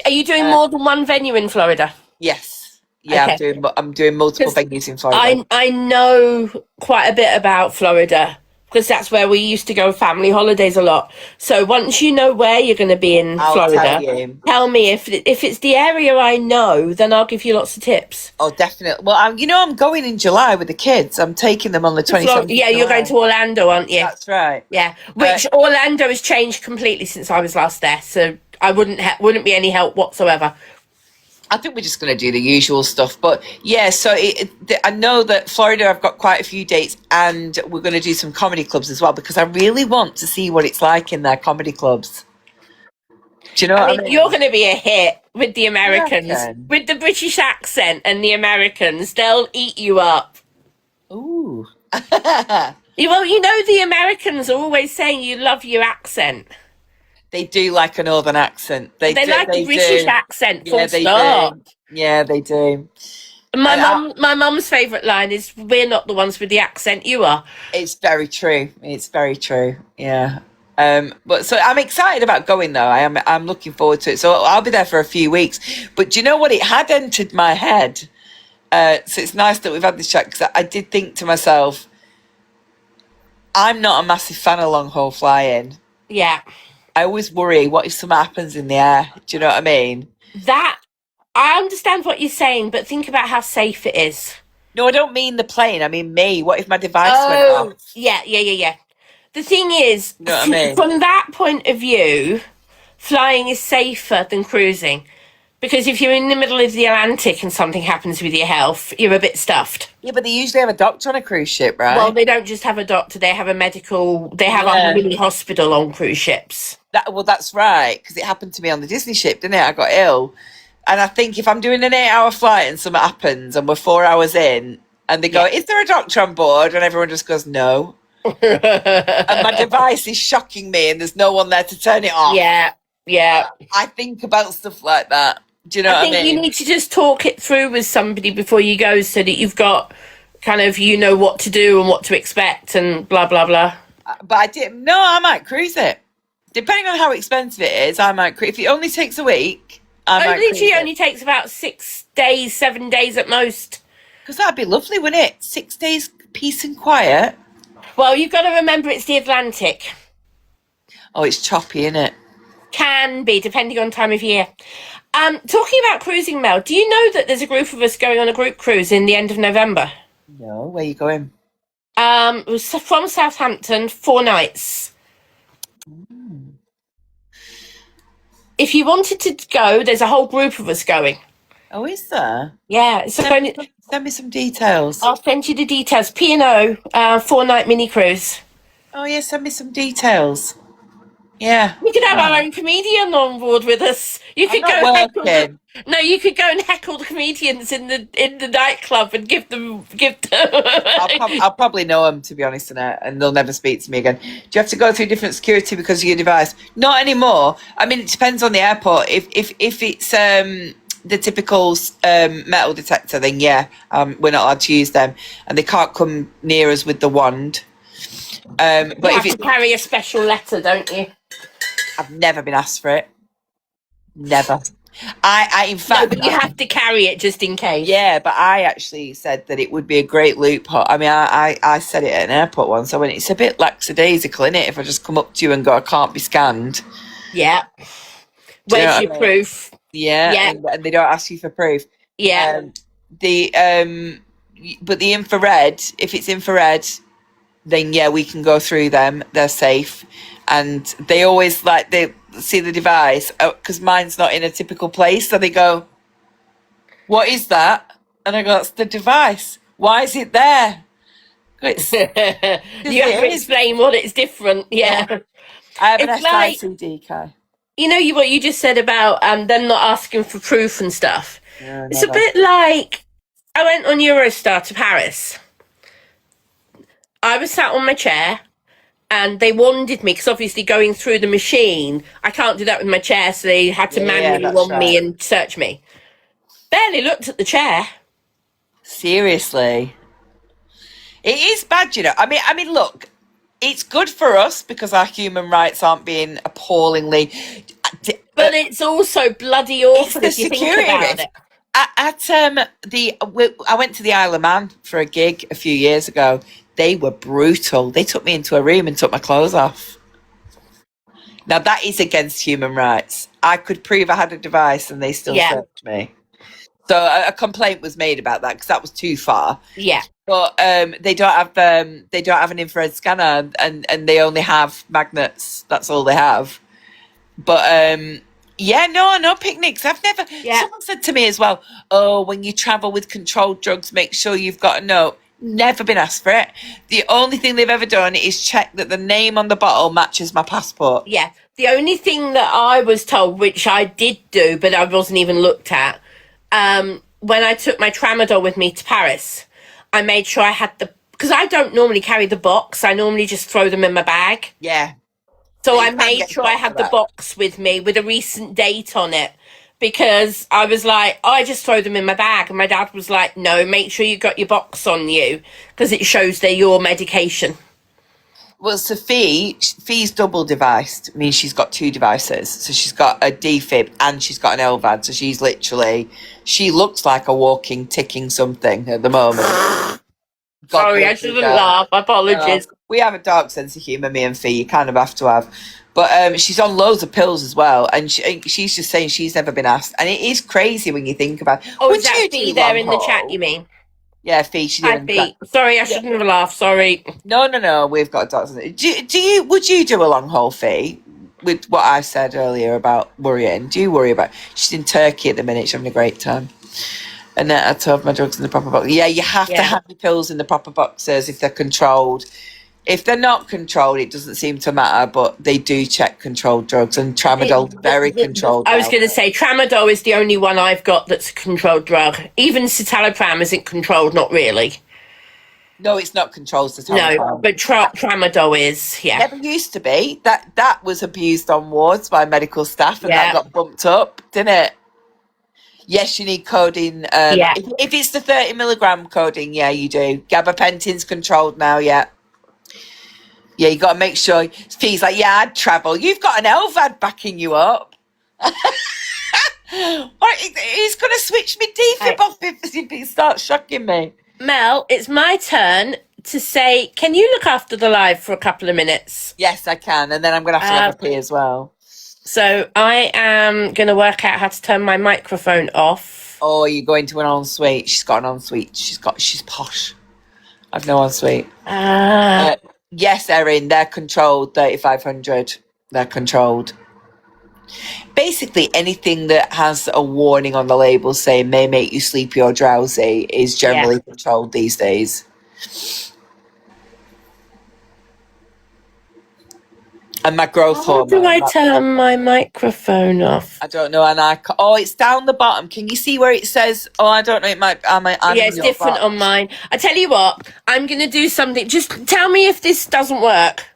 Are you doing more than one venue in Florida? Yes. Yeah, Okay. I'm doing multiple 'Cause venues in Florida. I know quite a bit about Florida, because that's where we used to go family holidays a lot. So once you know where you're going to be in I'll Florida, tell you. tell me if it's the area I know, then I'll give you lots of tips. Oh, definitely. Well, I'm going in July with the kids. I'm taking them on the 27th. Yeah, you're going to Orlando, aren't you? That's right. Yeah, which Orlando has changed completely since I was last there, so I wouldn't be any help whatsoever. I think we're just going to do the usual stuff. But yeah, so I know that Florida, I've got quite a few dates, and we're going to do some comedy clubs as well, because I really want to see what it's like in their comedy clubs. Do you know what I mean? You're going to be a hit with the Americans. reckon? With the British accent and the Americans, they'll eat you up. Ooh. Well, you know the Americans are always saying you love your accent. They do like a northern accent. They like the British do. accent, full Yeah, they stop. do. Yeah, they do. My mum's favourite line is, "We're not the ones with the accent, you are." It's very true. It's very true. Yeah. But so I'm excited about going though. I'm looking forward to it. So I'll be there for a few weeks. But do you know what? It had entered my head. So it's nice that we've had this chat, because I did think to myself, I'm not a massive fan of long haul flying. Yeah. I always worry, what if something happens in the air? Do you know what I mean? I understand what you're saying, but think about how safe it is. No, I don't mean the plane. I mean me. What if my device went off? Yeah. The thing is, You know what I mean? from that point of view, flying is safer than cruising. Because if you're in the middle of the Atlantic and something happens with your health, you're a bit stuffed. Yeah, but they usually have a doctor on a cruise ship, right? Well, they don't just have a doctor, they have a they have a mini hospital on cruise ships. That's right, because it happened to me on the Disney ship, didn't it? I got ill. And I think if I'm doing an 8-hour flight and something happens and we're 4 hours in and they go, is there a doctor on board? And everyone just goes, no. And my device is shocking me and there's no one there to turn it off. Yeah. I think about stuff like that. Do you know what I mean? I think you need to just talk it through with somebody before you go, so that you've got kind of, what to do and what to expect and blah, blah, blah. But I might cruise it. Depending on how expensive it is, I might cruise. If it only takes a week, I might cruise Literally it. only takes about 6 days, 7 days at most. Because that'd be lovely, wouldn't it? 6 days peace and quiet. Well, you've got to remember it's the Atlantic. Oh, it's choppy, isn't it? Can be, depending on time of year. Talking about cruising, Mel, do you know that there's a group of us going on a group cruise in the end of November? No, where you going? It was from Southampton, 4 nights. If you wanted to go, there's a whole group of us going. Oh, is there? Yeah, so Send me some details. I'll send you the details. P&O, 4 night mini cruise. Oh, yeah, send me some details. Yeah. We could have our Right. own comedian on board with us. You I'm could not go heckle the, working. no, you could go and heckle the comedians in the nightclub and give them. I'll probably know them, to be honest, and they'll never speak to me again. Do you have to go through different security because of your device? Not anymore. I mean, it depends on the airport. If it's the typical metal detector, then yeah, we're not allowed to use them, and they can't come near us with the wand. But You if have to it's, carry a special letter, don't you? I've never been asked for it. Never. In No, fact, but you have to carry it just in case. yeah, but I actually said that it would be a great loophole. I mean, I said it at an airport once. I went, it's a bit lackadaisical, isn't it? If I just come up to you and go, I can't be scanned. Yeah. Do you know Where's what your I mean? proof? Yeah, Yeah. and they don't ask you for proof. Yeah. The but the infrared, if it's infrared, then yeah, we can go through them. They're safe, and they always they see the device because mine's not in a typical place, so they go, "What is that?" And I go, "That's the device. Why is it there?" It's You have to explain what it's different. Yeah. I have an It's like, SICD card. what you just said about them not asking for proof and stuff. Yeah, It's a never. bit like I went on Eurostar to Paris. I was sat on my chair and they wanded me because obviously going through the machine, I can't do that with my chair, so they had to Yeah, manually that's wand me right. and search me. Barely looked at the chair. Seriously, it is bad, you know. I mean, look, it's good for us because our human rights aren't being appallingly. But it's also bloody It's awful the if you think security about risk. it. I went to the Isle of Man for a gig a few years ago. They were brutal. They took me into a room and took my clothes off. Now that is against human rights. I could prove I had a device and they still Yeah, searched me. So a complaint was made about that because that was too far. yeah. But they don't have an infrared scanner and they only have magnets. That's all they have. But yeah, no picnics. I've never. Yeah. Someone said to me as well, "Oh, when you travel with controlled drugs, make sure you've got a note." Never been asked for it. The only thing they've ever done is check that the name on the bottle matches my passport. Yeah. The only thing that I was told, which I did do, but I wasn't even looked at, when I took my tramadol with me to Paris, I made sure I had because I don't normally carry the box. I normally just throw them in my bag. Yeah, So I you can made get sure I caught for had the that. box with me with a recent date on it because I was like, I just throw them in my bag. And my dad was like, no, make sure you got your box on you because it shows they're your medication. Well, Sophie's double deviced. Means she's got two devices. So she's got a defib and she's got an LVAD. So she looks like a walking, ticking something at the moment. God Sorry, I bless her, shouldn't girl. laugh. No, Apologies. we have a dark sense of humour, me and Fee. You kind of have to have. But she's on loads of pills as well, and she's just saying she's never been asked. And it is crazy when you think about. Oh, Would is that you Fee do there long in the chat, you haul? mean? Yeah, Fee, she's Hi, in the chat. Fee. Sorry, I Yeah. shouldn't have laughed. Sorry. No. We've got dark sense. Do you? Would you do a long haul, Fee? With what I said earlier about worrying, do you worry about? She's in Turkey at the minute. She's having a great time. And then I told my drugs in the proper box. Yeah, you have to Yeah. have your pills in the proper boxes if they're controlled. If they're not controlled, it doesn't seem to matter, but they do check controlled drugs, and tramadol's very controlled I was now. going to say, tramadol is the only one I've got that's a controlled drug. Even citalopram isn't controlled, not really. No, it's not controlled to No, but tramadol is, yeah. Never used to be. That was abused on wards by medical staff, and that Yeah. got bumped up, didn't it? Yes, you need codeine. Yeah. If it's the 30 milligram codeine, yeah, you do. Gabapentin's controlled now, yeah. Yeah, you got to make sure. Fee's like, yeah, I'd travel. You've got an LVAD backing you up. He's going to switch me defib off if he starts shocking me. Mel, it's my turn to say, can you look after the live for a couple of minutes? Yes, I can. And then I'm going to have to have a pee as well. So I am going to work out how to turn my microphone off. Oh, you're going to an ensuite. She's got an ensuite. She's posh. I've no ensuite. Ah, Yes, Erin, they're controlled. 3,500. They're controlled. Basically, anything that has a warning on the label saying may make you sleepy or drowsy is yeah. generally controlled these days. And my growth How do I hormone. turn my microphone off? I don't know, and it's down the bottom. Can you see where it says? Oh, I don't know. It might. I'm Yeah, in it's your different box. on mine. I tell you what, I'm going to do something. Just tell me if this doesn't work.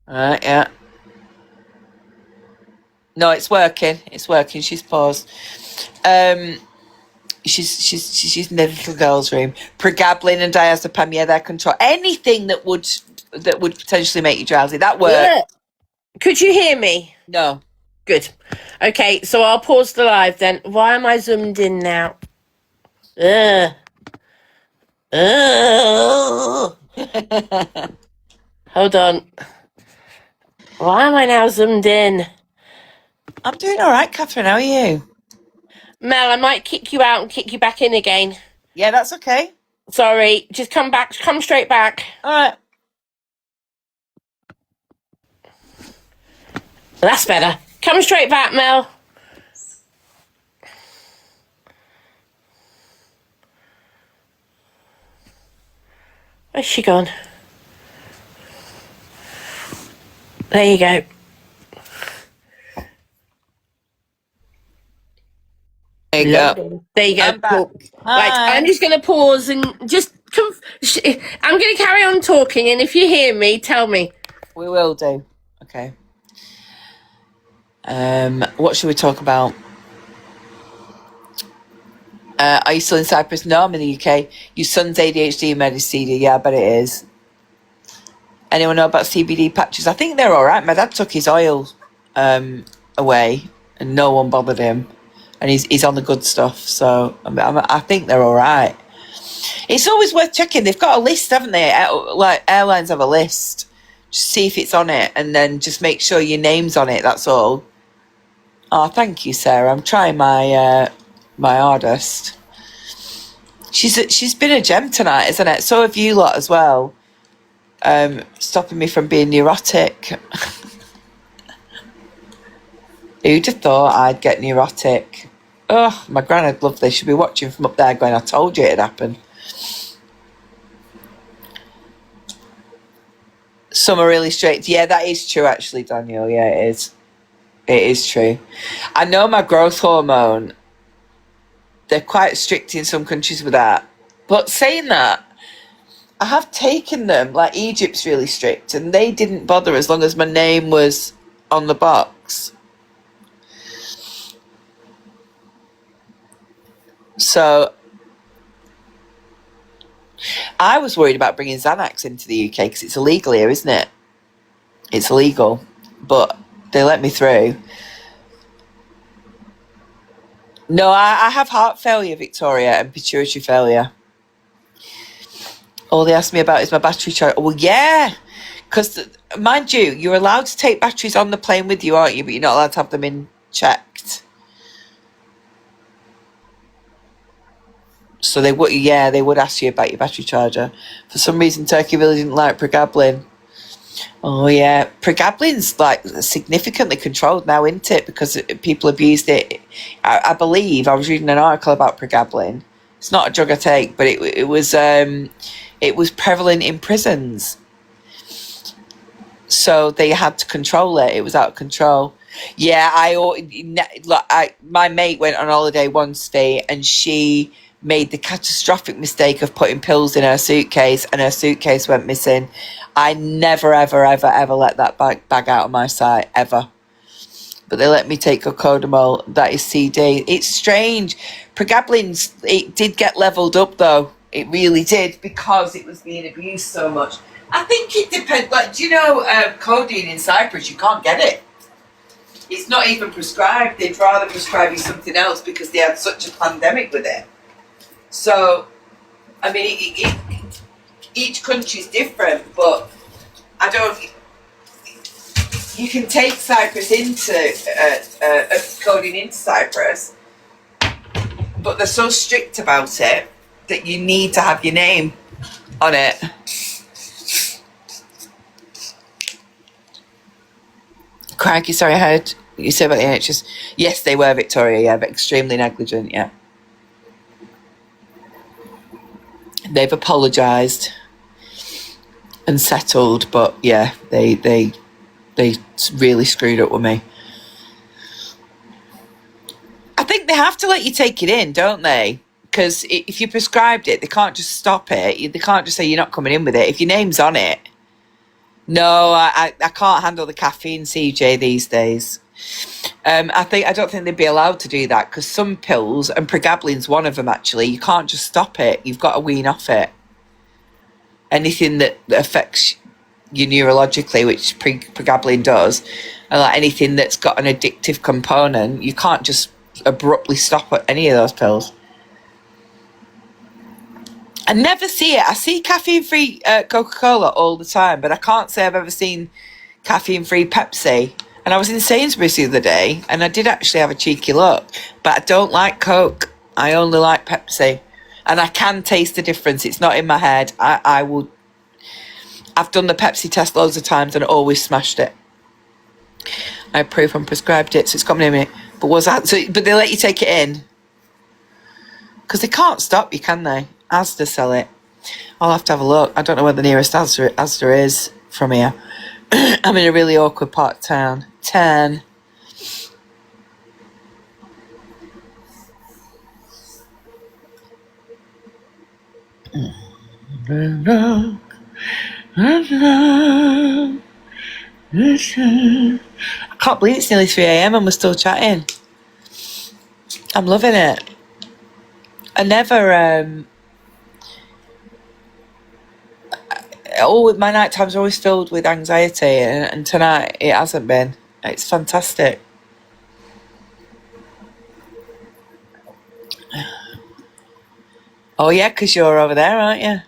Yeah. No, it's working. It's working. She's paused. She's in the little girl's room. Pregabalin and diazepam, yeah, they're control. Anything that would potentially make you drowsy. That works. Look. Could you hear me? No. Good. Okay, so I'll pause the live then. Why am I zoomed in now? Ugh. Ugh. Hold on. Why am I now zoomed in? I'm doing all right, Catherine. How are you? Mel, I might kick you out and kick you back in again. Yeah, that's okay. Sorry, just come back. Come straight back. All right. That's better. Come straight back, Mel. Where's she gone? There you go. There you go. There you go. I'm back. Cool. Right, Hi. I'm just going to pause and just... I'm going to carry on talking, and if you hear me, tell me. We will do. Okay. What should we talk about? Are you still in Cyprus? No, I'm in the UK. Your son's ADHD medicine. Yeah, I bet it is. Anyone know about CBD patches? I think they're all right. My dad took his oil away, and no one bothered him, and he's on the good stuff. So I think they're all right. It's always worth checking. They've got a list, haven't they? Like airlines have a list. Just see if it's on it, and then just make sure your name's on it. That's all. Oh, thank you, Sarah. I'm trying my hardest. She's been a gem tonight, isn't it? So have you lot as well. Stopping me from being neurotic. Who'd have thought I'd get neurotic? Oh, my granddad loved this. She'd be watching from up there going, I told you it'd happen. Some are really straight. Yeah, that is true, actually, Daniel. Yeah, it is. It is true. I know my growth hormone, they're quite strict in some countries with that. But saying that, I have taken them, like Egypt's really strict, and they didn't bother as long as my name was on the box. So I was worried about bringing Xanax into the UK because it's illegal here, isn't it? It's illegal, but they let me through. No, I have heart failure, Victoria, and pituitary failure. All they asked me about is my battery charge. Well, yeah, because mind you, you're allowed to take batteries on the plane with you, aren't you? But you're not allowed to have them in checked. So they would ask you about your battery charger. For some reason, Turkey really didn't like pregabalin. Oh yeah, pregabalin's like significantly controlled now, isn't it? Because people abused it. I believe I was reading an article about pregabalin. It's not a drug I take, but it was prevalent in prisons. So they had to control it. It was out of control. Yeah, my mate went on holiday once, and she made the catastrophic mistake of putting pills in her suitcase, and her suitcase went missing. I never, ever, ever, ever let that bag out of my sight, ever. But they let me take cocodamol. That is CD. It's strange. Pregabalin, it did get levelled up, though. It really did, because it was being abused so much. I think it depends. Like, do you know codeine in Cyprus? You can't get it. It's not even prescribed. They'd rather prescribe you something else because they had such a pandemic with it. So, I mean, each country's different, but I don't. You can take Cyprus into codeine into Cyprus, but they're so strict about it. that you need to have your name on it. Crikey, sorry, I heard you say about the NHS. Yes, they were, Victoria, yeah, but extremely negligent, yeah. They've apologised and settled, but yeah, they really screwed up with me. I think they have to let you take it in, don't they? Because if you prescribed it, they can't just stop it. They can't just say you're not coming in with it. If your name's on it. No, I can't handle the caffeine, CJ, these days. I don't think they'd be allowed to do that, because some pills, and pregablin's one of them actually, you can't just stop it. You've got to wean off it. Anything that affects you neurologically, which pregabalin does, and like anything that's got an addictive component, you can't just abruptly stop at any of those pills. I never see it. I see caffeine-free Coca-Cola all the time, but I can't say I've ever seen caffeine-free Pepsi. And I was in Sainsbury's the other day, and I did actually have a cheeky look, but I don't like Coke. I only like Pepsi. And I can taste the difference. It's not in my head. I've done the Pepsi test loads of times and always smashed it. I approve and prescribed it, so it's coming in a minute. But but they let you take it in? Because they can't stop you, can they? Asda sell it. I'll have to have a look. I don't know where the nearest Asda is from here. I'm in a really awkward part of town. 10. I can't believe it's nearly 3 a.m. and we're still chatting. I'm loving it. I never my night times are always filled with anxiety, and tonight it hasn't been. It's fantastic. Oh yeah, because you're over there, aren't you?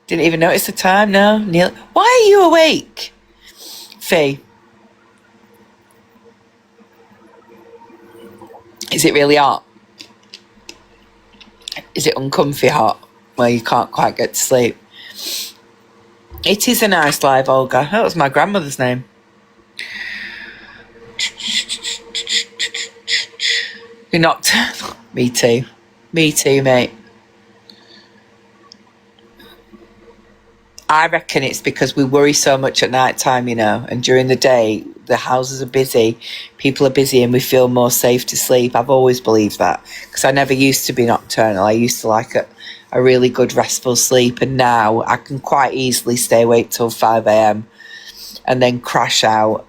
Didn't even notice the time. No, Neil. Why are you awake, Fee? Is it really hot? Is it uncomfy hot where you can't quite get to sleep? It is a nice live, Olga. That was my grandmother's name. You're nocturnal. Me too. Me too, mate. I reckon it's because we worry so much at night time, and during the day, the houses are busy, people are busy, and we feel more safe to sleep. I've always believed that, because I never used to be nocturnal. I used to like a really good restful sleep, and now I can quite easily stay awake till 5 a.m. and then crash out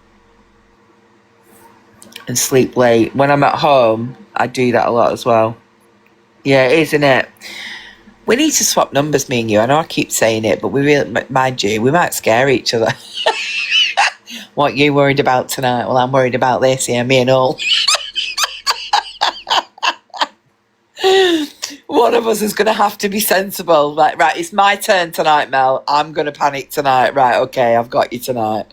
and sleep late. When I'm at home, I do that a lot as well. Yeah, it is, isn't it? We need to swap numbers, me and you. I know I keep saying it, but we really, mind you, we might scare each other. What you worried about tonight? Well, I'm worried about this, yeah, me and all. One of us is going to have to be sensible. Like, right, it's my turn tonight, Mel. I'm going to panic tonight. Right, okay, I've got you tonight.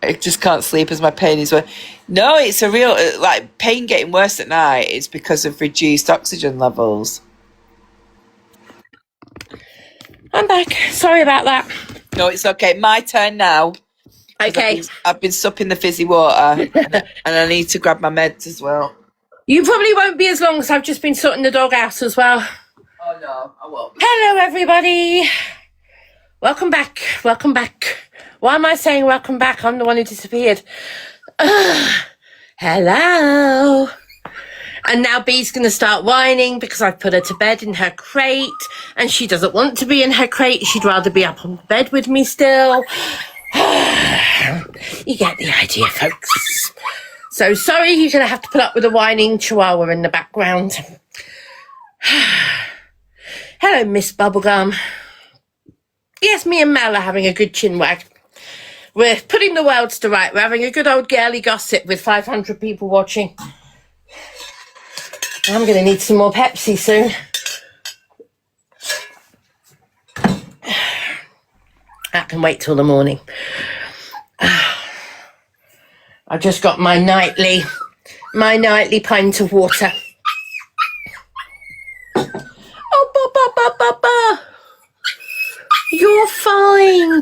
I just can't sleep as my pain is worse. No, it's a real, pain getting worse at night. It's because of reduced oxygen levels. I'm back. Sorry about that. No, it's okay. My turn now. Okay. I've been supping the fizzy water and I need to grab my meds as well. You probably won't be as long as I've just been sorting the dog out as well. Oh, no, I won't. Hello, everybody. Welcome back. Welcome back. Why am I saying welcome back? I'm the one who disappeared. Hello. And now Bee's going to start whining because I've put her to bed in her crate, and she doesn't want to be in her crate. She'd rather be up on bed with me still. You get the idea, folks. So sorry, you're going to have to put up with a whining chihuahua in the background. Hello, Miss Bubblegum. Yes, me and Mel are having a good chin wag. We're putting the worlds to right. We're having a good old girly gossip with 500 people watching. I'm going to need some more Pepsi soon. That can wait till the morning. I just got my nightly pint of water.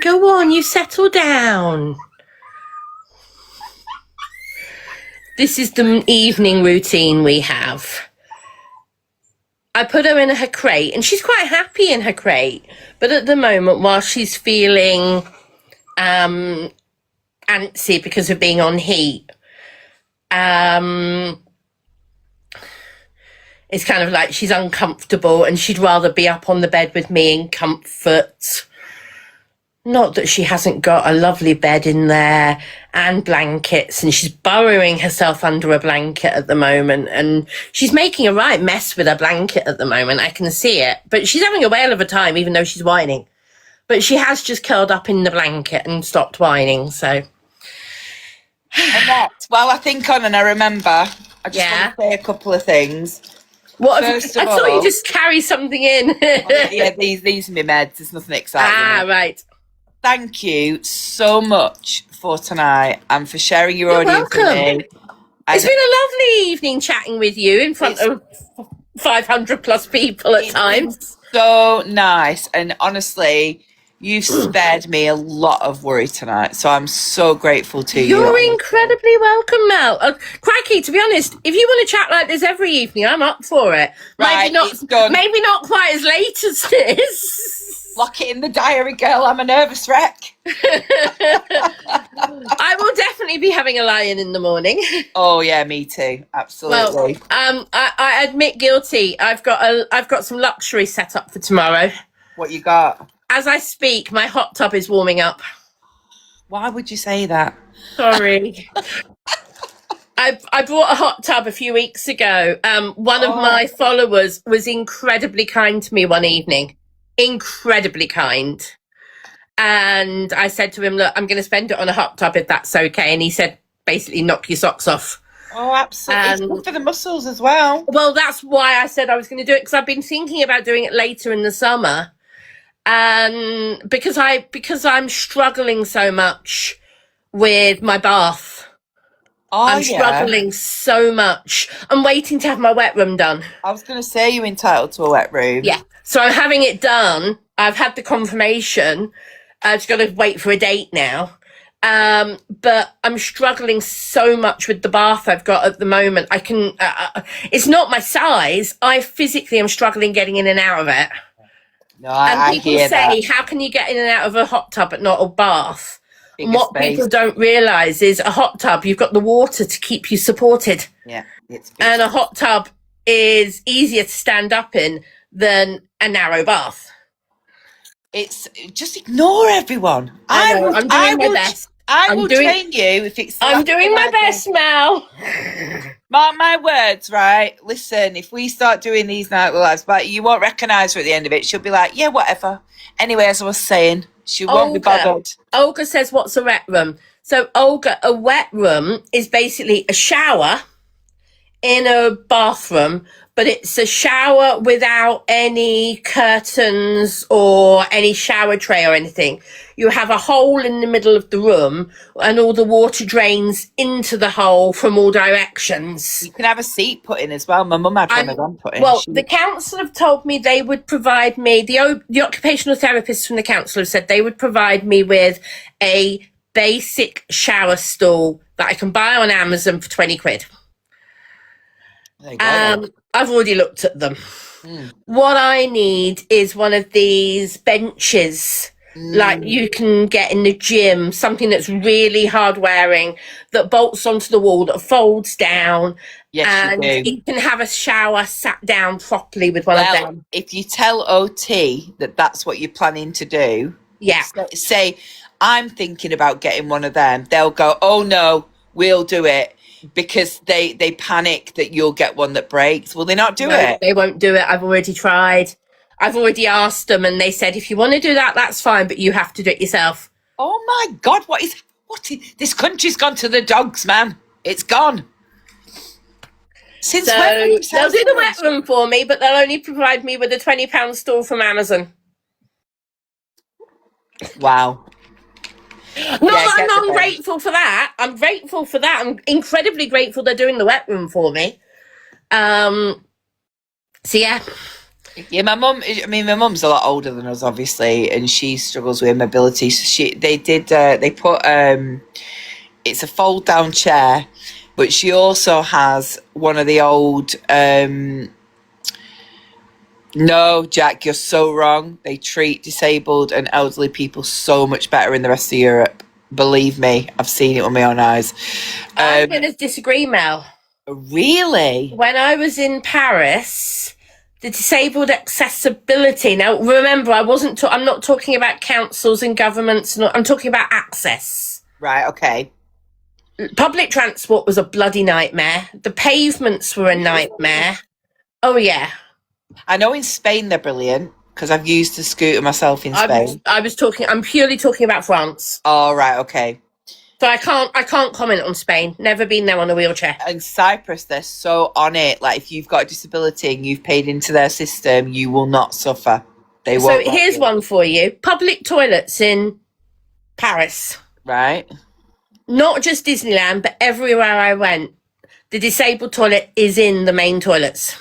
go on, you settle down. This is the evening routine we have. I put her in her crate, and she's quite happy in her crate. But at the moment, while she's feeling antsy because of being on heat, it's kind of like she's uncomfortable, and she'd rather be up on the bed with me in comfort. Not that she hasn't got a lovely bed in there and blankets, and she's burrowing herself under a blanket at the moment, and she's making a right mess with her blanket at the moment. I can see it, but she's having a whale of a time, even though she's whining. But she has just curled up in the blanket and stopped whining, so. Annette, while I think on and I remember, I just want to say a couple of things. What? First I of thought all, you just carry something in. yeah, these are my meds. There's nothing exciting. Right. Thank you so much for tonight and for sharing your You're audience welcome. with me. It's been a lovely evening chatting with you in front of 500 plus people at times. So nice. And honestly, you've spared me a lot of worry tonight. So I'm so grateful to you. You're incredibly welcome, Mel. Crikey, to be honest, if you want to chat like this every evening, I'm up for it. Right, maybe not quite as late as this. Lock it in the diary, girl. I'm a nervous wreck. I will definitely be having a lie-in in the morning. Oh yeah, me too. Absolutely. Well, I admit guilty. I've got some luxury set up for tomorrow. What you got? As I speak, my hot tub is warming up. Why would you say that? Sorry. I bought a hot tub a few weeks ago. One of my followers was incredibly kind to me one evening. Incredibly kind. And I said to him, look, I'm going to spend it on a hot tub if that's okay. And he said, basically, knock your socks off. Oh, absolutely. It's good for the muscles as well. Well, that's why I said I was going to do it, because I've been thinking about doing it later in the summer. And because I'm struggling so much with my bath. I'm struggling so much. I'm waiting to have my wet room done. I was going to say you're entitled to a wet room. Yeah. So I'm having it done. I've had the confirmation. I've just got to wait for a date now. But I'm struggling so much with the bath I've got at the moment. It's not my size. I physically am struggling getting in and out of it. No, I people hear say, that. how can you get in and out of a hot tub but not a bath? Bigger And what space. people don't realise is a hot tub, you've got the water to keep you supported. Yeah, it's big. And a hot tub is easier to stand up in than a narrow bath. It's just ignore everyone. I'm doing my best. I will train you if it's. I'm doing my best, Mel. Mark my words, right? Listen, if we start doing these night lives, but you won't recognise her at the end of it. She'll be like, yeah, whatever. Anyway, as I was saying, she won't be bothered. Olga says, what's a wet room? So, Olga, a wet room is basically a shower in a bathroom, but it's a shower without any curtains or any shower tray or anything. You have a hole in the middle of the room and all the water drains into the hole from all directions. You can have a seat put in as well. My mum had one of them put in. Well, the council have told me they would provide me, the occupational therapists from the council have said they would provide me with a basic shower stool that I can buy on Amazon for 20 quid. There you go. I've already looked at them. What I need is one of these benches like you can get in the gym, something that's really hard wearing, that bolts onto the wall, that folds down. Yes, and you can have a shower sat down properly with one of them. If you tell OT that that's what you're planning to do, say, I'm thinking about getting one of them, they'll go, oh no, we'll do it. Because they panic that you'll get one that breaks. Will they not do it? They won't do it. I've already tried. I've already asked them, and they said, if you want to do that, that's fine, but you have to do it yourself. Oh my God, what is this country's gone to the dogs, man. It's gone. Since when? They'll do the wet room for me, but they'll only provide me with a £20 store from Amazon. Wow. Not that I'm not grateful for that. I'm grateful for that. I'm incredibly grateful they're doing the wet room for me. So yeah. Yeah, my mum. I mean, my mum's a lot older than us, obviously, and she struggles with mobility. So they put it's a fold down chair, but she also has one of the old. No, Jack, you're so wrong. They treat disabled and elderly people so much better in the rest of Europe. Believe me, I've seen it with my own eyes. I'm going to disagree, Mel. Really? When I was in Paris, the disabled accessibility. Now, remember, I'm not talking about councils and governments. I'm talking about access. Right. Okay. Public transport was a bloody nightmare. The pavements were a nightmare. Oh yeah. I know in Spain they're brilliant because I've used the scooter myself in Spain. I'm purely talking about France. Oh, right. Okay. So I can't comment on Spain. Never been there on a wheelchair. In Cyprus, they're so on it. Like, if you've got a disability and you've paid into their system, you will not suffer. They won't. So here's one for you. Public toilets in Paris. Right. Not just Disneyland, but everywhere I went, the disabled toilet is in the main toilets.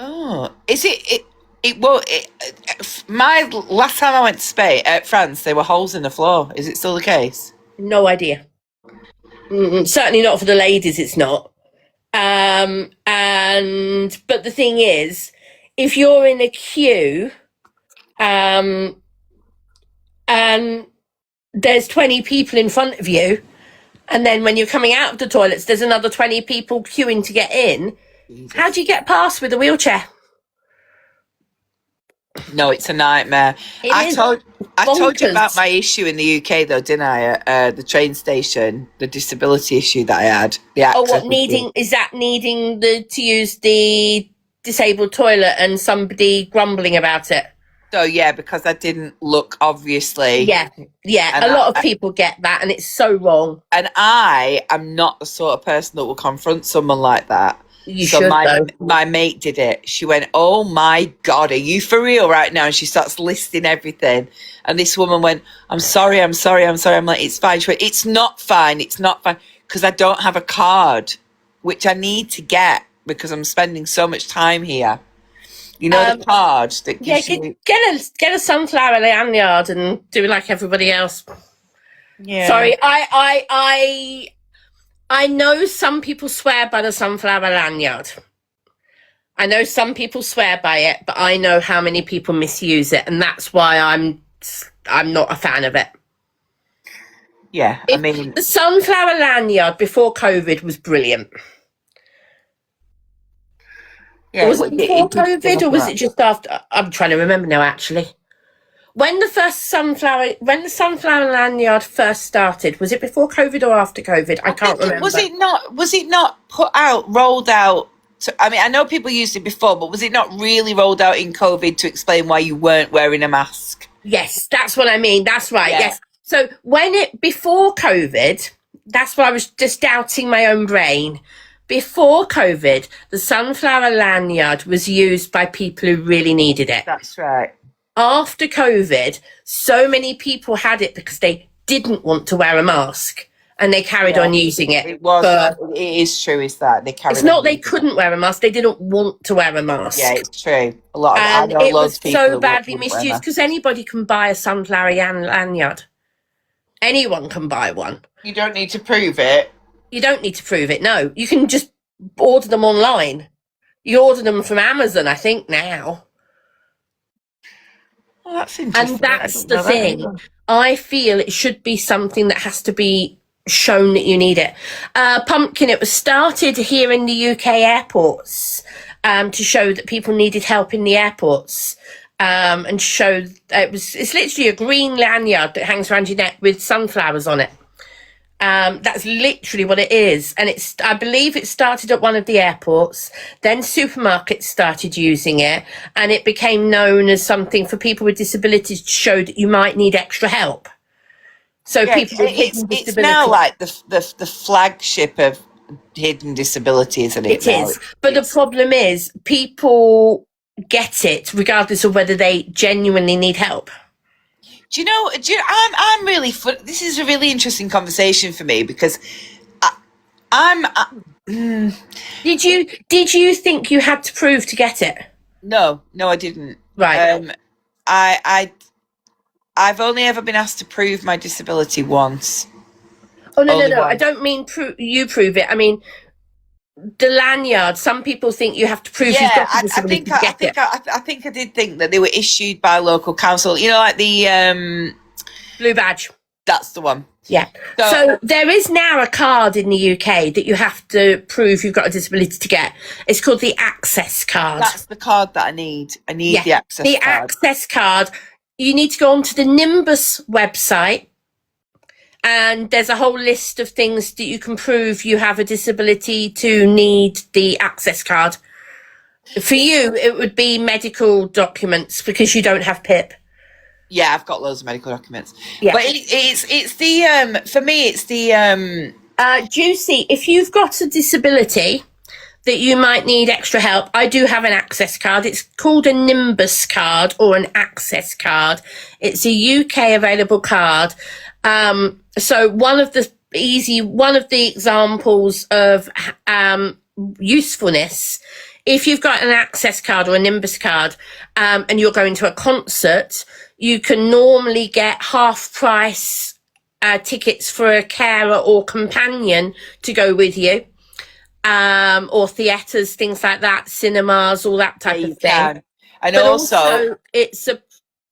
Oh, is it? My last time I went to Spain, France, there were holes in the floor. Is it still the case? No idea. Certainly not for the ladies. It's not. But the thing is, if you're in a queue, and there's 20 people in front of you, and then when you're coming out of the toilets, there's another 20 people queuing to get in. Jesus. How do you get past with a wheelchair? No, it's a nightmare. I told you about my issue in the UK though, didn't I? At the train station, the disability issue that I had. Is that needing to use the disabled toilet and somebody grumbling about it? So yeah, because I didn't look, obviously. Yeah. A lot of people get that, and it's so wrong. And I am not the sort of person that will confront someone like that. My mate did it. She went, "Oh my God, are you for real right now?" And she starts listing everything. And this woman went, I'm sorry. I'm like, it's fine. She went, it's not fine. Because I don't have a card, which I need to get because I'm spending so much time here. You know, the card that gives you... Get a sunflower lanyard and do it like everybody else. Yeah. Sorry, I know some people swear by the sunflower lanyard. I know some people swear by it, but I know how many people misuse it, and that's why I'm not a fan of it. Yeah, I mean... The sunflower lanyard before COVID was brilliant. Yeah, was it before COVID or was it just after? I'm trying to remember now, actually. When the sunflower lanyard first started, was it before COVID or after COVID? I can't remember. Was it not rolled out? I mean, I know people used it before, but was it not really rolled out in COVID to explain why you weren't wearing a mask? Yes, that's what I mean. That's right. Yeah. Yes. So before COVID, that's why I was just doubting my own brain. Before COVID, the sunflower lanyard was used by people who really needed it. That's right. After COVID, so many people had it because they didn't want to wear a mask and they carried on using it. It is true, is that they carried. It's not they couldn't wear a mask; they didn't want to wear a mask. Yeah, it's true. It was so badly misused because anybody can buy a sunflower lanyard. Anyone can buy one. You don't need to prove it. You don't need to prove it. No, you can just order them online. You order them from Amazon, I think now. Well, that's interesting. And that's the thing. I feel it should be something that has to be shown that you need it. Pumpkin, it was started here in the UK airports to show that people needed help in the airports. And show it's literally a green lanyard that hangs around your neck with sunflowers on it. That's literally what it is. And I believe it started at one of the airports. Then supermarkets started using it. And it became known as something for people with disabilities to show that you might need extra help. So people with hidden disabilities. It's now like the flagship of hidden disability, isn't it? It is. But the problem is people get it regardless of whether they genuinely need help. I'm really this is a really interesting conversation for me because Did you think you had to prove to get it? No, no, I didn't. Right. I I've only ever been asked to prove my disability once. Oh, no, no, Only no. I once. don't mean you prove it. I mean, the lanyard. Some people think you have to prove you've Yeah, got a disability to get it. I think I did think that they were issued by local council. You know, like the Blue badge. that's the one. Yeah. So So there is now a card in the UK that you have to prove you've got a disability to get. It's called the Access card. that's the card that I need. I need Yeah. the access The card. Access card. You need to go onto the Nimbus website, and there's a whole list of things that you can prove you have a disability to need the Access card. For you, it would be medical documents because you don't have PIP. Yeah, I've got loads of medical documents. Yeah. But it's the for me it's the Juicy, if you've got a disability that you might need extra help, I do have an Access card. It's called a Nimbus card or an Access card. It's a UK available card. So one of the examples of usefulness, if you've got an Access card or a Nimbus card, and you're going to a concert, you can normally get half price tickets for a carer or companion to go with you, or theatres, things like that, cinemas, all that type you of thing. can. And But also it's a the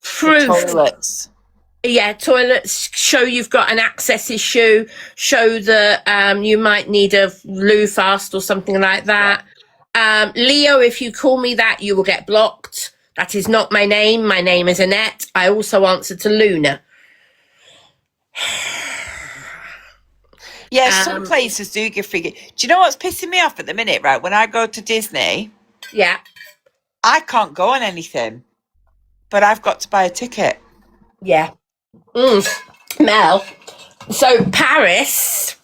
proof. toilets. Yeah, toilets show you've got an access issue, show that you might need a loo fast or something like that. Leo, if you call me that, you will get blocked. That is not my name. My name is Annette. I also answer to Luna. Yeah, some places do give free. Do you know what's pissing me off at the minute, right? When I go to Disney, Yeah. I can't go on anything, but I've got to buy a ticket. Yeah. Mel. So Paris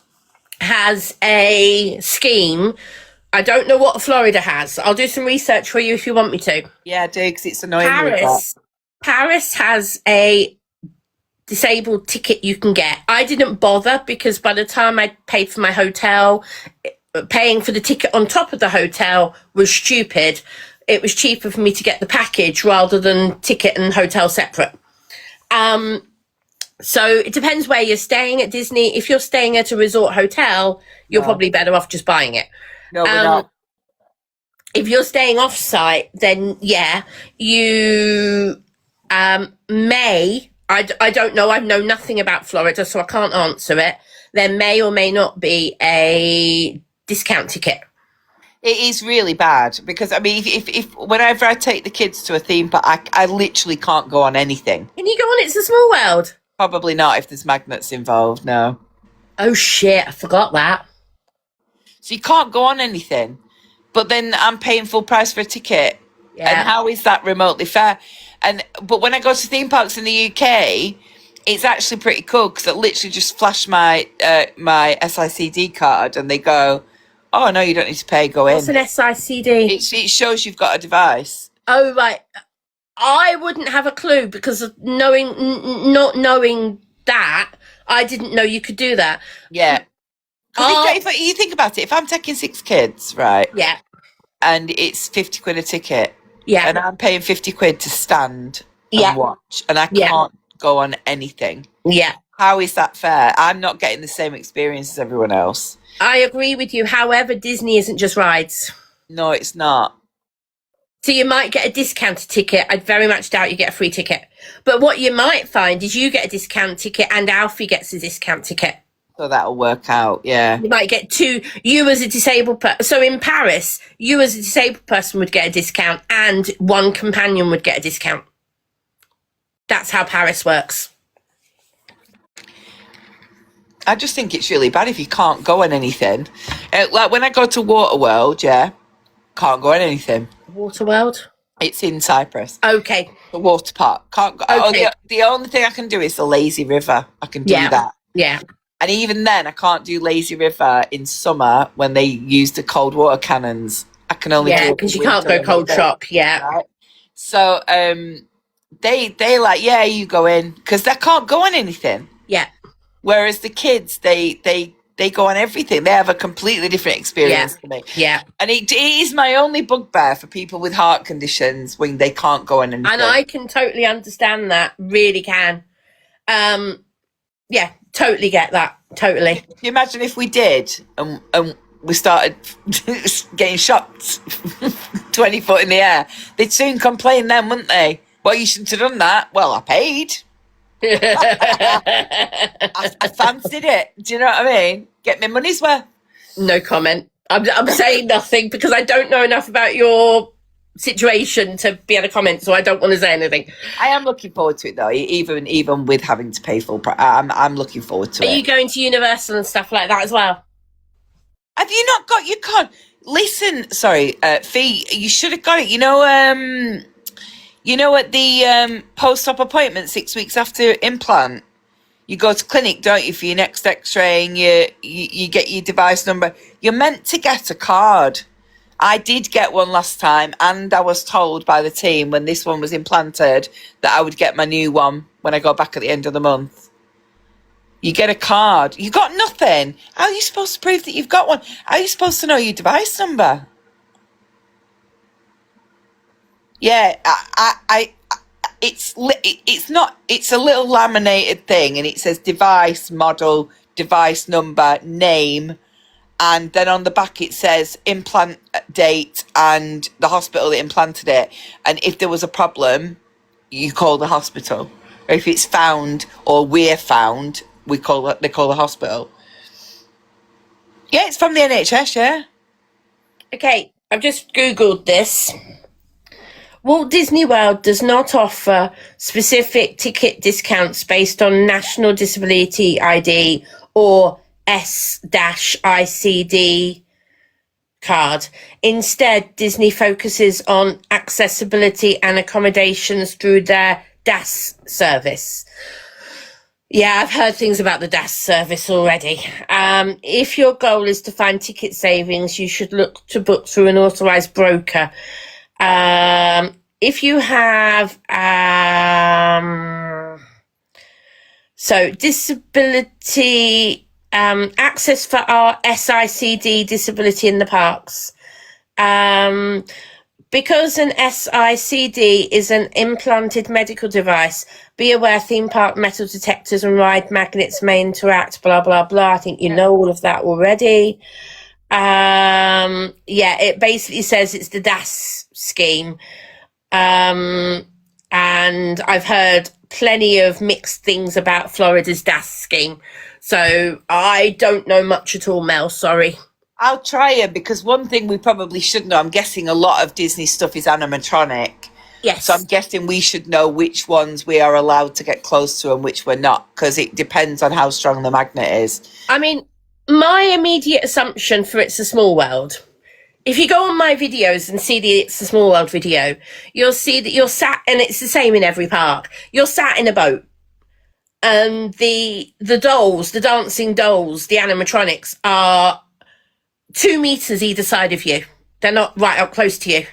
has a scheme. I don't know what Florida has. I'll do some research for you if you want me to. Yeah, I do, because it's annoying me with that. Paris has a disabled ticket you can get. I didn't bother because by the time I paid for my hotel, paying for the ticket on top of the hotel was stupid. It was cheaper for me to get the package rather than ticket and hotel separate. So it depends where you're staying at Disney. If you're staying at a resort hotel, you're probably better off just buying it. No, we're not. If you're staying off site, then yeah, you may. I don't know. I know nothing about Florida, so I can't answer it. There may or may not be a discount ticket. It is really bad because I mean, if whenever I take the kids to a theme park, I literally can't go on anything. Can you go on It's a Small World? Probably not if there's magnets involved. No. Oh shit! I forgot that. So you can't go on anything, but then I'm paying full price for a ticket. Yeah. And how is that remotely fair? But when I go to theme parks in the UK, it's actually pretty cool because I literally just flash my my SICD card and they go, "Oh no, you don't need to pay. Go in." What's an SICD? It shows you've got a device. Oh right. I wouldn't have a clue because of not knowing that, I didn't know you could do that. Yeah. Because if you think about it, if I'm taking 6 kids, right? Yeah. And it's 50 quid a ticket. Yeah. And I'm paying 50 quid to stand and watch. And I can't go on anything. Yeah. How is that fair? I'm not getting the same experience as everyone else. I agree with you. However, Disney isn't just rides. No, it's not. So you might get a discounted ticket. I very much doubt you get a free ticket. But what you might find is you get a discount ticket and Alfie gets a discount ticket. So that'll work out, yeah. You might get two. You as a disabled person. So in Paris, you as a disabled person would get a discount and one companion would get a discount. That's how Paris works. I just think it's really bad if you can't go on anything. Like when I go to Waterworld, yeah, can't go on anything. Waterworld? It's in Cyprus. Okay. The water park. Can't go. Okay. The only thing I can do is the lazy river. I can do that. Yeah. And even then, I can't do lazy river in summer when they use the cold water cannons. I can only do it because you can't go cold shock. Yeah. Right? So they like, yeah, you go in because they can't go on anything. Yeah. Whereas the kids, they They go on everything. They have a completely different experience to me. Yeah. And it is my only bugbear for people with heart conditions when they can't go on anything. And I can totally understand that. Really can. Yeah, totally get that. Totally. Can you imagine if we did and we started getting shots 20 foot in the air? They'd soon complain then, wouldn't they? Well, you shouldn't have done that. Well, I paid. I fancied it. Do you know what I mean? Get my money's worth. No comment. I'm saying nothing because I don't know enough about your situation to be able to comment, so I don't want to say anything. I am looking forward to it though, even with having to pay full price. I'm looking forward to it. Are you going to Universal and stuff like that as well? Have you not got your card? Listen, sorry, Fee, you should have got it. You know, at the post-op appointment 6 weeks after implant, you go to clinic, don't you, for your next X-ray, and you get your device number. You're meant to get a card. I did get one last time, and I was told by the team when this one was implanted that I would get my new one when I go back at the end of the month. You get a card. You got nothing. How are you supposed to prove that you've got one? How are you supposed to know your device number? Yeah, it's a little laminated thing, and it says device model, device number, name, and then on the back it says implant date and the hospital that implanted it. And if there was a problem, you call the hospital. Or if it's found or we're found, they call the hospital. Yeah, it's from the NHS. Yeah. Okay, I've just Googled this. Walt Disney World does not offer specific ticket discounts based on National Disability ID or S-ICD card. Instead, Disney focuses on accessibility and accommodations through their DAS service. Yeah, I've heard things about the DAS service already. If your goal is to find ticket savings, you should look to book through an authorised broker. If you have disability access for our SICD disability in the parks, because an SICD is an implanted medical device, be aware theme park metal detectors and ride magnets may interact, blah blah blah. I think you know all of that already. It basically says it's the DAS scheme. And I've heard plenty of mixed things about Florida's DAS scheme. So I don't know much at all, Mel, sorry. I'll try it, because one thing we probably should know, I'm guessing a lot of Disney stuff is animatronic. Yes. So I'm guessing we should know which ones we are allowed to get close to and which we're not, because it depends on how strong the magnet is. I mean, my immediate assumption for It's a Small World, if you go on my videos and see the It's a Small World video, you'll see that you're sat, and it's the same in every park, you're sat in a boat, and the dolls, the dancing dolls, the animatronics are 2 meters either side of you. They're not right up close to you.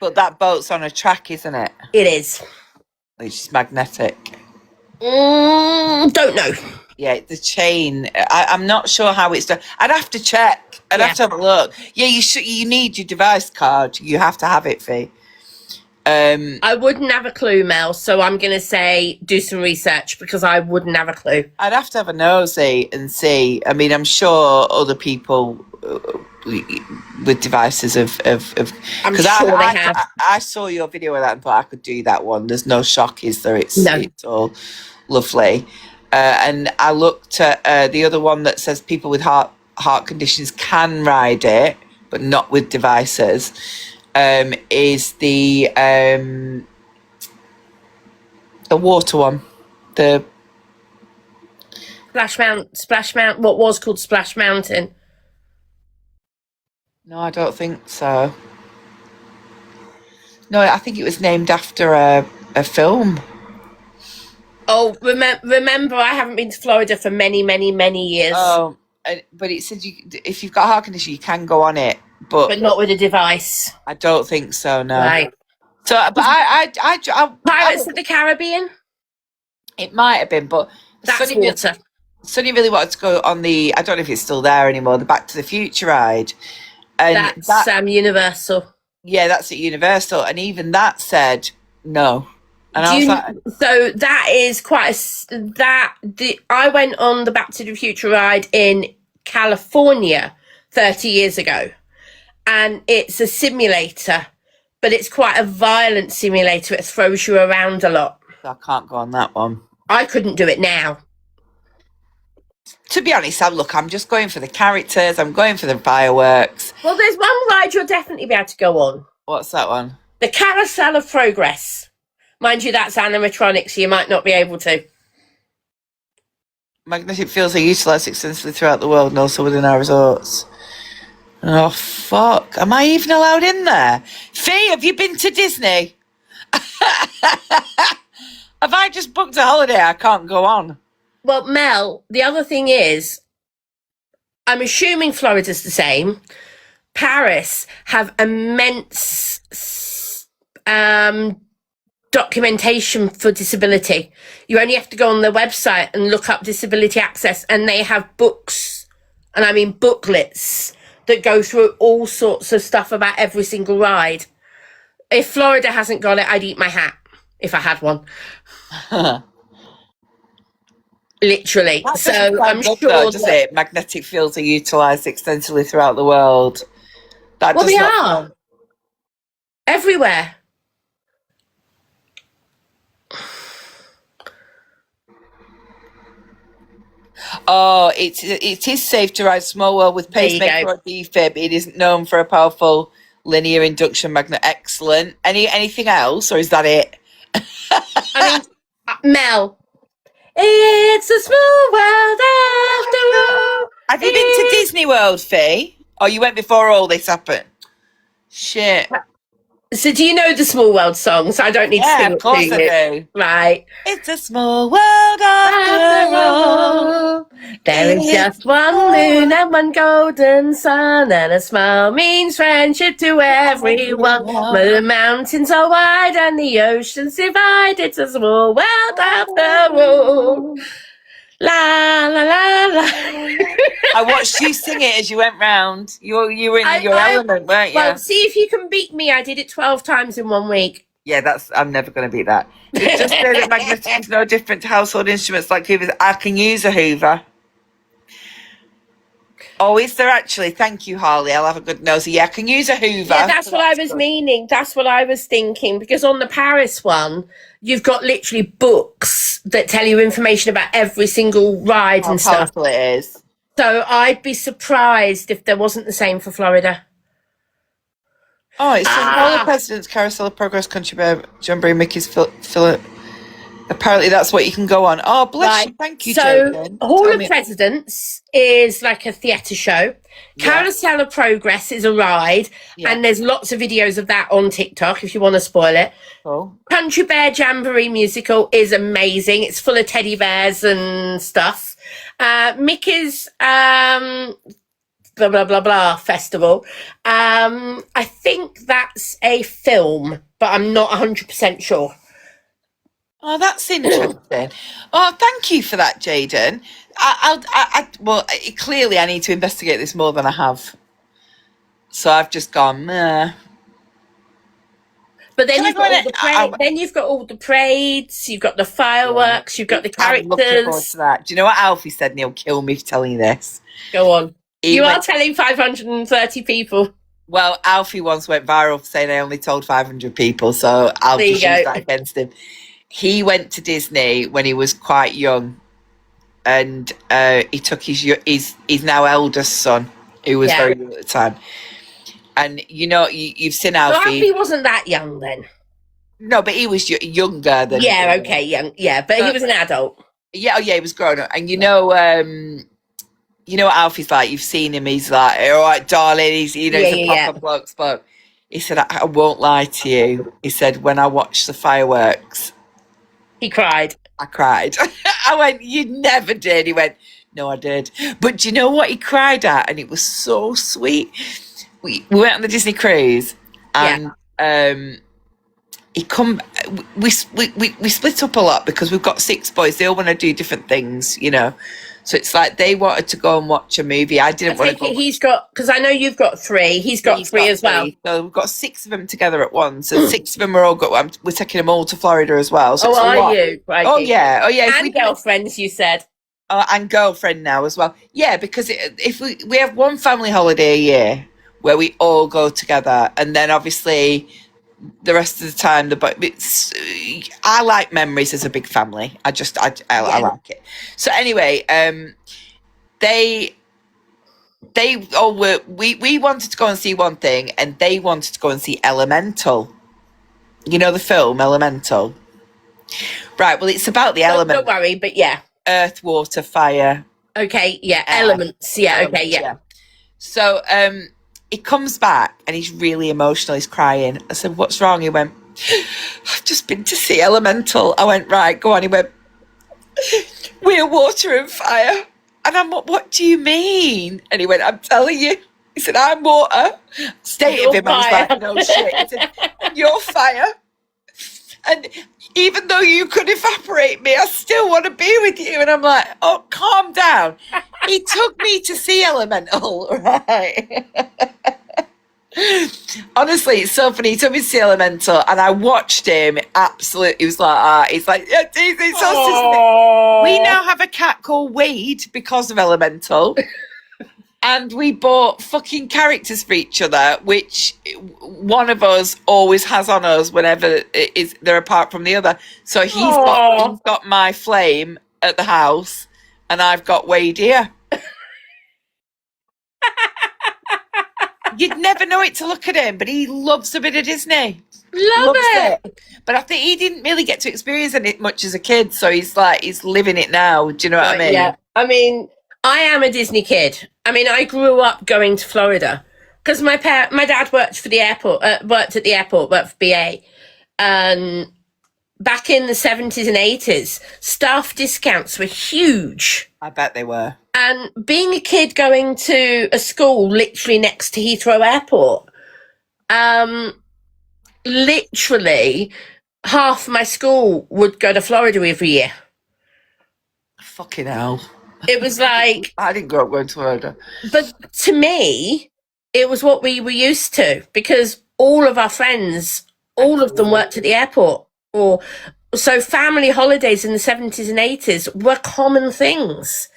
But that boat's on a track, isn't it? It is. Which is magnetic. Don't know. Yeah, the chain. I'm not sure how it's done. I'd have to check. I'd have to have a look. Yeah, you need your device card. You have to have it, Fee. I wouldn't have a clue, Mel, so I'm going to say do some research, because I wouldn't have a clue. I'd have to have a nosy and see. I mean, I'm sure other people with devices have I'm sure they have. I saw your video of that and thought I could do that one. There's no shock, is there? It's all lovely. And I looked at the other one that says people with heart conditions can ride it, but not with devices. Is the water one, the Splash Mountain, what was called Splash Mountain. No, I don't think so. No, I think it was named after a film. Oh, remember, I haven't been to Florida for many, many, many years. Oh, but it said if you've got a heart condition, you can go on it, but not with a device. I don't think so. No. Right. So, but I Pirates of the Caribbean. It might have been, but That's water. Sonny really wanted to go on the, I don't know if it's still there anymore, the Back to the Future ride. And That's Universal. yeah, that's at Universal. And even that said no. And I Do was you, like, so that is I went on the Back to the Future ride in California 30 years ago, and it's a simulator, but it's quite a violent simulator. It throws you around a lot. I can't go on that one. I couldn't do it now. To be honest, I'm just going for the characters. I'm going for the fireworks. Well, there's one ride you'll definitely be able to go on. What's that one? The Carousel of Progress. Mind you, that's animatronic, so you might not be able to. Magnetic fields are utilised extensively throughout the world and also within our resorts. Oh, fuck. Am I even allowed in there? Fee, have you been to Disney? Have I just booked a holiday I can't go on? Well, Mel, the other thing is, I'm assuming Florida's the same. Paris have immense documentation for disability. You only have to go on their website and look up disability access, and they have books, and I mean booklets, that go through all sorts of stuff about every single ride. If Florida hasn't got it, I'd eat my hat if I had one. Literally. That So doesn't I'm sound good, sure though, does that, it? Magnetic fields are utilised extensively throughout the world. That well, does they not. are everywhere. Oh, it is safe to ride Small World with There you pacemaker go. or defib. It isn't known for a powerful linear induction magnet. Excellent. Anything else, or is that it? I mean, Mel, it's a small world after all. Have you been to Disney World, Fee? Oh, you went before all this happened. Shit. So do you know the Small World songs? I don't need to Yeah, sing of it to course I you. do. Right. It's a small world after all. There is just one moon and one golden sun, and a smile means friendship to everyone. The mountains are wide and the oceans divide. It's a small world after all. La la la la. I watched you sing it as you went round. You were in your element, weren't you? Well, see if you can beat me. I did it 12 times in 1 week. Yeah, I'm never going to beat that. It just says that magnetic is no different to household instruments like hoovers. I can use a hoover. Oh, is there actually? Thank you, Harley. I'll have a good nosy. Yeah, I can use a hoover. Yeah, that's So what I that's was good. meaning. That's what I was thinking. Because on the Paris one, you've got literally books that tell you information about every single ride How and stuff. powerful it is. So I'd be surprised if there wasn't the same for Florida. Oh, it's all the presidents, Carousel of Progress, Country Bear, Jamboree, Mickey's, Philip. Apparently, that's what you can go on. Oh, bless you. Thank you, So Jaden. Hall Tell of me- Presidents is like a theatre show. Yeah. Carousel of Progress is a ride, Yeah. and there's lots of videos of that on TikTok if you want to spoil it. Oh. Country Bear Jamboree musical is amazing. It's full of teddy bears and stuff. Mickey's blah blah blah blah festival. I think that's a film, but I'm not 100% sure. Oh, that's interesting. Oh, thank you for that, Jaden. Clearly I need to investigate this more than I have. So I've just gone, meh. But then Can I you've go got in all it? the parade, then you've got all the parades, you've got the fireworks, you've got the I'm looking forward characters. to that. Do you know what Alfie said? And he'll kill me for telling you this. Go on. He You are went- telling 530 people. Well, Alfie once went viral for saying I only told 500 people, so I'll There you just use go. that against him. He went to Disney when he was quite young, and he took his now eldest son, who was Yeah. very young at the time. And you've seen Well, Alfie. Alfie wasn't that young then. No, but he was younger than. Yeah, okay, young. Yeah, but he was an adult. Yeah, oh yeah, he was grown up, and you know what Alfie's like. You've seen him. He's like, all right, darling. He's he's a proper bloke. Spoke. He said, I won't lie to you. He said, when I watched the fireworks, He cried. I cried. I went, you never did. He went, no, I did. But do you know what he cried at? And it was so sweet. We went on the Disney cruise, and we split up a lot because we've got 6 boys. They all want to do different things, So it's like they wanted to go and watch a movie. I I didn't want to take go. it he's got, because I know you've got 3. He's got 3 as well. So we've got 6 of them together at once. So 6 of them are all got. We're taking them all to Florida as well. So Oh, it's a are lot. you? Right. Oh yeah. If we And girlfriends, you said. and girlfriend now as well. Yeah, because if we have one family holiday a year where we all go together, and then obviously the rest of the time I like memories as a big family. I like it. So anyway, they all were. We wanted to go and see one thing, and they wanted to go and see Elemental. You know the film Elemental, right? Well, it's about the element. Don't worry, but yeah. Earth, water, fire. Okay, yeah, elements. Yeah, Elements, okay, yeah. So he comes back and he's really emotional. He's crying. I said, "What's wrong?" He went, "I've just been to see Elemental." I went, "Right, go on." He went, "We're water and fire." And I'm like, "What do you mean?" And he went, "I'm telling you." He said, "I'm water." State of him, I was like, "No shit." He said, "You're fire. And even though you could evaporate me, I still want to be with you." And I'm like, "Oh, calm down." He took me to see Elemental, right? Honestly, it's so funny. He took me to see Elemental, and I watched him. Absolutely, he was like, he's like, "Yeah, it's so Aww. We now have a cat called Wade because of Elemental." And we bought fucking characters for each other, which one of us always has on us whenever they're apart from the other. So he's got my flame at the house, and I've got Wade here. You'd never know it to look at him, but he loves a bit of Disney. Love it. But I think he didn't really get to experience it much as a kid, so he's living it now. Do you know what I mean? Yeah. I mean, I am a Disney kid. I mean, I grew up going to Florida because my dad worked for the airport, worked at the airport, worked for BA. And back in the 70s and 80s, staff discounts were huge. I bet they were. And being a kid going to a school literally next to Heathrow Airport, literally half my school would go to Florida every year. Fucking hell. It was like... I didn't grow up going to Florida. But to me, it was what we were used to because all of our friends, all of them worked at the airport. So family holidays in the 70s and 80s were common things.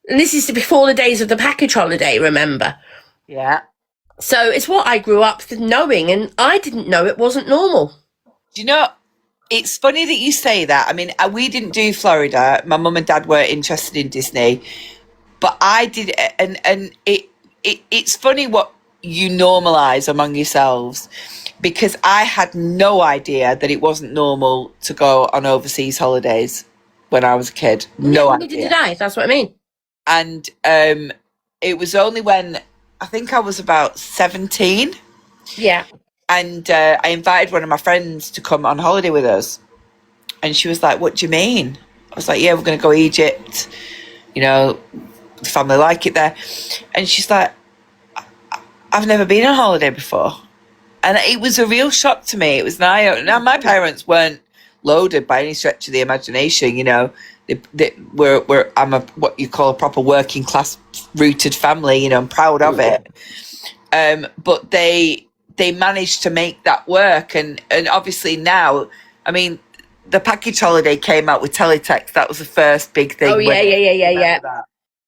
And this is before the days of the package holiday, remember? Yeah. So it's what I grew up knowing, and I didn't know it wasn't normal. Do you know, it's funny that you say that. I mean, we didn't do Florida. My mum and dad were interested in Disney, but I did, and it's funny what you normalise among yourselves, because I had no idea that it wasn't normal to go on overseas holidays when I was a kid. No idea. Neither did I. That's what I mean. And it was only when I think I was about 17. Yeah. And I invited one of my friends to come on holiday with us. And she was like, "What do you mean?" I was like, "Yeah, we're going to go Egypt. You know, the family like it there." And she's like, "I've never been on holiday before." And it was a real shock to me. It was an eye-opener. Now, my parents weren't loaded by any stretch of the imagination, you know. I'm what you call a proper working class rooted family, you know. I'm proud of it. But they managed to make that work, and obviously now, I mean, the package holiday came out with teletext. That was the first big thing. Oh yeah.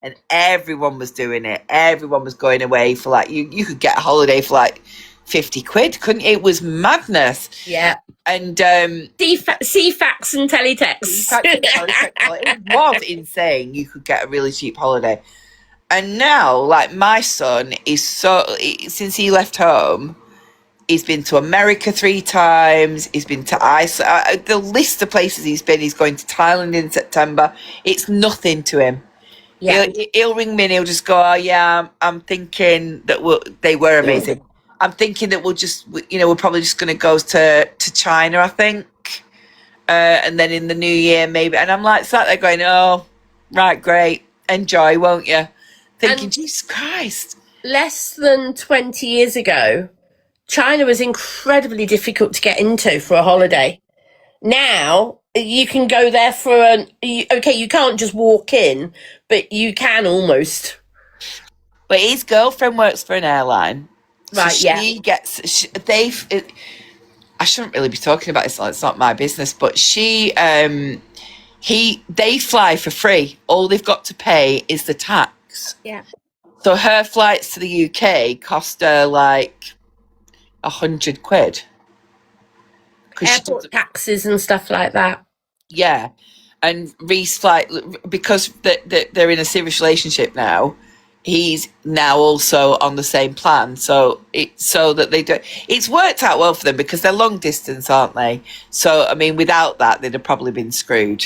And everyone was doing it. Everyone was going away for like you could get a holiday for like 50 quid, couldn't you? It was madness. Yeah. And CFAX and teletext. It was insane. You could get a really cheap holiday. And now, like, my son is since he left home, he's been to America 3 times. He's been to Iceland. The list of places he's been. He's going to Thailand in September. It's nothing to him. Yeah. He'll ring me and he'll just go, "Oh yeah, I'm thinking that they were amazing. I'm thinking that we're probably just going to go to China, I think. And then in the new year, maybe." And I'm like, sat there going, "Oh, right, great. Enjoy, won't you?" Thinking, and Jesus Christ. Less than 20 years ago, China was incredibly difficult to get into for a holiday. Now, you can go there for okay, you can't just walk in, but you can almost. But his girlfriend works for an airline, so Right, yeah. I shouldn't really be talking about this. It's not my business. But they fly for free. All they've got to pay is the tax. Yeah. So her flights to the UK cost her like £100. Airport taxes and stuff like that. Yeah, and Reese flight, because they're in a serious relationship now. He's now also on the same plan, so that they do. It's worked out well for them because they're long distance, aren't they? So I mean, without that, they'd have probably been screwed.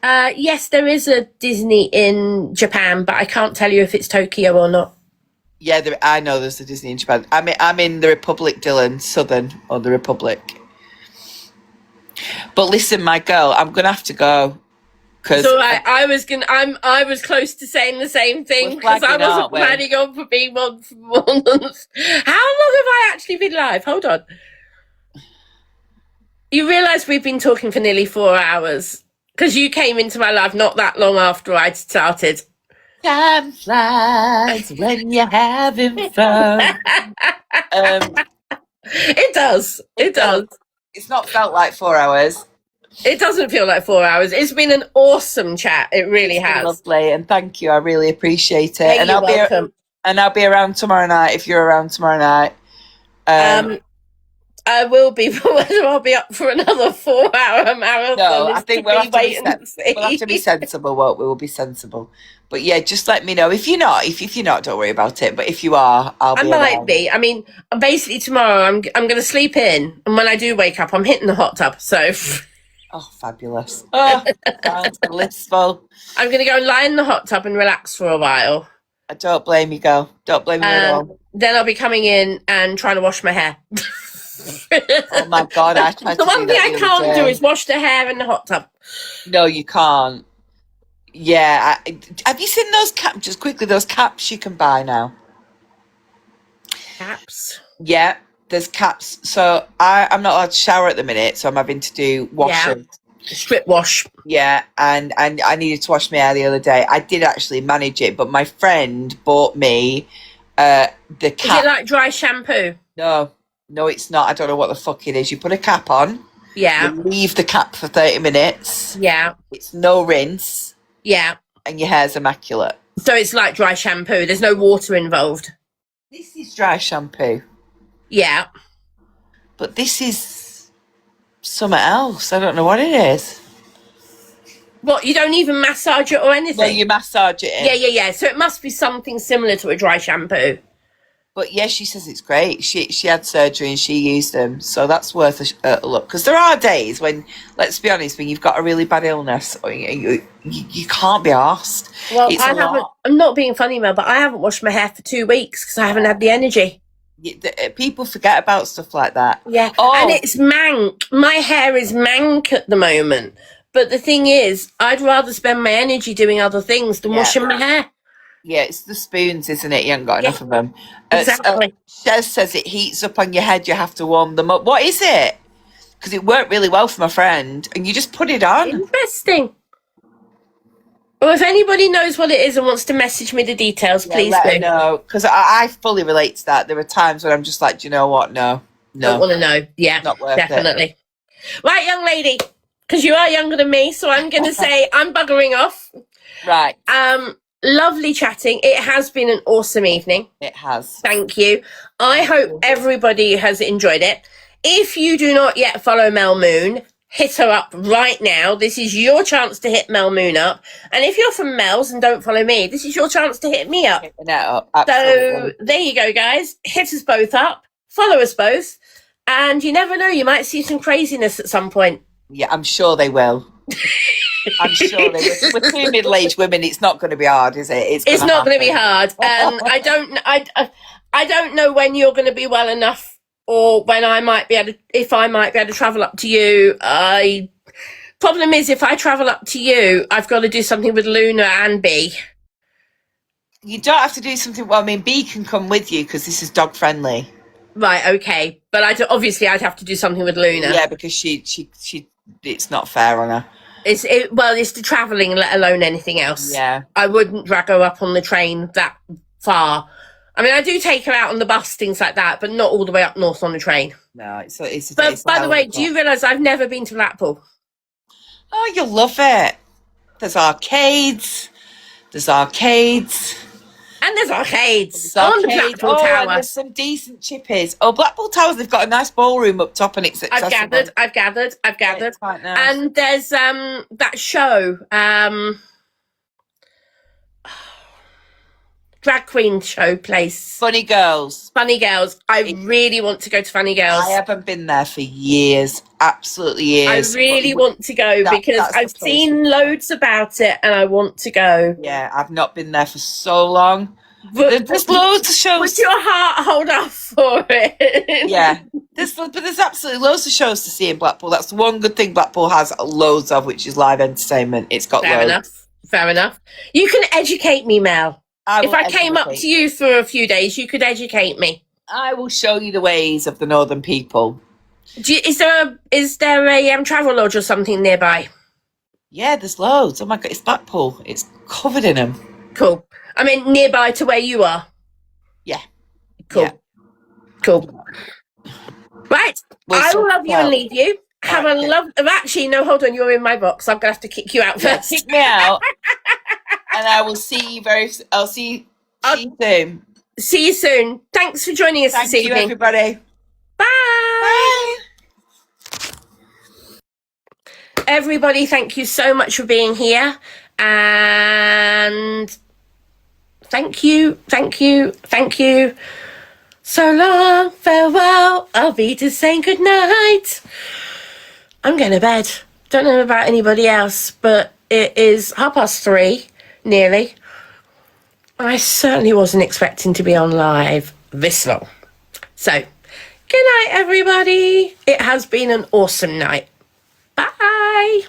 Yes, there is a Disney in Japan, but I can't tell you if it's Tokyo or not. Yeah, I know there's a Disney in Japan. I'm in the Republic, Dylan, Southern or the Republic. But listen, my girl, I'm gonna have to go. It's all right. I was close to saying the same thing because I wasn't planning on for being on for months. How long have I actually been live? Hold on. You realise we've been talking for nearly 4 hours because you came into my live not that long after I'd started. Time flies when you're having fun. It does. It does. It's not felt like 4 hours. It doesn't feel like 4 hours. It's been an awesome chat. It really has. Lovely, and thank you. I really appreciate it. Hey, and you're welcome. I'll be around tomorrow night if you're around tomorrow night. I will be, but whether I'll be up for another 4-hour marathon. No, I think we'll have to be sensible, won't we? We'll be sensible. But yeah, just let me know. If you're not, don't worry about it. But if you are, I might be. I mean, basically tomorrow I'm going to sleep in, and when I do wake up, I'm hitting the hot tub. So. Oh, fabulous. Oh, sounds blissful. I'm going to go and lie in the hot tub and relax for a while. I don't blame you, girl. Don't blame me at all. Then I'll be coming in and trying to wash my hair. Oh my God, I tried the one thing I can't do is wash the hair in the hot tub. No, you can't. Yeah. Have you seen those caps? Just quickly, those caps you can buy now. Caps? Yeah. There's caps. So I'm not allowed to shower at the minute, so I'm having to do washing. Yeah. Strip wash. Yeah, and I needed to wash my hair the other day. I did actually manage it, but my friend bought me the cap. Is it like dry shampoo? No, it's not. I don't know what the fuck it is. You put a cap on. Yeah. You leave the cap for 30 minutes. Yeah. It's no rinse. Yeah. And your hair's immaculate. So it's like dry shampoo. There's no water involved. This is dry shampoo. Yeah. But this is something else. I don't know what it is. What, you don't even massage it or anything? No, you massage it in. Yeah. So it must be something similar to a dry shampoo. But yeah, she says it's great. She had surgery and she used them. So that's worth a look. Because there are days when, let's be honest, when you've got a really bad illness, or you can't be arsed. Well, I'm not being funny, Mel, but I haven't washed my hair for 2 weeks because I haven't had the energy. People forget about stuff like that. Yeah. Oh. And it's mank. My hair is mank at the moment. But the thing is, I'd rather spend my energy doing other things than washing my hair. Yeah, it's the spoons, isn't it? You haven't got enough of them. Exactly. Shez says it heats up on your head. You have to warm them up. What is it? Because it worked really well for my friend, and you just put it on. Interesting. Well, if anybody knows what it is and wants to message me the details, please let me know. Because I fully relate to that. There are times when I'm just like, do you know what? No. Don't want to know. Yeah, not worth definitely. It. Right, young lady, because you are younger than me, so I'm going to say I'm buggering off. Right. Lovely chatting. It has been an awesome evening. It has. Thank you. I hope everybody has enjoyed it. If you do not yet follow Mel Moon, hit her up right now. This is your chance to hit Mel Moon up. And if you're from Mel's and don't follow me, this is your chance to hit me up. So there you go, guys. Hit us both up. Follow us both. And you never know, you might see some craziness at some point. Yeah, I'm sure they will. I'm sure they will. With two middle-aged women, it's not going to be hard, is it? It's not going to be hard. And I don't know when you're going to be well enough, or when I might be able to, if I might be able to travel up to you. Problem is, if I travel up to you, I've got to do something with Luna and B. You don't have to do something. Well, I mean, B can come with you because this is dog friendly. Right. Okay. But obviously I'd have to do something with Luna. Yeah, because she it's not fair on her. It's the travelling, let alone anything else. Yeah. I wouldn't drag her up on the train that far. I mean, I do take her out on the bus, things like that, but not all the way up north on the train. No, it's But by the way, do you realise I've never been to Blackpool? Oh, you'll love it. There's arcades. And there's arcades. There's On the arcades. Blackpool And Tower. there's some decent chippies. Oh, Blackpool Towers, they've got a nice ballroom up top and it's accessible. I've gathered. It's quite nice. And there's that show, drag queen show place. Funny Girls. Funny Girls. I really want to go to Funny Girls. I haven't been there for years. Absolutely years. I really want to go because I've seen loads about it and I want to go. Yeah, I've not been there for so long. But There's loads of shows. would your heart hold off for it? Yeah. There's absolutely loads of shows to see in Blackpool. That's the one good thing Blackpool has loads of, which is live entertainment. It's got loads. Fair enough. You can educate me, Mel. If I came up educate to you for a few days, you could educate me. I will show you the ways of the northern people. Is there a travel lodge or something nearby? Yeah, there's loads. Oh my God, it's Blackpool. It's covered in them. Cool. I mean, nearby to where you are. Yeah. Cool. Yeah. Cool. Right. I will love you and leave you. Have a love. Actually, no, hold on. You're in my box. I'm gonna have to kick you out first. Kick me out, and I will see you I'll see you soon. See you soon. Thanks for joining us this evening. Thank you, everybody. Bye. Everybody, thank you so much for being here. And thank you. So long, farewell. I'll be just saying good night. I'm going to bed. Don't know about anybody else, but it is 3:30, nearly. I certainly wasn't expecting to be on live this long. So, good night, everybody. It has been an awesome night. Bye.